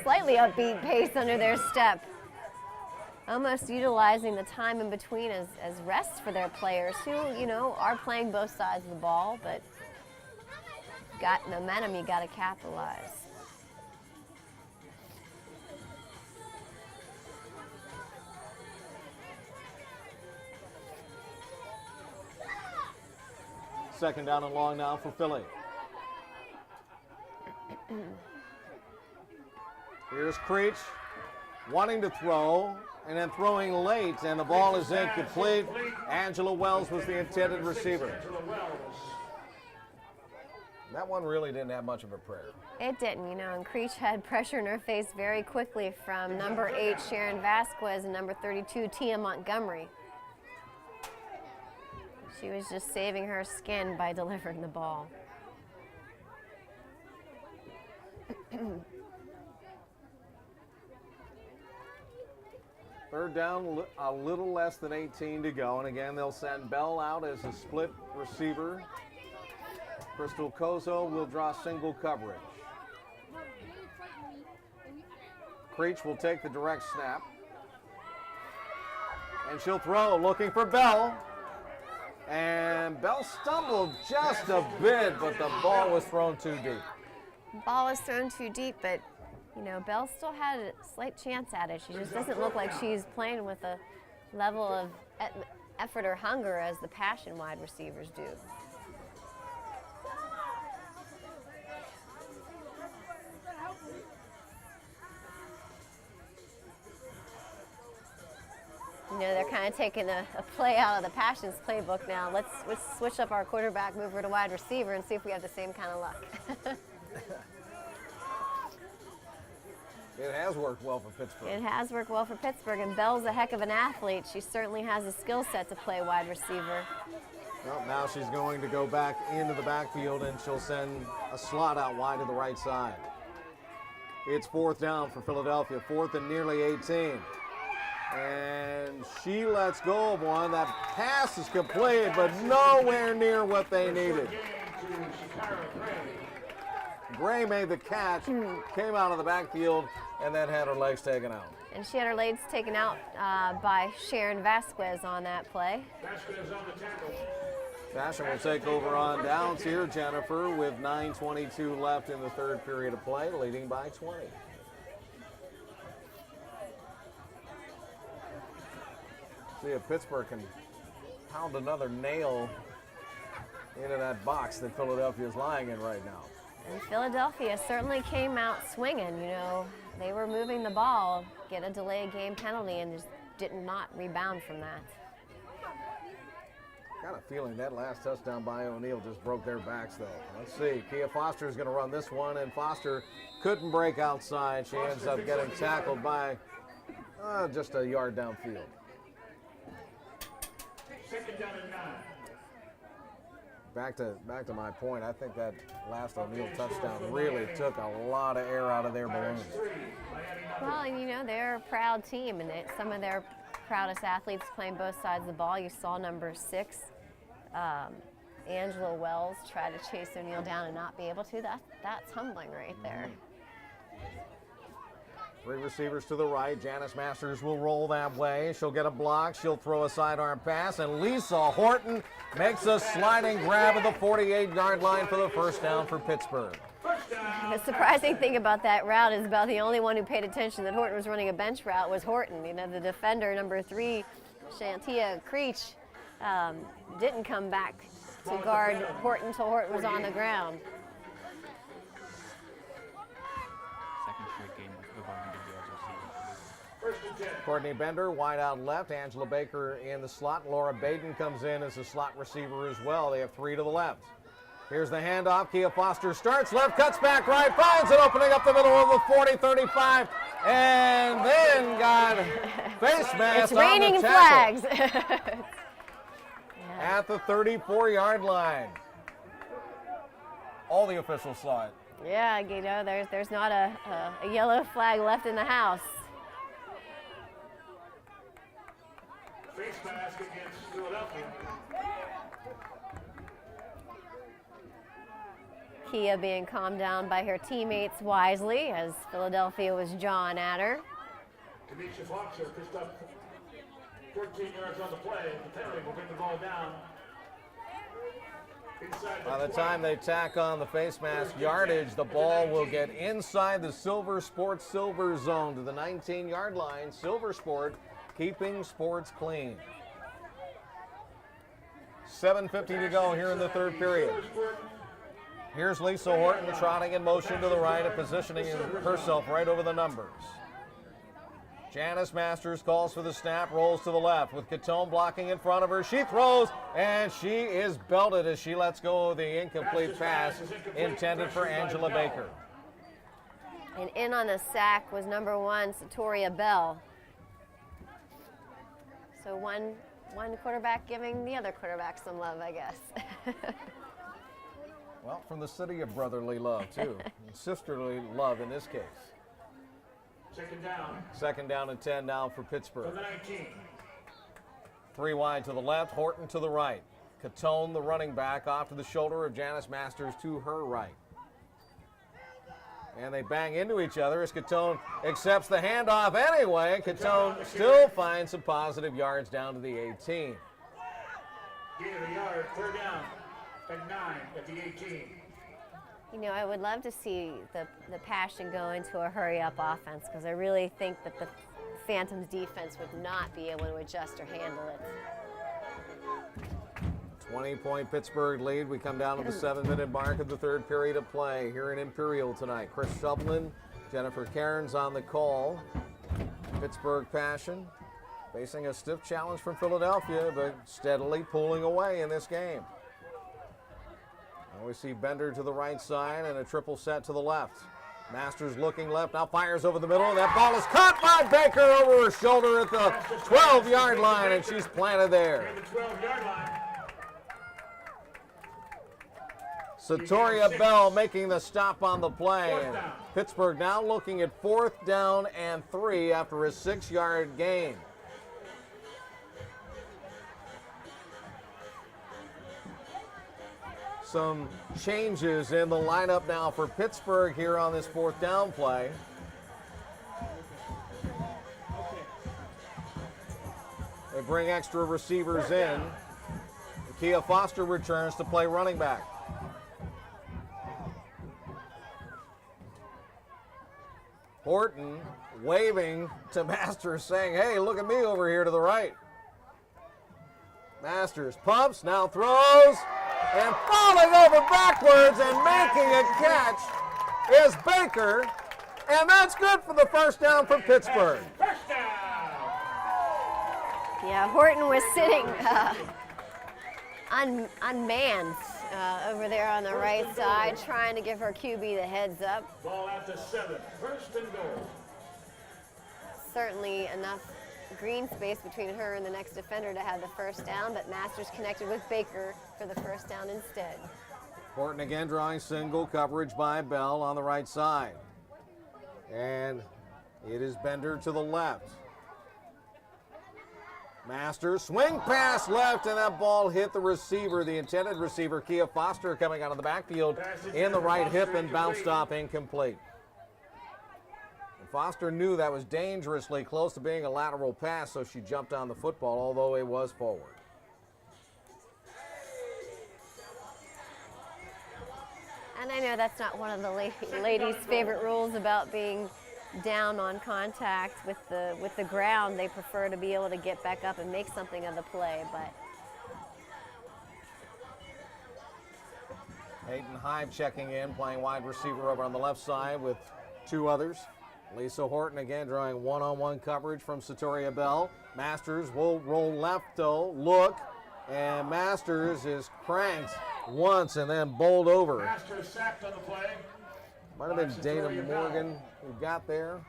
slightly upbeat pace under their step. Almost utilizing the time in between as rest for their players who, you know, are playing both sides of the ball, but got momentum, you got to capitalize. Second down and long now for Philly. Here's Creech wanting to throw, and then throwing late, and the ball is incomplete. Angela Wells was the intended receiver. That one really didn't have much of a prayer. It didn't, you know, and Creech had pressure in her face very quickly from number 8, Sharon Vasquez, and number 32, Tia Montgomery. She was just saving her skin by delivering the ball. Third down, a little less than 18 to go. And again, they'll send Bell out as a split receiver. Crystal Kozo will draw single coverage. Creech will take the direct snap. And she'll throw, looking for Bell. And Bell stumbled just a bit, but the ball was thrown too deep. The ball was thrown too deep, but you know, Belle still had a slight chance at it. She just doesn't look like she's playing with a level of effort or hunger as the Passion wide receivers do. You know, they're kind of taking a play out of the Passion's playbook now. Let's switch up our quarterback, move her to wide receiver, and see if we have the same kind of luck. It has worked well for Pittsburgh. It has worked well for Pittsburgh, and Belle's a heck of an athlete. She certainly has a skill set to play wide receiver. Well, now she's going to go back into the backfield, and she'll send a slot out wide to the right side. It's 4th down for Philadelphia, 4th and nearly 18. And she lets go of one. That pass is completed, but nowhere near what they needed. Gray made the catch, came out of the backfield, and then had her legs taken out. And she had her legs taken out by Sharon Vasquez on that play. Passion will take over on downs here, Jennifer, with 9:22 left in the 3rd period of play, leading by 20. See if Pittsburgh can pound another nail into that box that Philadelphia is lying in right now. And Philadelphia certainly came out swinging. You know, they were moving the ball, get a delayed game penalty, and just did not rebound from that. Got a feeling that last touchdown by O'Neal just broke their backs, though. Let's see. Kia Foster is going to run this one, and Foster couldn't break outside. She ends up getting tackled by just a yard downfield. 2nd down and 9. Back to my point, I think that last O'Neal touchdown really took a lot of air out of their balloons. Well, and you know, they're a proud team, and some of their proudest athletes playing both sides of the ball. You saw number 6, Angela Wells, try to chase O'Neal down and not be able to. That's humbling right there. 3 receivers to the right. Janice Masters will roll that way. She'll get a block. She'll throw a sidearm pass. And Lisa Horton makes a sliding grab at the 48-yard line for the 1st down for Pittsburgh. The surprising thing about that route is about the only one who paid attention that Horton was running a bench route was Horton. You know, the defender, number 3, Shantia Creech, didn't come back to guard Horton until Horton was on the ground. Courtney Bender, wide out left. Angela Baker in the slot. Laura Baden comes in as a slot receiver as well. They have 3 to the left. Here's the handoff. Kia Foster starts left, cuts back right, finds it opening up the middle of the 40-35, and then got face mask it's raining on the flags. At the 34-yard line. All the officials saw it. Yeah, you know, there's not a yellow flag left in the house. Face mask against Philadelphia. Kia being calmed down by her teammates wisely as Philadelphia was jawing at her. Tanisha Foxer pissed up 14 yards on the play. The penalty will bring the ball down. By the time they tack on the face mask yardage, the ball will get inside the Silver Sport Silver zone to the 19-yard line. Silver Sport keeping sports clean. 7:50 to go here in the 3rd period. Here's Lisa Horton trotting in motion to the right and positioning herself right over the numbers. Janice Masters calls for the snap, rolls to the left with Catone blocking in front of her. She throws, and she is belted as she lets go of the incomplete pass intended for Angela Baker. And in on the sack was number 1, Satoria Bell. So one quarterback giving the other quarterback some love, I guess. Well, from the city of brotherly love, too. Sisterly love in this case. 2nd down. 2nd down and 10 now for Pittsburgh. From the 19. 3 wide to the left, Horton to the right. Catone, the running back, off to the shoulder of Janice Masters to her right. And they bang into each other as Catone accepts the handoff anyway. Catone still finds some positive yards down to the 18. Gain of a yard, 3rd down, and 9 at the 18. You know, I would love to see the passion go into a hurry-up offense because I really think that the Phantomz defense would not be able to adjust or handle it. 20-point Pittsburgh lead. We come down to the 7-minute mark of the third period of play here in Imperial tonight. Chris Shovelin, Jennifer Cairns on the call. Pittsburgh Passion facing a stiff challenge from Philadelphia, but steadily pulling away in this game. Now we see Bender to the right side and a triple set to the left. Masters looking left, now fires over the middle, and that ball is caught by Baker over her shoulder at the 12-yard line, and she's planted there. Satoria Bell making the stop on the play. And Pittsburgh now looking at 4th down and 3 after a 6-yard gain. Some changes in the lineup now for Pittsburgh here on this 4th down play. They bring extra receivers in. Kia Foster returns to play running back. Horton waving to Masters saying, hey, look at me over here to the right. Masters pumps, now throws, and falling over backwards and making a catch is Baker, and that's good for the first down for Pittsburgh. Yeah, Horton was sitting unmanned over there on the right side, trying to give her QB the heads up. Ball at the 7, 1st and goal. Certainly enough green space between her and the next defender to have the first down, but Masters connected with Baker for the first down instead. Horton again drawing single coverage by Bell on the right side. And it is Bender to the left. Masters, swing pass left, and that ball hit the receiver, the intended receiver, Kia Foster, coming out of the backfield in the right hip and bounced off incomplete. And Foster knew that was dangerously close to being a lateral pass, so she jumped on the football, although it was forward. And I know that's not one of the ladies' favorite rules about being down on contact with the ground. They prefer to be able to get back up and make something of the play, but Hayden Hive checking in, playing wide receiver over on the left side with 2 others. Lisa Horton again drawing one-on-one coverage from Satoria Bell. Masters will roll left though, look, and Masters is cranked once and then bowled over. Masters sacked on the play. Might have been Dana Morgan who got there.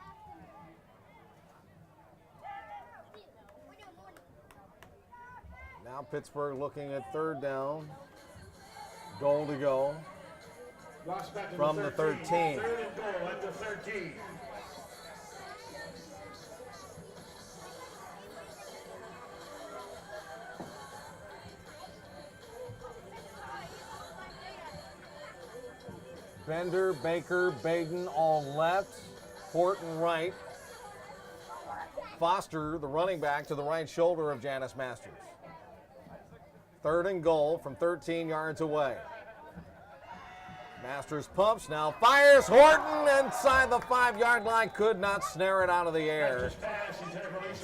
Now Pittsburgh looking at 3rd down. Goal to go from the 13. 3rd and goal at the 13. Bender, Baker, Baden all left. Horton right. Foster, the running back, to the right shoulder of Janice Masters. 3rd and goal from 13 yards away. Masters pumps, now fires. Horton inside the 5-yard line, could not snare it out of the air.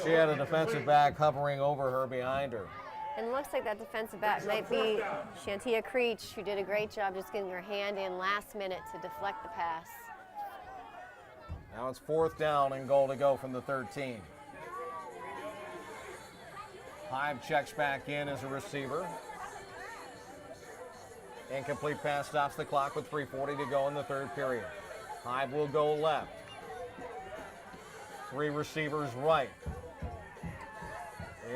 She had a defensive back hovering over her behind her. and it looks like that defensive back might be Shantia Creech, who did a great job just getting her hand in last minute to deflect the pass. Now it's 4th down and goal to go from the 13. Hive checks back in as a receiver. Incomplete pass stops the clock with 3:40 to go in the 3rd period. Hive will go left. 3 receivers right.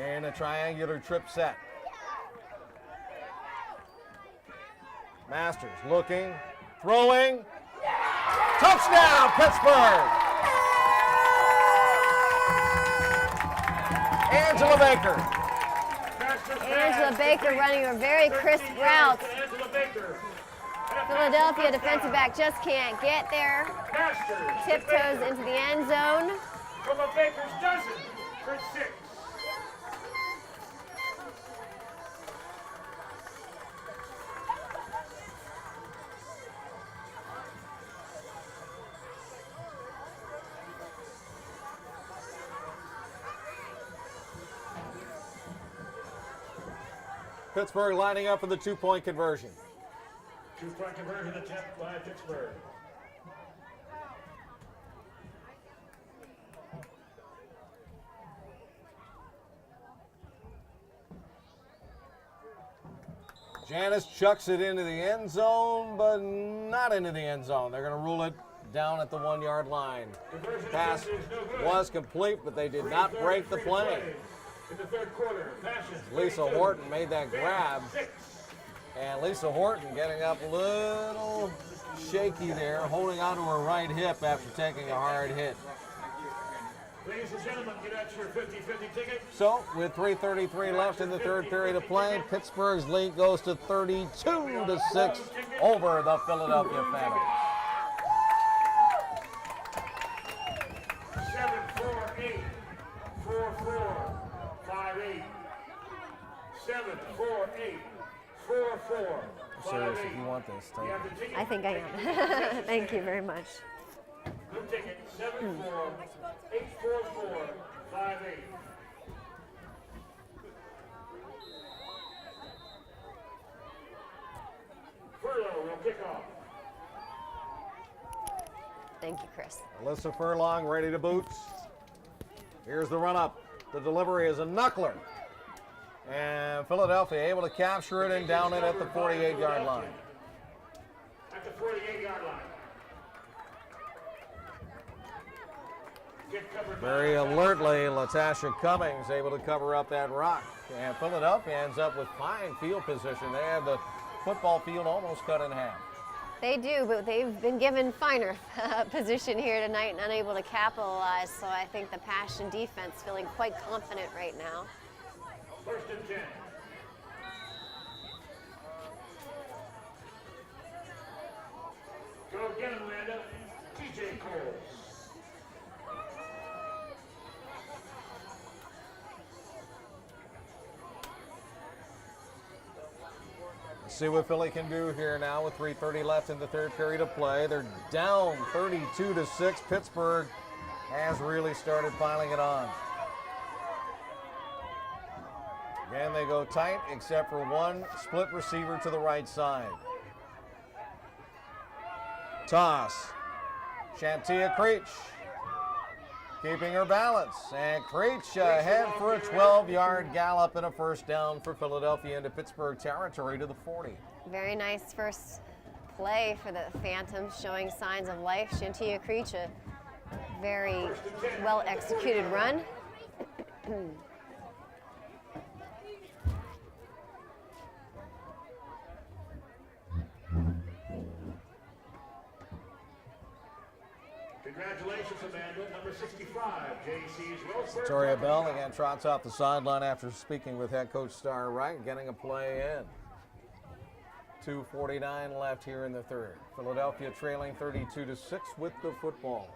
In a triangular trip set. Masters looking, throwing. Touchdown, Pittsburgh! Angela Baker. Angela Baker running a very crisp route. Philadelphia defensive back just can't get there. Tiptoes into the end zone. From a Baker's dozen for 6. Pittsburgh lining up for the two-point conversion. 2-point conversion attempt by Pittsburgh. Janice chucks it into the end zone, but not into the end zone. They're going to rule it down at the 1-yard line. Pass was complete, but they did not break the play. In the third quarter, passes. Lisa Horton made that grab, and Lisa Horton getting up a little shaky there, holding onto her right hip after taking a hard hit. Ladies and gentlemen, get out your 50-50 ticket. So, with 3:33 left in the third period of play, Pittsburgh's lead goes to 32-6 over the Philadelphia Phantomz. 7-4-8, 4-4, 5-8. 7-4-8, 4-4, 5-8. Serious, if you want this, take it. I think I am. Thank you very much. Blue ticket, 7-4-8-4-4-5-8. Furlough will kick off. Thank you, Chris. Alyssa Furlong ready to boot. Here's the run-up. The delivery is a knuckler. And Philadelphia able to capture it and down it at the 48-yard line. At the 48-yard line. Very alertly, Latasha Cummings able to cover up that rock. And Philadelphia ends up with fine field position. They have the football field almost cut in half. They do, but they've been given finer position here tonight and unable to capitalize. So I think the Passion defense feeling quite confident right now. 1st and 10. Go again, Amanda. TJ Cole. See what Philly can do here now with 3:30 left in the third period of play. They're down 32-6. Pittsburgh has really started piling it on. Again, they go tight except for one split receiver to the right side. Toss. Shantia Creech keeping her balance. And Creech ahead for a 12-yard gallop and a first down for Philadelphia into Pittsburgh territory to the 40. Very nice first play for the Phantomz, showing signs of life. Shantia Creech, a very well executed run. Congratulations, Amanda. Number 65, JC's Rose. Victoria Bell again trots off the sideline after speaking with head coach Star Wright, getting a play in. 2:49 left here in the third. Philadelphia trailing 32-6 with the football.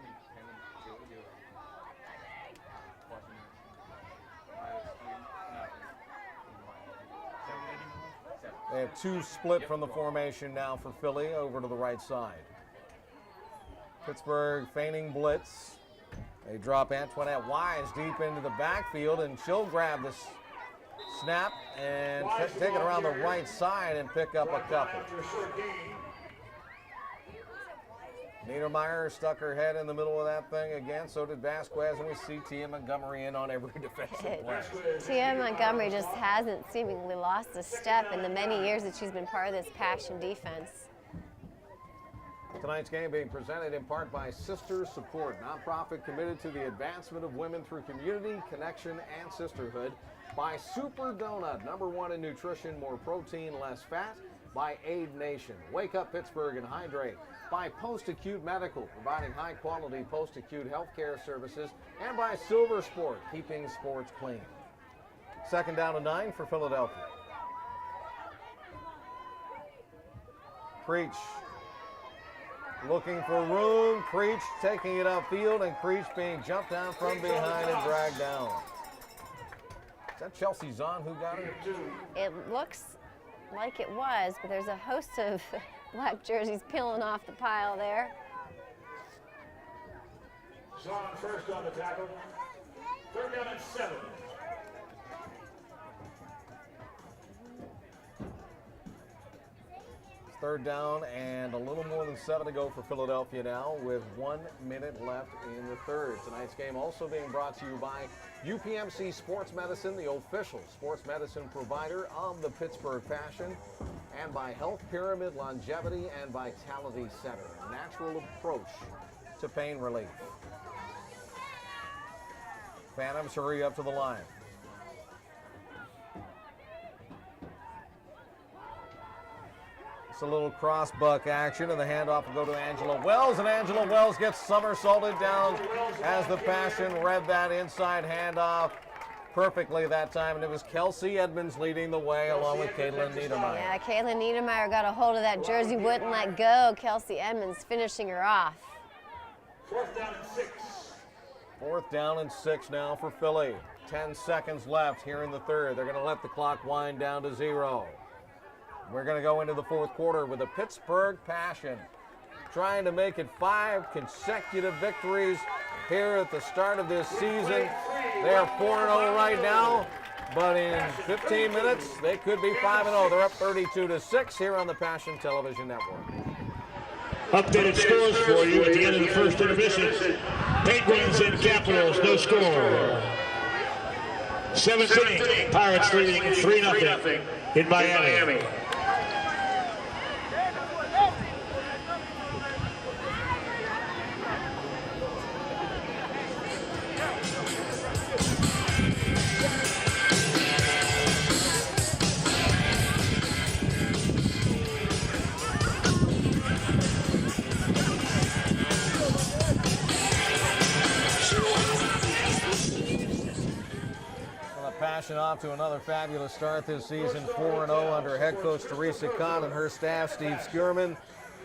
They have two split from the formation now for Philly over to the right side. Pittsburgh feigning blitz. They drop Antoinette Wise deep into the backfield, and she'll grab this snap and take it around the right side and pick up a couple. Niedermeyer stuck her head in the middle of that thing again. So did Vasquez, and we see Tia Montgomery in on every defensive play. Tia Montgomery just hasn't seemingly lost a step in the many years that she's been part of this Passion defense. Tonight's game being presented in part by Sisters Support, nonprofit committed to the advancement of women through community, connection, and sisterhood. By Super Donut, #1 in nutrition, more protein, less fat. By Aid Nation, Wake Up Pittsburgh and Hydrate. By Post-Acute Medical, providing high-quality post-acute healthcare services. And by Silver Sport, keeping sports clean. 2nd down and 9 for Philadelphia. Creech looking for room. Creech taking it upfield, and Creech being jumped down from behind and dragged down. Is that Chelsea Zahn who got it? It looks like it was, but there's a host of black jerseys peeling off the pile there. Zahn first on the tackle. 3rd down and 7. Third down and a little more than 7 to go for Philadelphia now with 1 minute left in the third. Tonight's game also being brought to you by UPMC Sports Medicine, the official sports medicine provider of the Pittsburgh Passion, and by Health Pyramid Longevity and Vitality Center, a natural approach to pain relief. Phantomz hurry up to the line. It's a little cross buck action, and the handoff will go to Angela Wells, and Angela Wells gets somersaulted down as the Passion read that inside handoff perfectly that time, and it was Kelsey Edmonds leading the way along with Caitlin Niedermeyer. Yeah, Caitlin Niedermeyer got a hold of that jersey, wouldn't let go. Kelsey Edmonds finishing her off. 4th down and 6. 4th down and 6 now for Philly. 10 seconds left here in the third. They're going to let the clock wind down to 0. We're going to go into the fourth quarter with the Pittsburgh Passion trying to make it 5 consecutive victories here at the start of this season. They are 4-0 right now, but in 15 minutes, they could be 5-0. They're up 32-6 here on the Passion Television Network. Updated scores for you at the end of the first intermission. Penguins and Capitals, no score. 17th, Pirates leading 3-0 in Miami. Passion off to another fabulous start this season, 4-0 under head coach Teresa Kahn and her staff, Steve Skierman,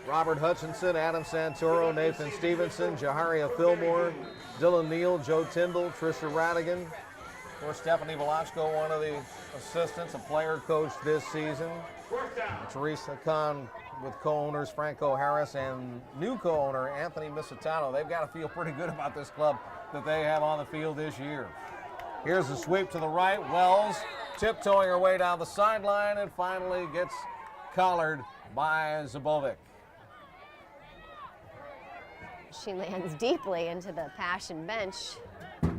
Robert Hutchinson, Adam Santoro, Nathan Stevenson, Jaharia Fillmore, Dylan Neal, Joe Tyndall, Trisha Radigan. Of course, Stephanie Velachko, one of the assistants, a player coach this season. And Teresa Kahn with co-owners Franco Harris and new co-owner Anthony Misitano. They've got to feel pretty good about this club that they have on the field this year. Here's the sweep to the right. Wells tiptoeing her way down the sideline and finally gets collared by Zabovic. She lands deeply into the Passion bench. And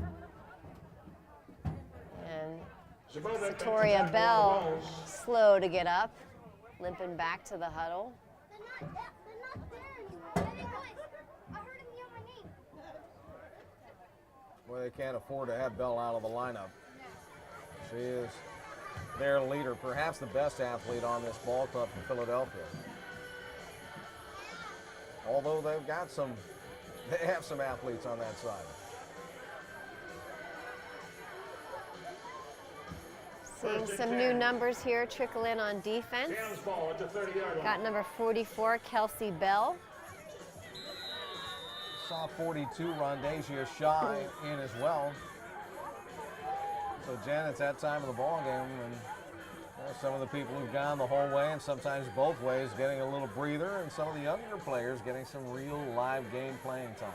Satoria Bell slow to get up, limping back to the huddle. Well, they can't afford to have Bell out of the lineup. She is their leader, perhaps the best athlete on this ball club from Philadelphia. Although they have some athletes on that side. Seeing some new numbers here trickle in on defense. Got number 44, Kelsey Bell. Saw 42, Rondasia Shaw in as well. So Jen, it's that time of the ball game, and some of the people who've gone the whole way and sometimes both ways getting a little breather, and some of the younger players getting some real live game playing time.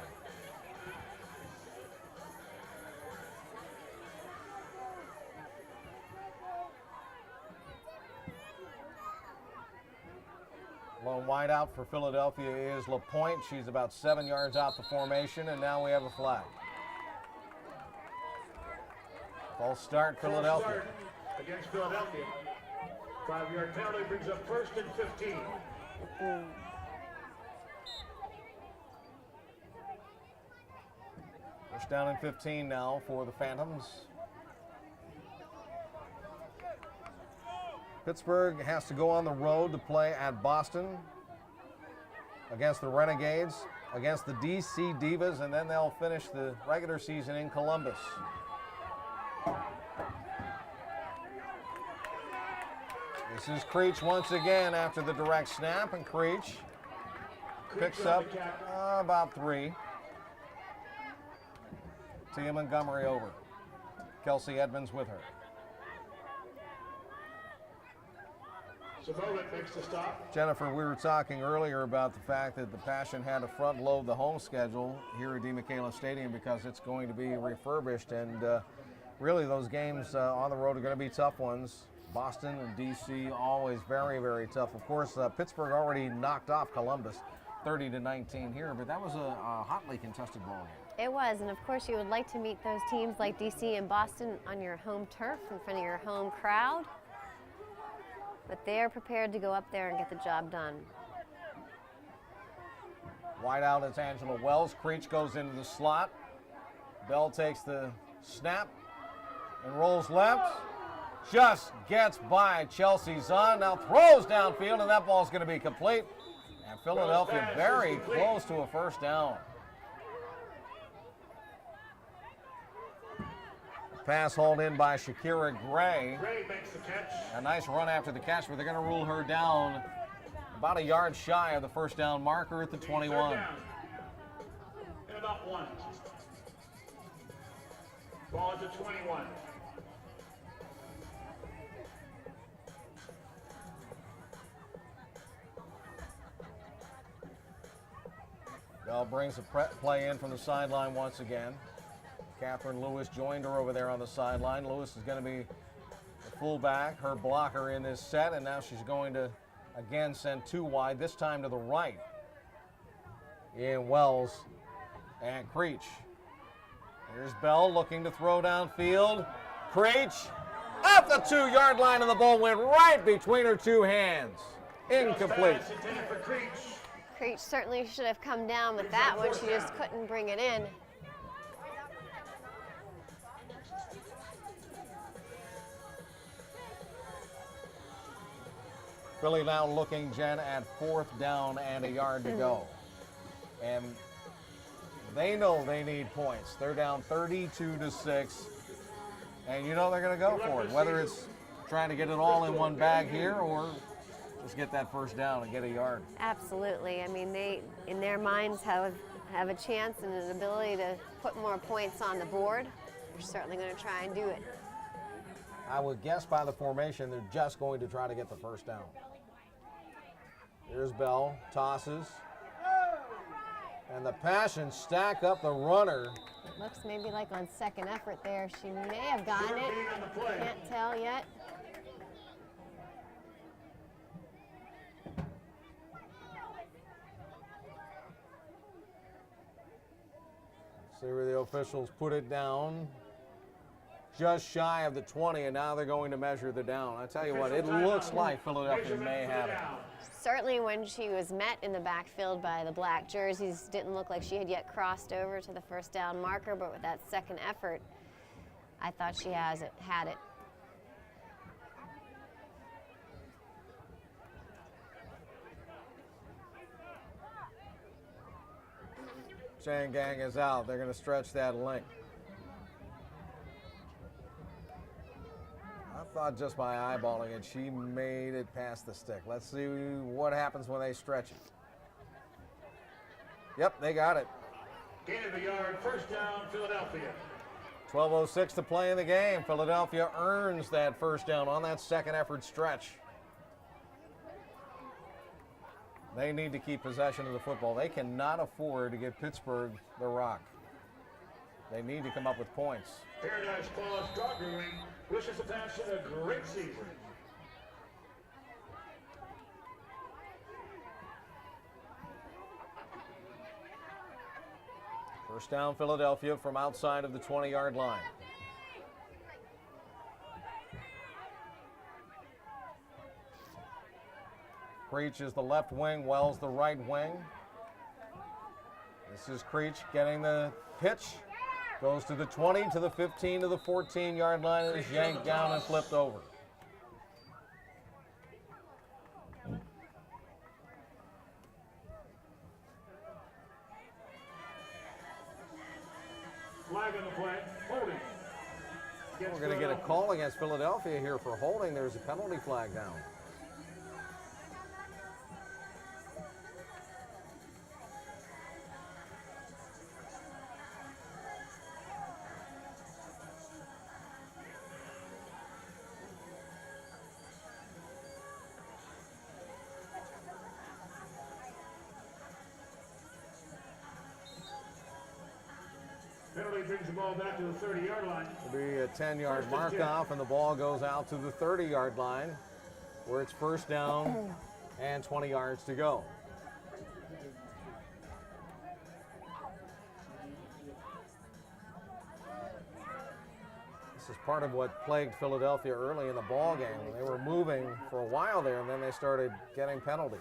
Lone wide out for Philadelphia is LaPointe. She's about 7 yards out the formation, and now we have a flag. False start, Philadelphia. Against Philadelphia. 5-yard penalty brings up 1st and 15. First down and 15 now for the Phantomz. Pittsburgh has to go on the road to play at Boston, against the Renegades, against the DC Divas, and then they'll finish the regular season in Columbus. This is Creech once again after the direct snap, and Creech picks up about 3. Tia Montgomery over. Kelsey Edmonds with her. Makes the stop. Jennifer, we were talking earlier about the fact that the Passion had to front load the home schedule here at DeMichaela Stadium because it's going to be refurbished, and really those games on the road are going to be tough ones Boston and D.C. always very, very tough. Of course, Pittsburgh already knocked off Columbus 30-19 here, but that was a hotly contested ball game. It was, and of course you would like to meet those teams like DC and Boston on your home turf in front of your home crowd. But they're prepared to go up there and get the job done. Wide out is Angela Wells. Creech goes into the slot. Bell takes the snap and rolls left. Just gets by Kelsey Zahn. Now throws downfield, and that ball's going to be complete. And Philadelphia very close to a first down. Pass hauled in by Shakira Gray. Gray makes the catch. A nice run after the catch, but they're going to rule her down about a yard shy of the first down marker at the 21. And about 1. Ball at the 21. Bell brings the play in from the sideline once again. Catherine Lewis joined her over there on the sideline. Lewis is going to be the fullback, her blocker in this set, and now she's going to again send 2 wide, this time to the right. In Wells and Creech. Here's Bell looking to throw downfield. Creech up the 2-yard line, and the ball went right between her 2 hands. Incomplete. Creech certainly should have come down with that one. She just couldn't bring it in. Philly now looking, Jen, at 4th down and a yard to go. And they know they need points. They're down 32-6. And you know they're going to go for it, whether it's trying to get it all in one bag here or just get that first down and get a yard. Absolutely. I mean, they, in their minds, have a chance and an ability to put more points on the board. They're certainly going to try and do it. I would guess by the formation, they're just going to try to get the first down. Here's Bell, tosses. And the Passions stack up the runner. It looks maybe like on second effort there. She may have gotten it. Can't tell yet. See where the officials put it down. Just shy of the 20, and now they're going to measure the down. I tell you what, it looks like Philadelphia may have it. Certainly when she was met in the backfield by the black jerseys, didn't look like she had yet crossed over to the first down marker, but with that second effort, I thought she had it. Chain gang is out. They're going to stretch that link. I thought just by eyeballing it, she made it past the stick. Let's see what happens when they stretch it. Yep, they got it. Gain of a yard, first down, Philadelphia. 12:06 to play in the game. Philadelphia earns that first down on that second effort stretch. They need to keep possession of the football. They cannot afford to give Pittsburgh the rock. They need to come up with points. Paradise Claws Dog Grooming wishes the Passion a great season. First down, Philadelphia from outside of the 20-yard line. Creech is the left wing, Wells the right wing. This is Creech getting the pitch. Goes to the 20, to the 15, to the 14-yard line, and is yanked down and flipped over. Flag on the play, holding. We're going to get a call against Philadelphia here for holding. There's a penalty flag down. Penalty brings the ball back to the 30-yard line. It'll be a 10-yard mark-off, and the ball goes out to the 30-yard line, where it's first down and 20 yards to go. This is part of what plagued Philadelphia early in the ball game. They were moving for a while there, and then they started getting penalties.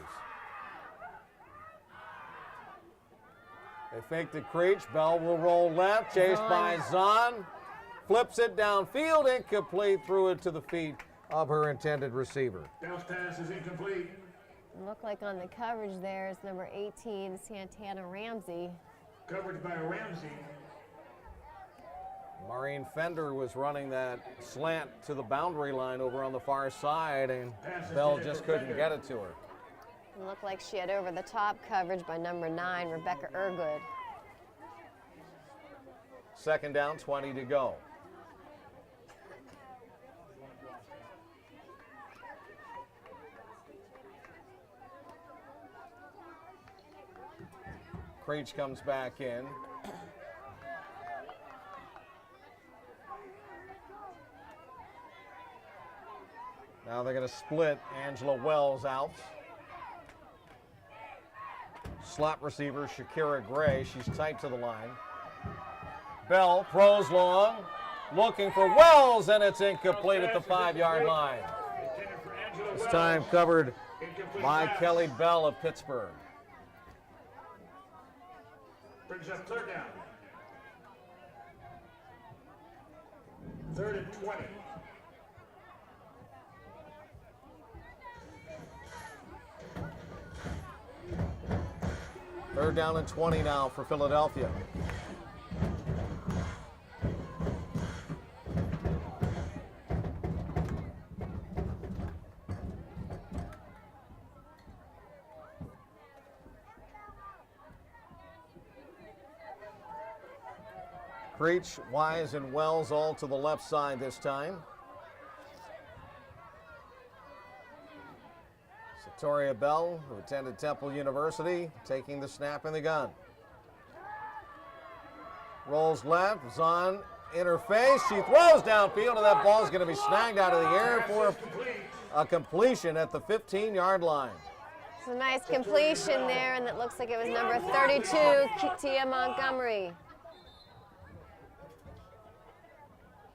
They fake the Creech. Bell will roll left, chased by Zahn. Flips it downfield, incomplete, threw it to the feet of her intended receiver. Bounce pass is incomplete. Look like on the coverage there is number 18, Santana Ramsey. Coverage by Ramsey. Maureen Fender was running that slant to the boundary line over on the far side, and Bell just couldn't get it to her. It looked like she had over the top coverage by number 9, Rebecca Ergood. Second down, 20 to go. Creech comes back in. Now they're going to split Angela Wells out. Slot receiver Shakira Gray, she's tight to the line. Bell throws long, looking for Wells, and it's incomplete at the 5-yard line. This time covered by Kelly Bell of Pittsburgh. Brings up third down. 3rd and 20. Third down and 20 now for Philadelphia. Creech, Wise, and Wells all to the left side this time. Satoria Bell, who attended Temple University, taking the snap in the gun. Rolls left, Zahn interface, she throws downfield, and that ball is going to be snagged out of the air for a completion at the 15-yard line. It's a nice completion there, and it looks like it was number 32, Tia Montgomery.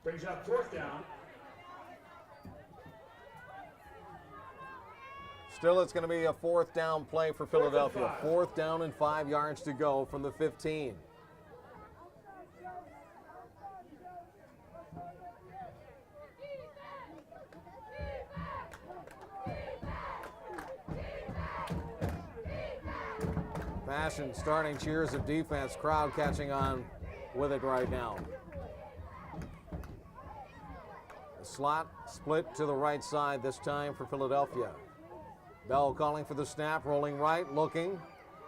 Brings up 4th down. Still, it's going to be a 4th down play for Philadelphia. 4th down and 5 yards to go from the 15. Fashion starting cheers of defense, crowd catching on with it right now. The slot split to the right side this time for Philadelphia. Bell calling for the snap, rolling right, looking,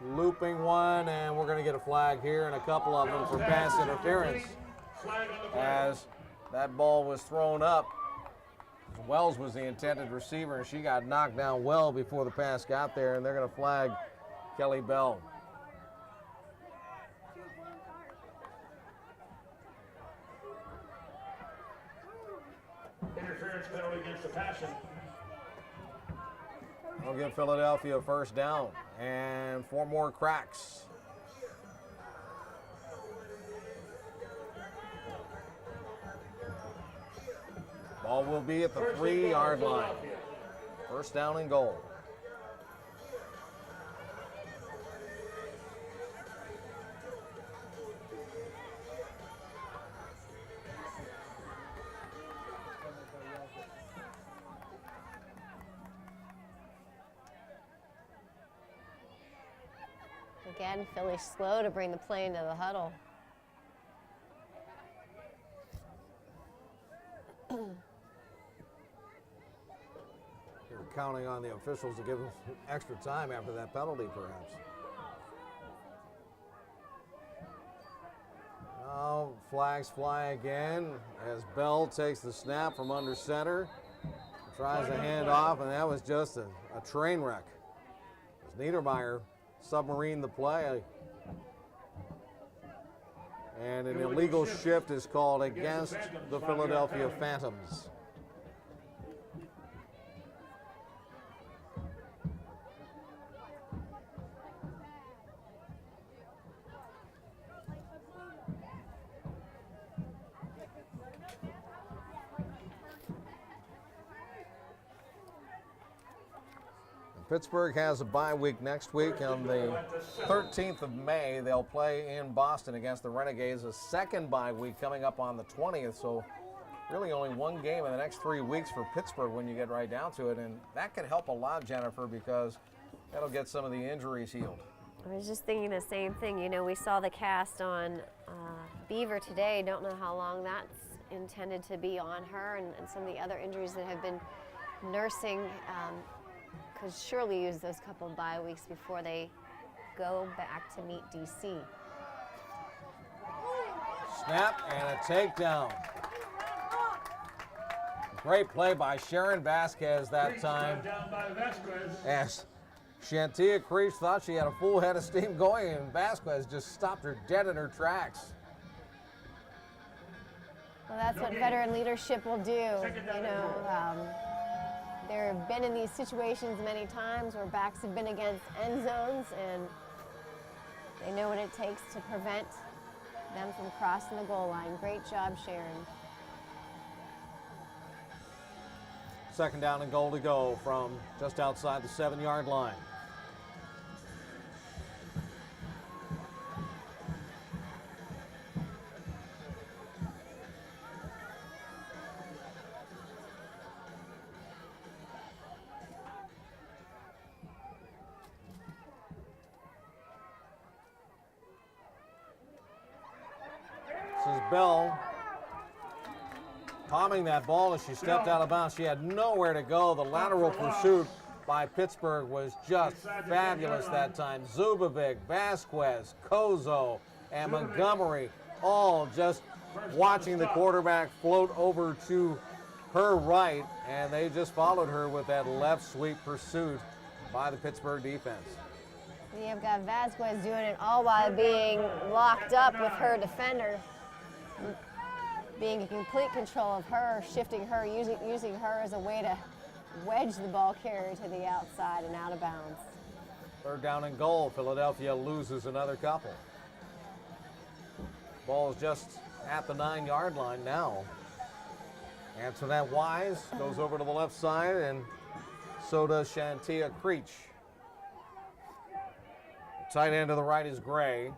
looping one, and we're going to get a flag here and a couple of them for pass interference as that ball was thrown up. Wells was the intended receiver, and she got knocked down well before the pass got there, and they're going to flag Kelly Bell. Interference penalty against the Passion. We'll give Philadelphia a first down and 4 more cracks. Ball will be at the 3-yard line. First down and goal. Again, Philly slow to bring the play into the huddle. You're counting on the officials to give them extra time after that penalty, perhaps. Now, flags fly again as Bell takes the snap from under center. Tries a handoff, and that was just a train wreck. As Niedermeyer submarine the play. And an illegal shift is called against the Philadelphia Phantomz. Pittsburgh has a bye week next week. On the 13th of May, they'll play in Boston against the Renegades. A second bye week coming up on the 20th, so really only one game in the next 3 weeks for Pittsburgh when you get right down to it, and that could help a lot, Jennifer, because that'll get some of the injuries healed. I was just thinking the same thing. You know, we saw the cast on Beaver today. Don't know how long that's intended to be on her, and some of the other injuries that have been nursing. Could surely use those couple of bye weeks before they go back to meet DC. Snap and a takedown. Great play by Sharon Vasquez that time. As Shantia Creech thought she had a full head of steam going, and Vasquez just stopped her dead in her tracks. Well, that's what veteran leadership will do. You know, there have been in these situations many times where backs have been against end zones, and they know what it takes to prevent them from crossing the goal line. Great job, Sharon. Second down and goal to go from just outside the 7-yard line. This is Bell palming that ball as she stepped out of bounds. She had nowhere to go. The lateral pursuit by Pittsburgh was just fabulous that time. Zubovic, Vasquez, Kozo, and Montgomery all just watching the quarterback float over to her right, and they just followed her with that left sweep pursuit by the Pittsburgh defense. You've got Vasquez doing it all while being locked up with her defender, being in complete control of her, shifting her, using her as a way to wedge the ball carrier to the outside and out of bounds. Third down and goal. Philadelphia loses another couple. Ball is just at the 9-yard line now. Antoinette Wise goes over to the left side, and so does Shantia Creech. Tight end to the right is Gray.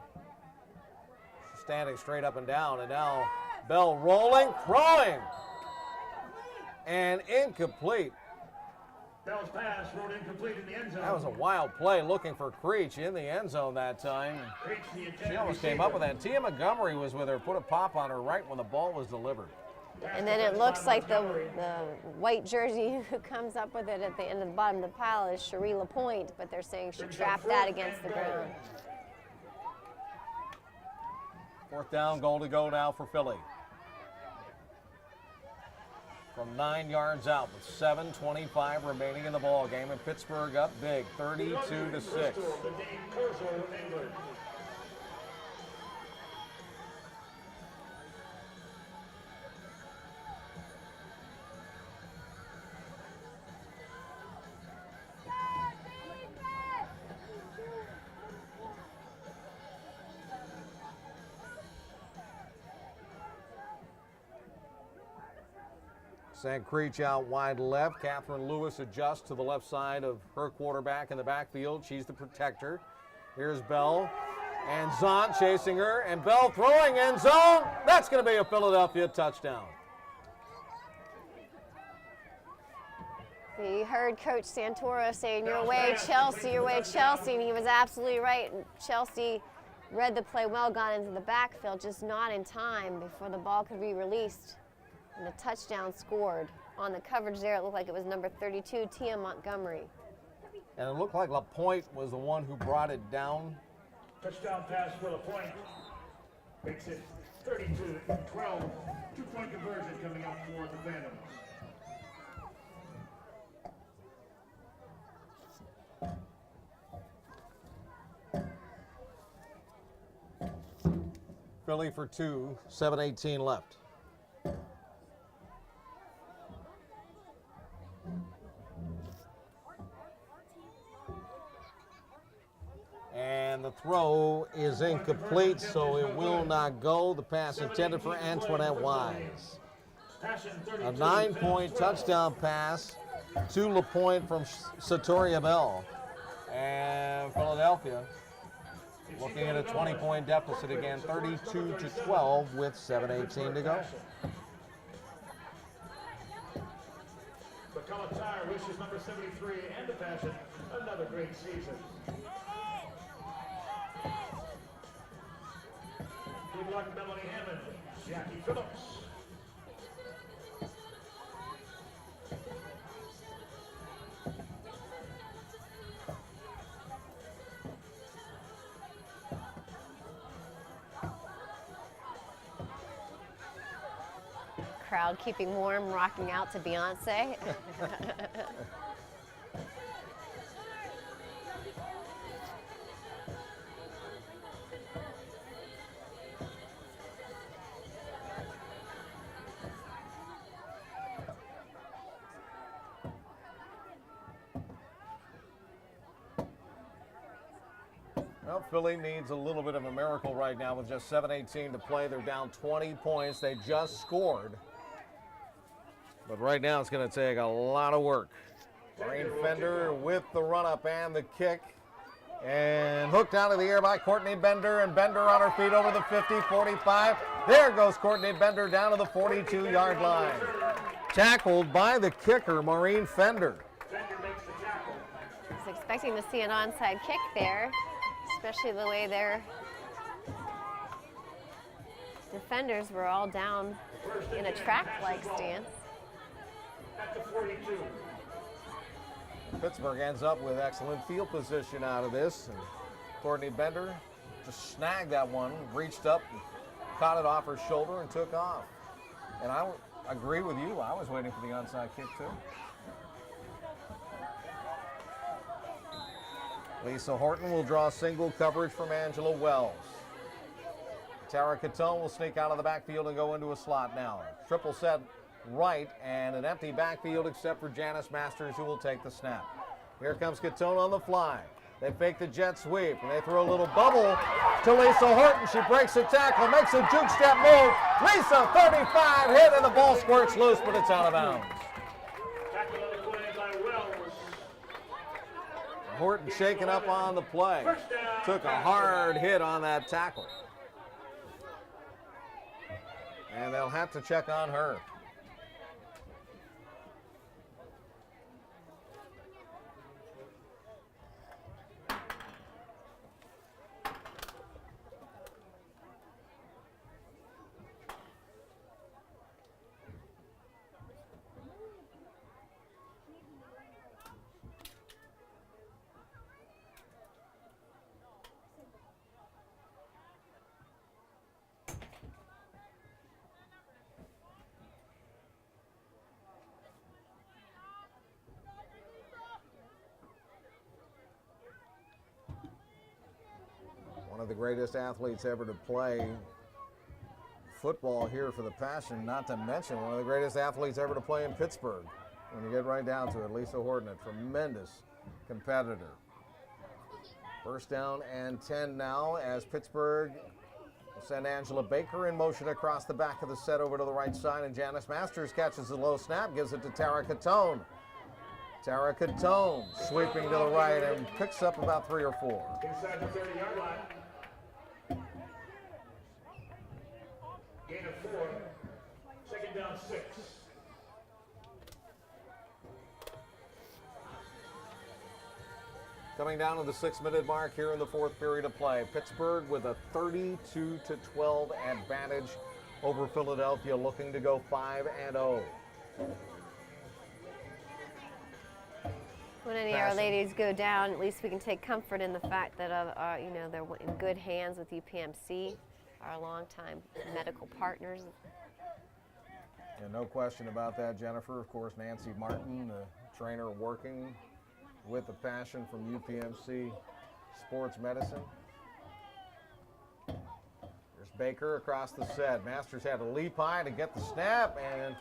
She's standing straight up and down, and now Bell rolling, throwing, and incomplete. Bell's pass rolled incomplete in the end zone. That was a wild play looking for Creech in the end zone that time. She almost came up with that. Tia Montgomery was with her, put a pop on her right when the ball was delivered. And then it looks like the white jersey who comes up with it at the end of the bottom of the pile is Cherie LaPointe, but they're saying she trapped that against the ground. Fourth down, goal to go now for Philly. From 9 yards out with 7:25 remaining in the ball game, and Pittsburgh up big, 32-6. Send Creech out wide left. Catherine Lewis adjusts to the left side of her quarterback in the backfield. She's the protector. Here's Bell. And Zahn chasing her. And Bell throwing end zone. That's going to be a Philadelphia touchdown. You heard Coach Santoro saying, "Your way, Chelsea, your way, Chelsea," and he was absolutely right. And Chelsea read the play well, got into the backfield, just not in time before the ball could be released. And the touchdown scored. On the coverage there, it looked like it was number 32, Tia Montgomery. And it looked like LaPointe was the one who brought it down. Touchdown pass for LaPointe. Makes it 32-12. 2-point conversion coming up for the Phantomz. Philly for 2, 7:18 left. And the throw is incomplete, so it will not go. The pass intended for Antoinette Wise. A 9-point touchdown pass to LaPointe from Satoria Bell. And Philadelphia looking at a 20-point deficit again, 32-12 with 7:18 to go. The Commissar wishes number 73 and the Passion another great season. Good luck, Melanie Hammond, Jackie Phillips. Crowd keeping warm, rocking out to Beyonce. Well, Philly needs a little bit of a miracle right now with just 7:18 to play. They're down 20 points. They just scored. But right now it's going to take a lot of work. Maureen Fender with the run-up and the kick. And hooked out of the air by Courtney Bender. And Bender on her feet over the 50, 45. There goes Courtney Bender down to the 42-yard line. Tackled by the kicker, Maureen Fender. I was expecting to see an onside kick there, especially the way their defenders were all down in a track-like stance. At the 42. Pittsburgh ends up with excellent field position out of this. And Courtney Bender just snagged that one, reached up, caught it off her shoulder, and took off. And I agree with you. I was waiting for the onside kick, too. Lisa Horton will draw single coverage from Angela Wells. Tara Catone will sneak out of the backfield and go into a slot now. Triple set right and an empty backfield except for Janice Masters, who will take the snap. Here comes Catone on the fly. They fake the jet sweep and they throw a little bubble to Lisa Horton. She breaks the tackle, makes a juke step move. Lisa, 35, hit, and the ball squirts loose, but it's out of bounds. Tackle on the play by Wells. Horton shaken up on the play. Took a hard hit on that tackle. And they'll have to check on her. One of the greatest athletes ever to play football here for the Passion, not to mention one of the greatest athletes ever to play in Pittsburgh. When you get right down to it, Lisa Horton, a tremendous competitor. First down and 10 now as Pittsburgh will send Angela Baker in motion across the back of the set over to the right side, and Janice Masters catches the low snap, gives it to Tara Catone. Tara Catone sweeping to the right and picks up about 3 or 4. Inside the 30-yard line. Gain of 4. Second down 6. Coming down to the 6-minute mark here in the fourth period of play. Pittsburgh with a 32-12 advantage over Philadelphia, looking to go 5-0. When any of our ladies go down, at least we can take comfort in the fact that they're in good hands with UPMC, our longtime medical partners. Yeah, no question about that, Jennifer. Of course, Nancy Martin, the trainer working with the Passion from UPMC Sports Medicine. There's Baker across the set. Masters had to leap high to get the snap and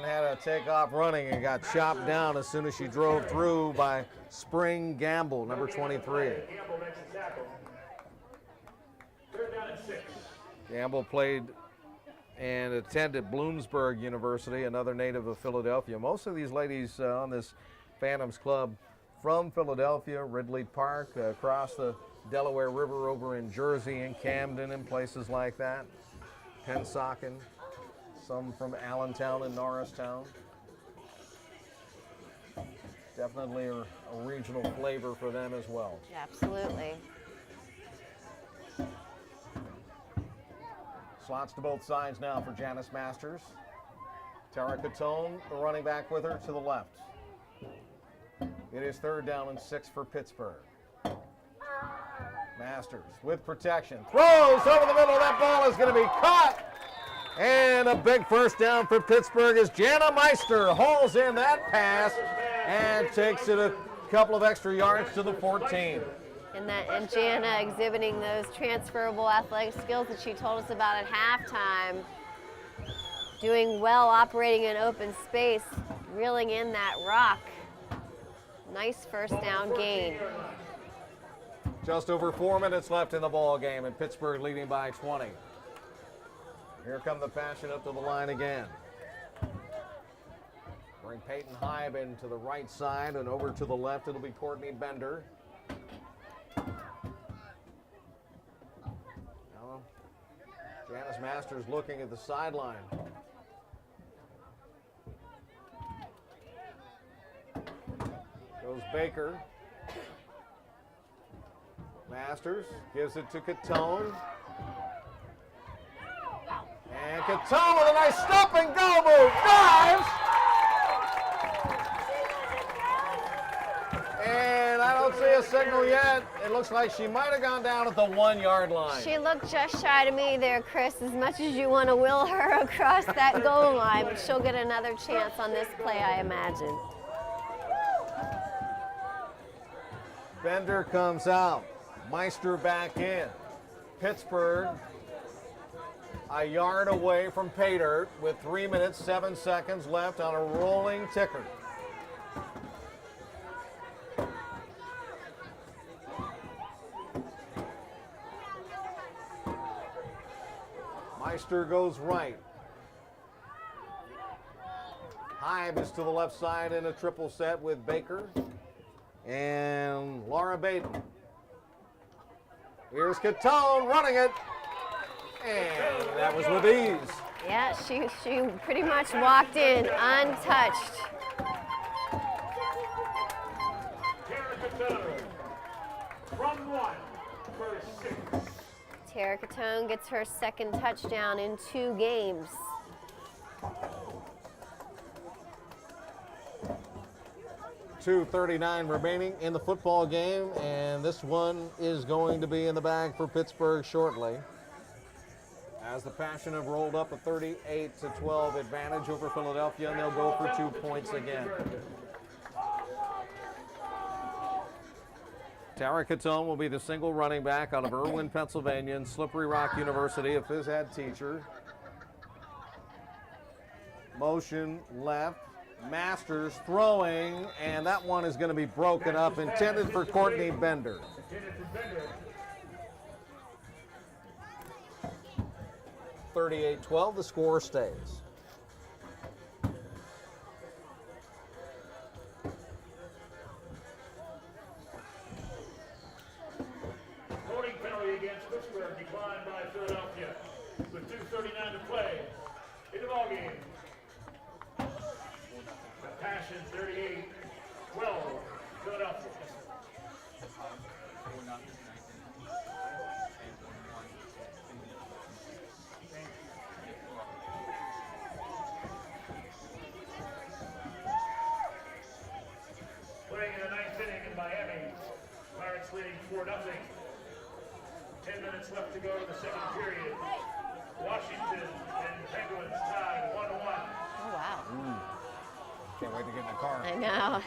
had to take off running and got chopped down as soon as she drove through by Spring Gamble, number 23. Gamble makes the tackle. 3rd down and 6. Gamble played and attended Bloomsburg University, another native of Philadelphia. Most of these ladies on this Phantomz club from Philadelphia, Ridley Park, across the Delaware River over in Jersey and Camden and places like that. Pennsauken, some from Allentown and Norristown. Definitely a regional flavor for them as well. Absolutely. Slots to both sides now for Janice Masters. Tara Catone, the running back with her to the left. It is 3rd down and 6 for Pittsburgh. Masters with protection. Throws over the middle. That ball is going to be caught. And a big first down for Pittsburgh as Jana Meister hauls in that pass and takes it a couple of extra yards to the 14. And Jana exhibiting those transferable athletic skills that she told us about at halftime. Doing well, operating in open space, reeling in that rock. Nice first down gain. Just over 4 minutes left in the ball game, and Pittsburgh leading by 20. Here come the Passion up to the line again. Bring Peyton Hybe in to the right side, and over to the left it'll be Courtney Bender. Now, Janice Masters looking at the sideline. Goes Baker. Masters gives it to Catone. And Catone with a nice stop and go move. Dives. And I don't see a signal yet. It looks like she might have gone down at the 1 yard line. She looked just shy to me there, Chris, as much as you want to will her across that goal line, but she'll get another chance on this play, I imagine. Bender comes out. Meister back in. Pittsburgh a yard away from pay dirt with 3 minutes, 7 seconds left on a rolling ticker. Meister goes right. Hybe is to the left side in a triple set with Baker and Laura Baden. Here's Catone running it, and that was with ease. Yeah, she pretty much walked in untouched. Tara Catone from 1 for 6. Tara Catone gets her second touchdown in 2 games. .239 remaining in the football game, and this one is going to be in the bag for Pittsburgh shortly. As the Passion have rolled up a 38-12 advantage over Philadelphia, and they'll go for 2 points again. Tara Catone will be the single running back out of Irwin, Pennsylvania, and Slippery Rock University, a phys ed teacher. Motion left. Masters throwing, and that one is going to be broken up, intended for Courtney Bender. 38-12, the score stays. Holding penalty against Pittsburgh declined by Philadelphia with 2:39 to play in the ballgame. Passion 38-12, Philadelphia. Playing in the 9th inning in Miami, Pirates leading 4-0. 10 minutes left to go in the second period. Washington and Penguins tied 1-1. Oh, wow. Can't wait to get in the car. I know.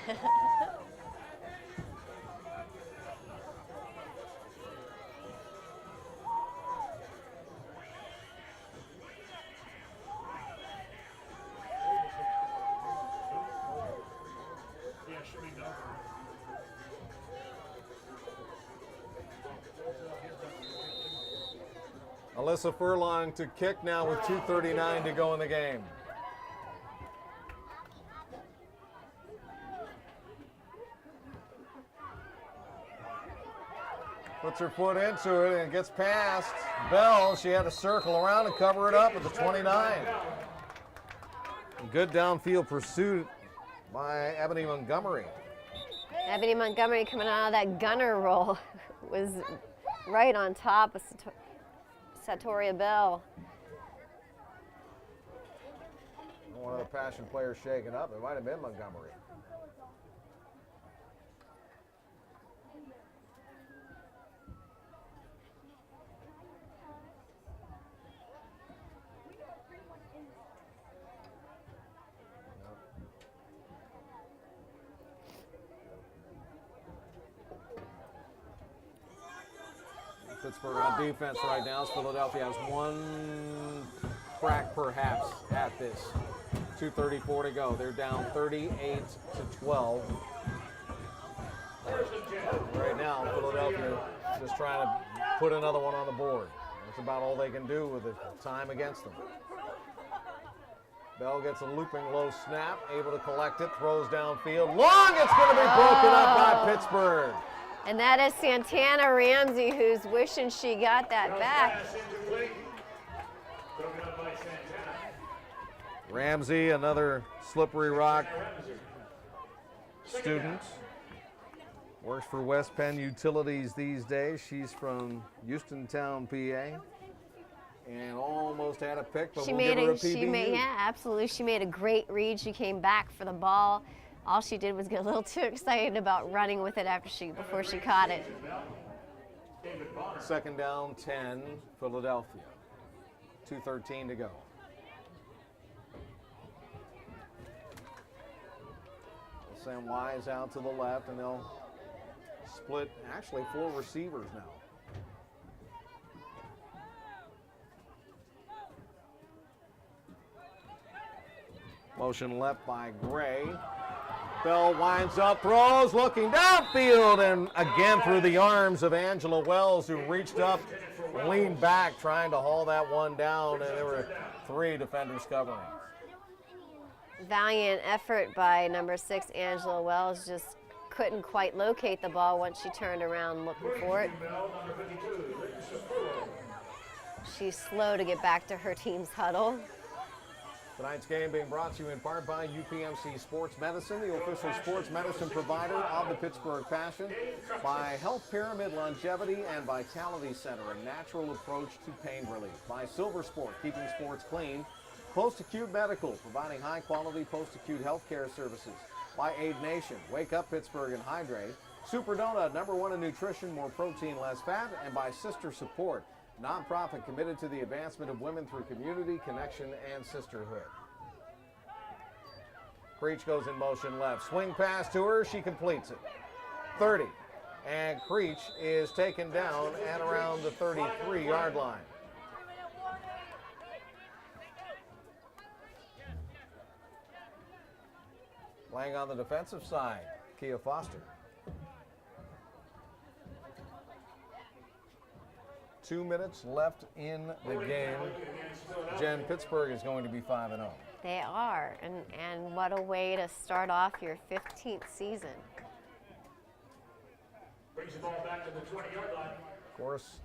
Alyssa Furlong to kick now with 2:39 to go in the game. Puts her foot into it and gets past Bell. She had to circle around and cover it up at the 29. Good downfield pursuit by Ebony Montgomery. Ebony Montgomery coming out of that gunner roll was right on top of Satoria Bell. One of the Passion players shaken up. It might have been Montgomery. Pittsburgh on defense right now. Philadelphia has one crack perhaps at this. 2:34 to go. They're down 38-12. Right now, Philadelphia just trying to put another one on the board. That's about all they can do with the time against them. Bell gets a looping low snap, able to collect it, throws downfield. Long, it's going to be broken up by Pittsburgh. And that is Santana Ramsey, who's wishing she got that back. Ramsey, another Slippery Rock student. Works for West Penn Utilities these days. She's from Houstontown, PA. And almost had a pick, but we'll give her a PBU. Yeah, absolutely. She made a great read. She came back for the ball. All she did was get a little too excited about running with it before she caught it. Second down, 10, Philadelphia. 2:13 to go. Sam Wise out to the left, and they'll split actually 4 receivers now. Motion left by Gray. Bell winds up, throws, looking downfield, and again through the arms of Angela Wells, who reached up, leaned back, trying to haul that one down, and there were 3 defenders covering. Valiant effort by number 6, Angela Wells. Just couldn't quite locate the ball once she turned around looking for it. She's slow to get back to her team's huddle. Tonight's game being brought to you in part by UPMC Sports Medicine, the official sports medicine provider of the Pittsburgh Passion, by Health Pyramid Longevity and Vitality Center, a natural approach to pain relief, by Silver Sport, keeping sports clean, Post-Acute Medical, providing high-quality post-acute health care services, by Aid Nation, Wake Up Pittsburgh and Hydrate, Super Donut, #1 in nutrition, more protein, less fat, and by Sister Support, nonprofit committed to the advancement of women through community, connection, and sisterhood. Creech goes in motion left. Swing pass to her. She completes it. 30. And Creech is taken down at around the 33-yard line. Playing on the defensive side, Kia Foster. 2 minutes left in the game. Jen, Pittsburgh is going to be 5-0. They are, and what a way to start off your 15th season. Brings the ball back to the 20-yard line. Of course,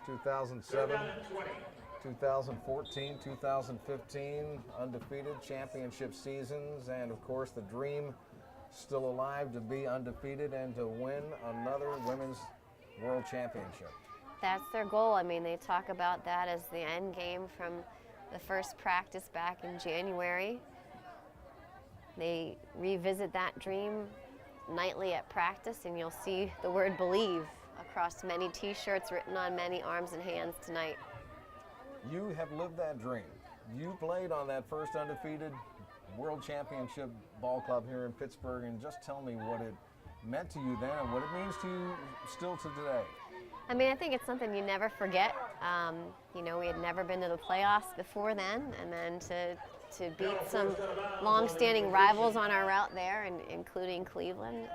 2007, 2014, 2015, undefeated championship seasons, and of course the dream still alive to be undefeated and to win another women's world championship. That's their goal. I mean, they talk about that as the end game from the first practice back in January. They revisit that dream nightly at practice, and you'll see the word believe across many t-shirts written on many arms and hands tonight. You have lived that dream. You played on that first undefeated world championship ball club here in Pittsburgh, and just tell me what it meant to you then and what it means to you still to today. I mean, I think it's something you never forget. You know, we had never been to the playoffs before then, and then to beat some long-standing rivals on our route there, including Cleveland.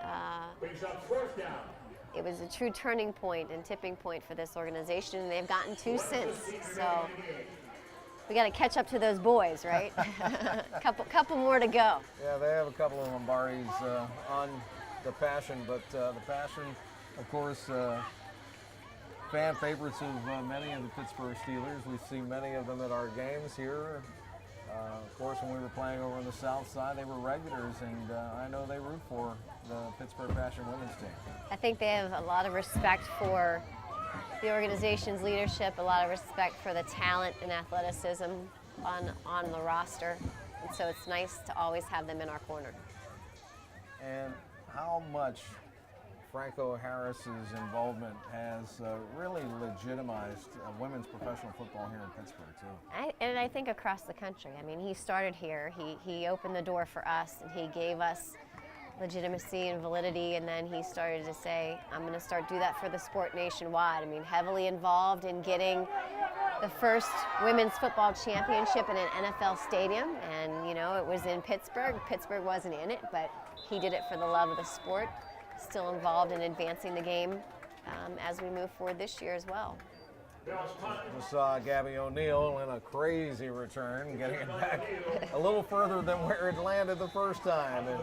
it was a true turning point and tipping point for this organization, and they've gotten 2 since. So we got to catch up to those boys, right? couple more to go. Yeah, they have a couple of Lombardis on the Passion, but the Passion, of course, fan favorites of many of the Pittsburgh Steelers. We've seen many of them at our games here. Of course, when we were playing over on the south side, they were regulars, and I know they root for the Pittsburgh Passion women's team. I think they have a lot of respect for the organization's leadership, a lot of respect for the talent and athleticism on the roster, and so it's nice to always have them in our corner. And how much Franco Harris's involvement has really legitimized women's professional football here in Pittsburgh, too. And I think across the country. I mean, he started here. He opened the door for us, and he gave us legitimacy and validity, and then he started to say, I'm going to start do that for the sport nationwide. I mean, heavily involved in getting the first women's football championship in an NFL stadium, and, you know, it was in Pittsburgh. Pittsburgh wasn't in it, but he did it for the love of the sport. Still involved in advancing the game as we move forward this year as well. We saw Gabby O'Neill in a crazy return, getting it back a little further than where it landed the first time. And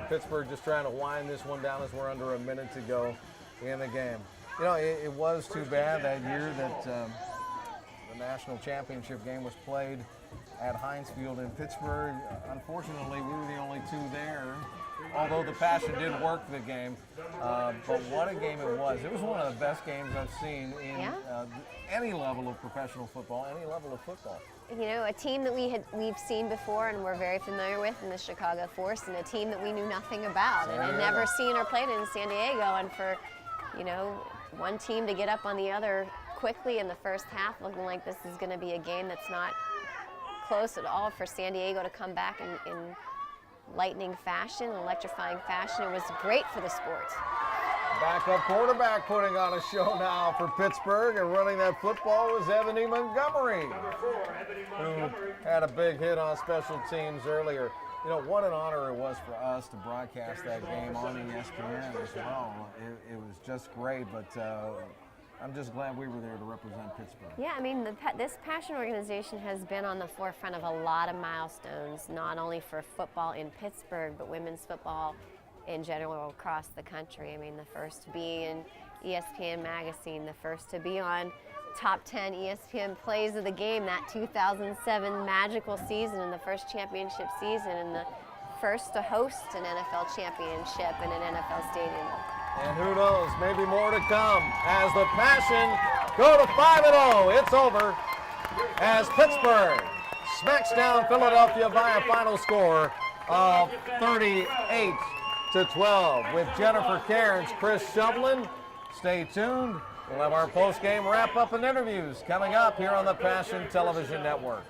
Pittsburgh just trying to wind this one down as we're under a minute to go in the game. You know, it was too bad that year that the national championship game was played at Heinz Field in Pittsburgh. Unfortunately, we were the only two there, although the Passion did work the game. But what a game it was. It was one of the best games I've seen in any level of professional football, any level of football. You know, a team that we've seen before and we're very familiar with in the Chicago Force, and a team that we knew nothing about and had never seen or played in San Diego. And for, you know, one team to get up on the other quickly in the first half, looking like this is going to be a game that's not close at all, for San Diego to come back in lightning fashion, electrifying fashion. It was great for the sport. Backup quarterback putting on a show now for Pittsburgh, and running that football was Ebony Montgomery, who had a big hit on special teams earlier. You know, what an honor it was for us to broadcast that game on ESPN as well. It was just great, but I'm just glad we were there to represent Pittsburgh. Yeah, I mean, this Passion organization has been on the forefront of a lot of milestones, not only for football in Pittsburgh, but women's football in general across the country. I mean, the first to be in ESPN magazine, the first to be on top 10 ESPN plays of the game, that 2007 magical season, and the first championship season, and the first to host an NFL championship in an NFL stadium. And who knows, maybe more to come as the Passion go to 5-0. It's over as Pittsburgh smacks down Philadelphia by a final score of 38-12. With Jennifer Cairns, Chris Shovlin. Stay tuned. We'll have our post-game wrap-up and interviews coming up here on the Passion Television Network.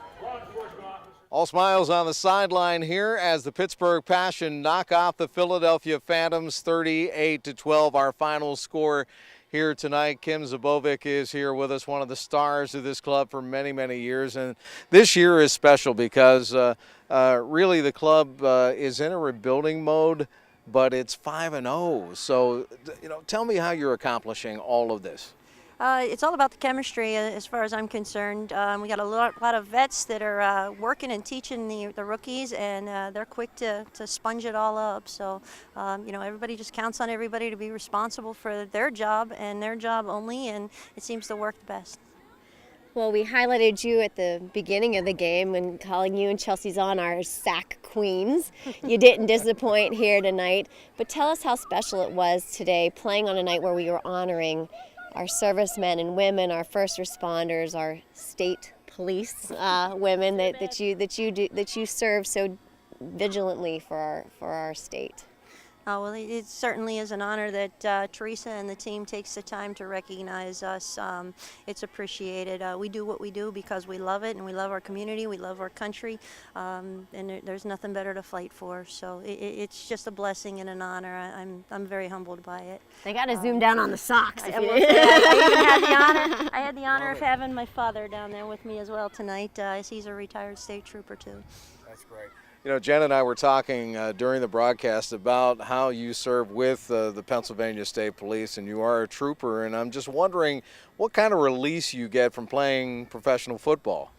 All smiles on the sideline here as the Pittsburgh Passion knock off the Philadelphia Phantomz 38-12, our final score here tonight. Kim Zabovic is here with us, one of the stars of this club for many, many years. And this year is special because really the club is in a rebuilding mode, but it's 5-0. So, you know, tell me how you're accomplishing all of this. It's all about the chemistry as far as I'm concerned. We got a lot of vets that are working and teaching the rookies, and they're quick to sponge it all up. So, you know, everybody just counts on everybody to be responsible for their job and their job only, and it seems to work the best. Well, we highlighted you at the beginning of the game when calling you and Chelsea Zahn our sack queens. You didn't disappoint here tonight, but tell us how special it was today, playing on a night where we were honoring our servicemen and women, our first responders, our state police women that you serve so vigilantly for our state. Well, it certainly is an honor that Teresa and the team takes the time to recognize us. It's appreciated. We do what we do because we love it, and we love our community, we love our country, and there's nothing better to fight for. So it's just a blessing and an honor. I'm very humbled by it. They got to zoom down on the socks. I even had the honor of having my father down there with me as well tonight. He's a retired state trooper too. That's great. You know, Jen and I were talking during the broadcast about how you serve with the Pennsylvania State Police, and you are a trooper, and I'm just wondering what kind of release you get from playing professional football.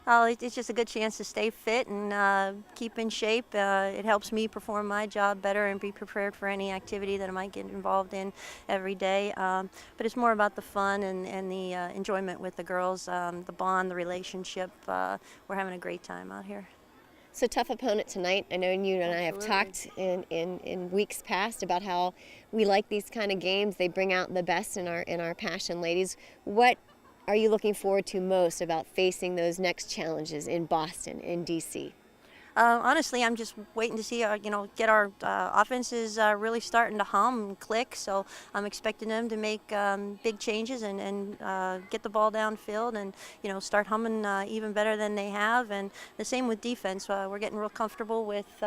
It's just a good chance to stay fit and keep in shape. It helps me perform my job better and be prepared for any activity that I might get involved in every day. But it's more about the fun and the enjoyment with the girls, the bond, the relationship. We're having a great time out here. So tough opponent tonight. I know you and I have talked in weeks past about how we like these kind of games. They bring out the best in our passion, ladies. What are you looking forward to most about facing those next challenges in Boston, in DC? Honestly, I'm just waiting to see, get our offenses really starting to hum and click. So I'm expecting them to make big changes and get the ball downfield and, start humming even better than they have. And the same with defense. We're getting real comfortable with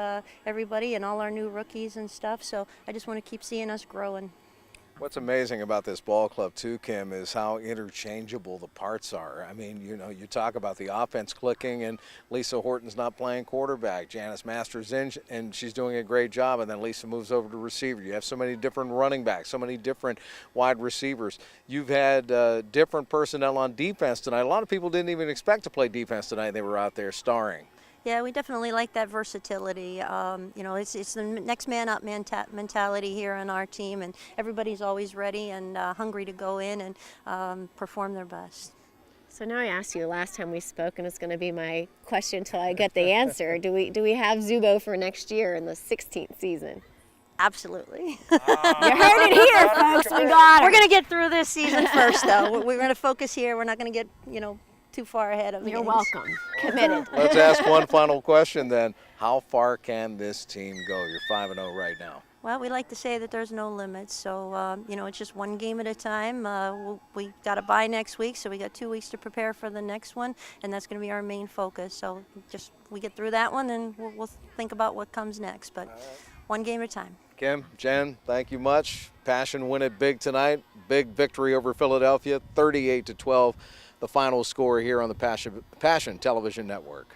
everybody and all our new rookies and stuff. So I just want to keep seeing us growing. What's amazing about this ball club too, Kim, is how interchangeable the parts are. I mean, you talk about the offense clicking, and Lisa Horton's not playing quarterback. Janice Masters in, and she's doing a great job, and then Lisa moves over to receiver. You have so many different running backs, so many different wide receivers. You've had different personnel on defense tonight. A lot of people didn't even expect to play defense tonight. They were out there starring. Yeah, we definitely like that versatility. It's the next man up mentality here on our team, and everybody's always ready and hungry to go in and perform their best. So now I asked you the last time we spoke, and it's going to be my question until I get the answer. Do we have Zubo for next year in the 16th season? Absolutely. You heard it here, folks. We got it. We're going to get through this season first, though. We're going to focus here. We're not going to get, too far ahead of You're welcome. Committed. Let's ask one final question then. How far can this team go? You're 5-0 right now. Well, we like to say that there's no limits, so it's just one game at a time. We got a bye next week, so we got 2 weeks to prepare for the next one, and that's going to be our main focus. So just we get through that one, and we'll think about what comes next. But one game at a time. Kim, Jen, thank you much. Passion win it big tonight. Big victory over Philadelphia, 38-12. The final score here on the Passion Television Network.